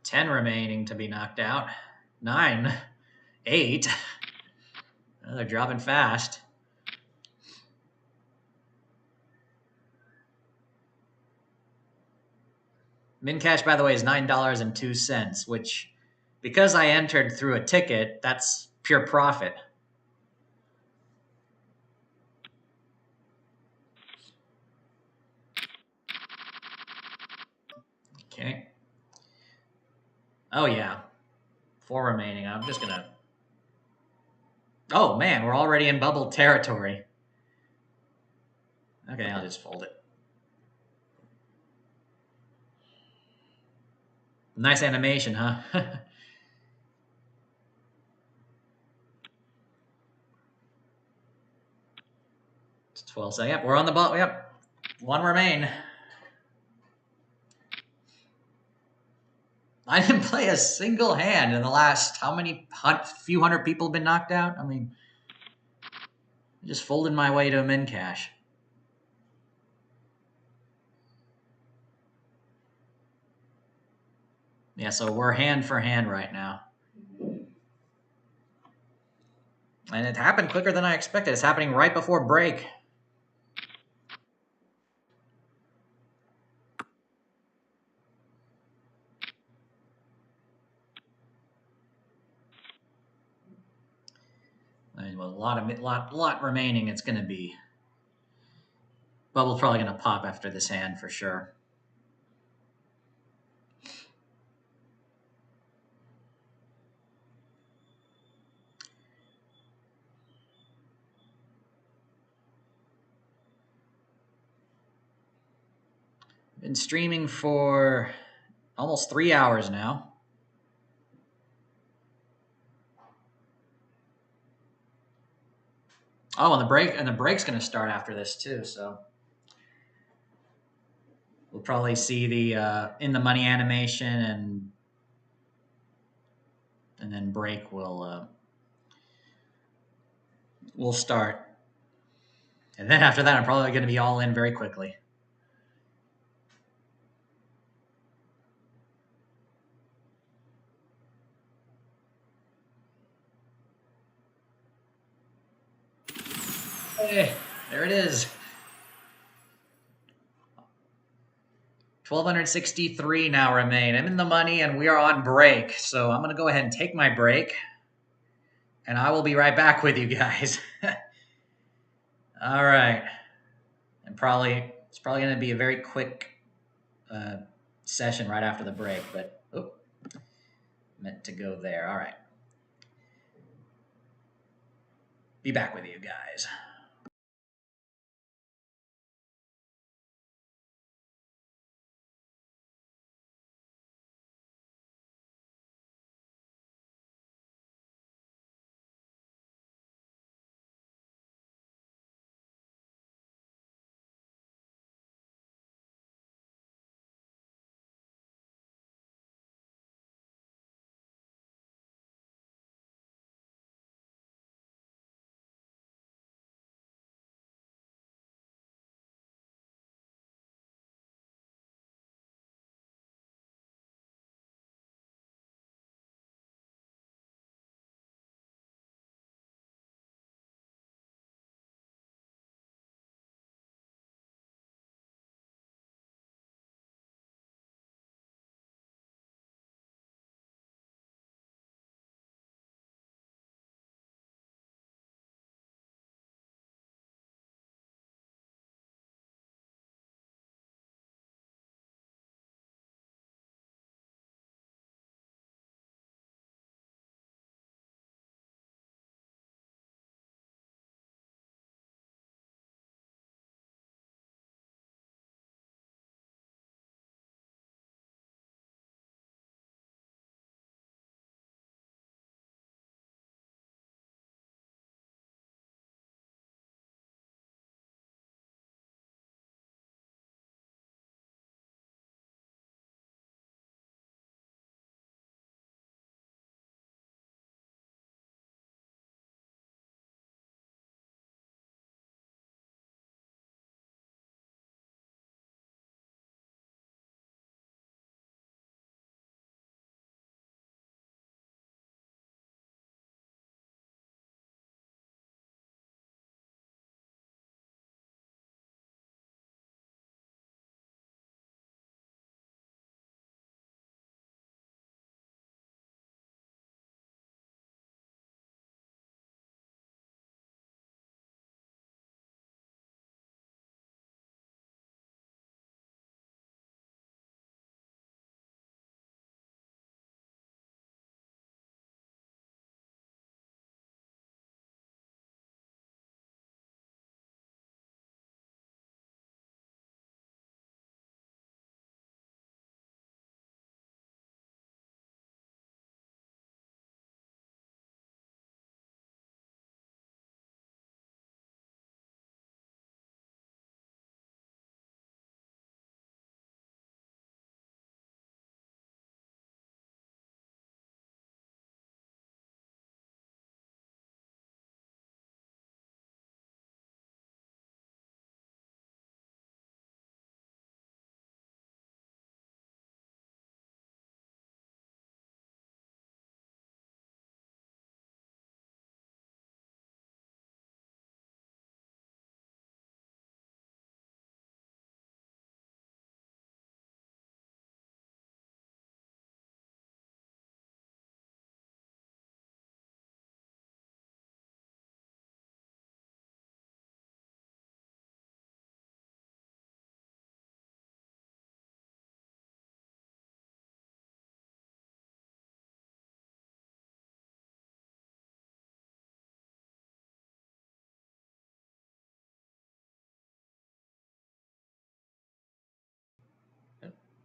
Ten remaining to be knocked out. 9, 8. Oh, they're dropping fast. Min cash, by the way, is $9.02, which, because I entered through a ticket, that's pure profit. Okay. Oh, yeah. 4 remaining. I'm just going to. Oh, man, we're already in bubble territory. Okay, I'll just fold it. Nice animation, huh? It's 12 seconds. Yep, we're on the ball. Yep. 1 remain. I didn't play a single hand in the last, how many few hundred people have been knocked out? I mean, I just folded my way to a min cash. Yeah, so we're hand for hand right now. And it happened quicker than I expected. It's happening right before break. And with a lot remaining, it's going to be. Bubble's probably going to pop after this hand for sure. Been streaming for almost 3 hours now. Oh, and the break's going to start after this too. So we'll probably see the in the money animation, and then break will start. And then after that, I'm probably going to be all in very quickly. Hey, there it is. 1,263 now remain. I'm in the money and we are on break. So I'm going to go ahead and take my break. And I will be right back with you guys. All right. And it's probably going to be a very quick session right after the break. But, meant to go there. All right. Be back with you guys.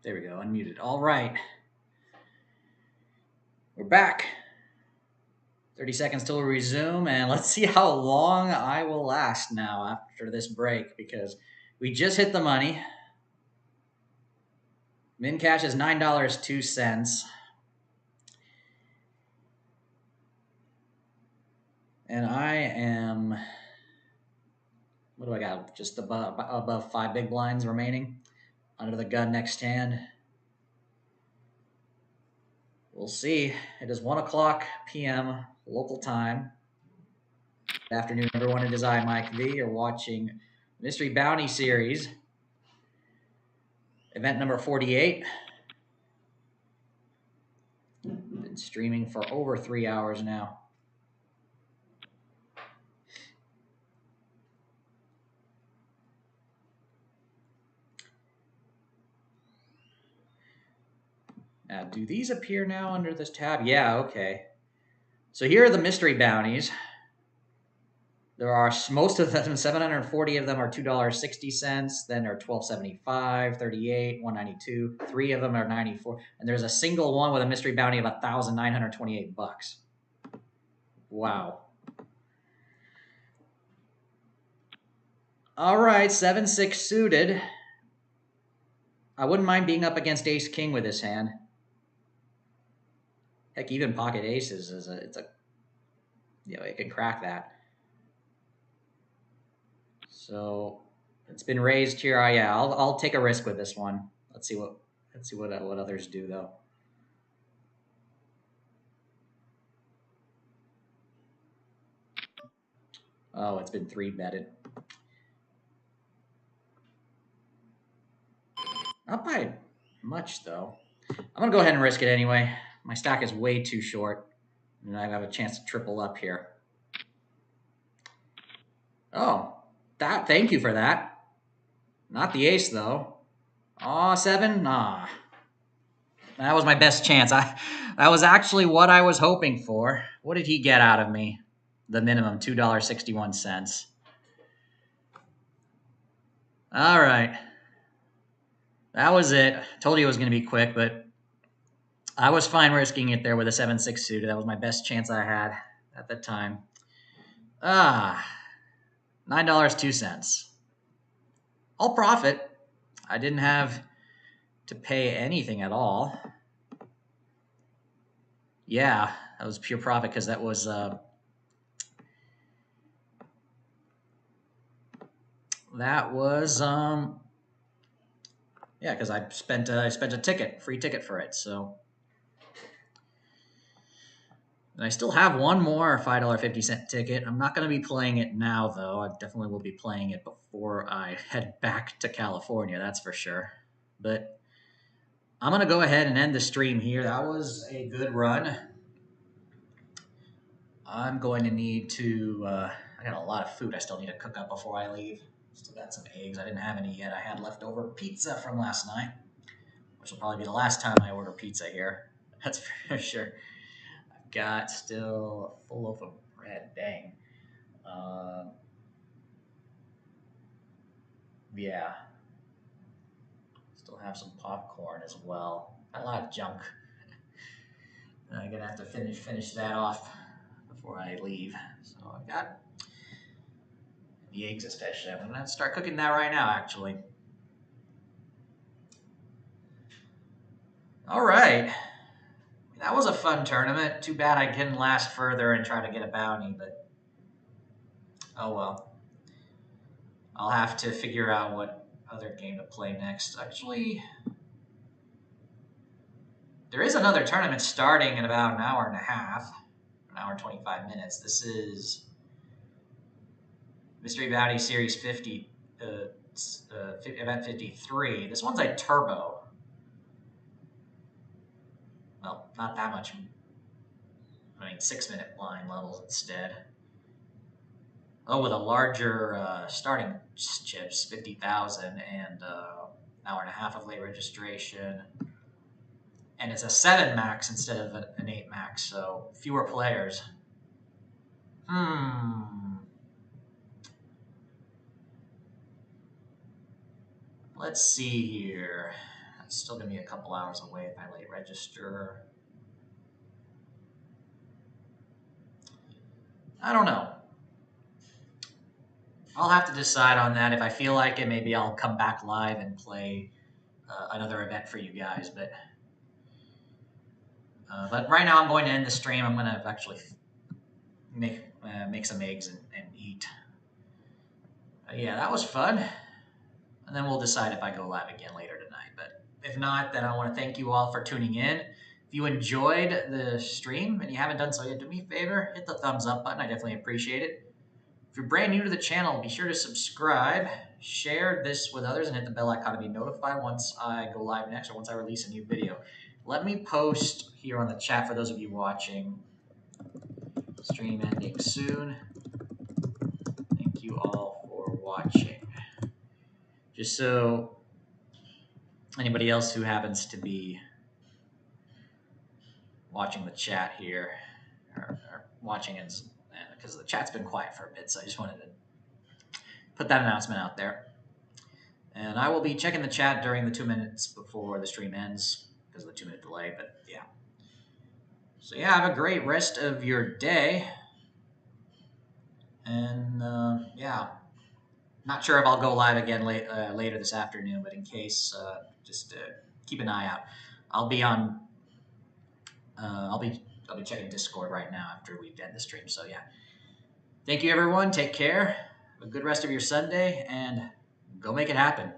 There we go, unmuted. All right. We're back. 30 seconds till we resume, and let's see how long I will last now after this break, because we just hit the money. Min cash is $9.02. And I am, what do I got? Just above 5 big blinds remaining. Under the gun next hand. We'll see. It is 1 o'clock p.m. local time. Good afternoon, everyone. It is I, Mike V. You're watching Mystery Bounty Series, event number 48. Been streaming for over 3 hours now. Now, do these appear now under this tab? Yeah, okay. So here are the mystery bounties. There are most of them, 740 of them are $2.60. Then there are $12.75, 38, 192. 3 of them are 94, and there's a single one with a mystery bounty of $1,928. Wow. All right, 7-6 suited. I wouldn't mind being up against Ace King with this hand. Heck, even pocket aces it can crack that. So it's been raised here. I'll take a risk with this one. Let's see what others do though. Oh, it's been 3-betted. Not by much though. I'm gonna go ahead and risk it anyway. My stack is way too short, and I have a chance to triple up here. Oh, thank you for that. Not the ace though. Aw, 7? Nah. That was my best chance. That was actually what I was hoping for. What did he get out of me? The minimum, $2.61. All right. That was it. Told you it was going to be quick, but I was fine risking it there with a 7-6 suited. That was my best chance I had at the time. $9.02. All profit. I didn't have to pay anything at all. Yeah, that was pure profit because that was yeah, because I spent a free ticket for it. So, and I still have one more $5.50 ticket. I'm not going to be playing it now, though. I definitely will be playing it before I head back to California. That's for sure. But I'm going to go ahead and end the stream here. That was a good run. I'm going to need to. I got a lot of food I still need to cook up before I leave. Still got some eggs. I didn't have any yet. I had leftover pizza from last night, which will probably be the last time I order pizza here. That's for sure. I've got still a full loaf of bread. Dang. Yeah. Still have some popcorn as well. A lot of junk. I'm gonna have to finish that off before I leave. So I've got the eggs especially. I'm gonna start cooking that right now, actually. All right. That was a fun tournament. Too bad I couldn't last further and try to get a bounty, but oh well. I'll have to figure out what other game to play next. Actually, there is another tournament starting in about an hour and a half, an hour and 25 minutes. This is Mystery Bounty Series 50, Event 53. This one's a turbo. Well, not that much. I mean, 6-minute blind levels instead. Oh, with a larger starting chips, 50,000, and hour and a half of late registration. And it's a 7 max instead of an 8 max, so fewer players. Let's see here. he's still going to be a couple hours away if I late register. I don't know. I'll have to decide on that. If I feel like it, maybe I'll come back live and play another event for you guys. But right now I'm going to end the stream. I'm going to actually make some eggs and eat. Yeah, that was fun. And then we'll decide if I go live again later tonight. But if not, then I want to thank you all for tuning in. If you enjoyed the stream and you haven't done so yet, do me a favor, hit the thumbs up button. I definitely appreciate it. If you're brand new to the channel, be sure to subscribe, share this with others, and hit the bell icon to be notified once I go live next or once I release a new video. Let me post here on the chat for those of you watching. Stream ending soon. Thank you all for watching. Just so anybody else who happens to be watching the chat here or watching it, because the chat's been quiet for a bit, so I just wanted to put that announcement out there. And I will be checking the chat during the 2 minutes before the stream ends because of the 2-minute delay. But yeah. So yeah, have a great rest of your day. And yeah, not sure if I'll go live again later this afternoon, but in case, just keep an eye out. I'll be on. I'll be checking Discord right now after we end the stream. So yeah, thank you everyone. Take care. Have a good rest of your Sunday and go make it happen.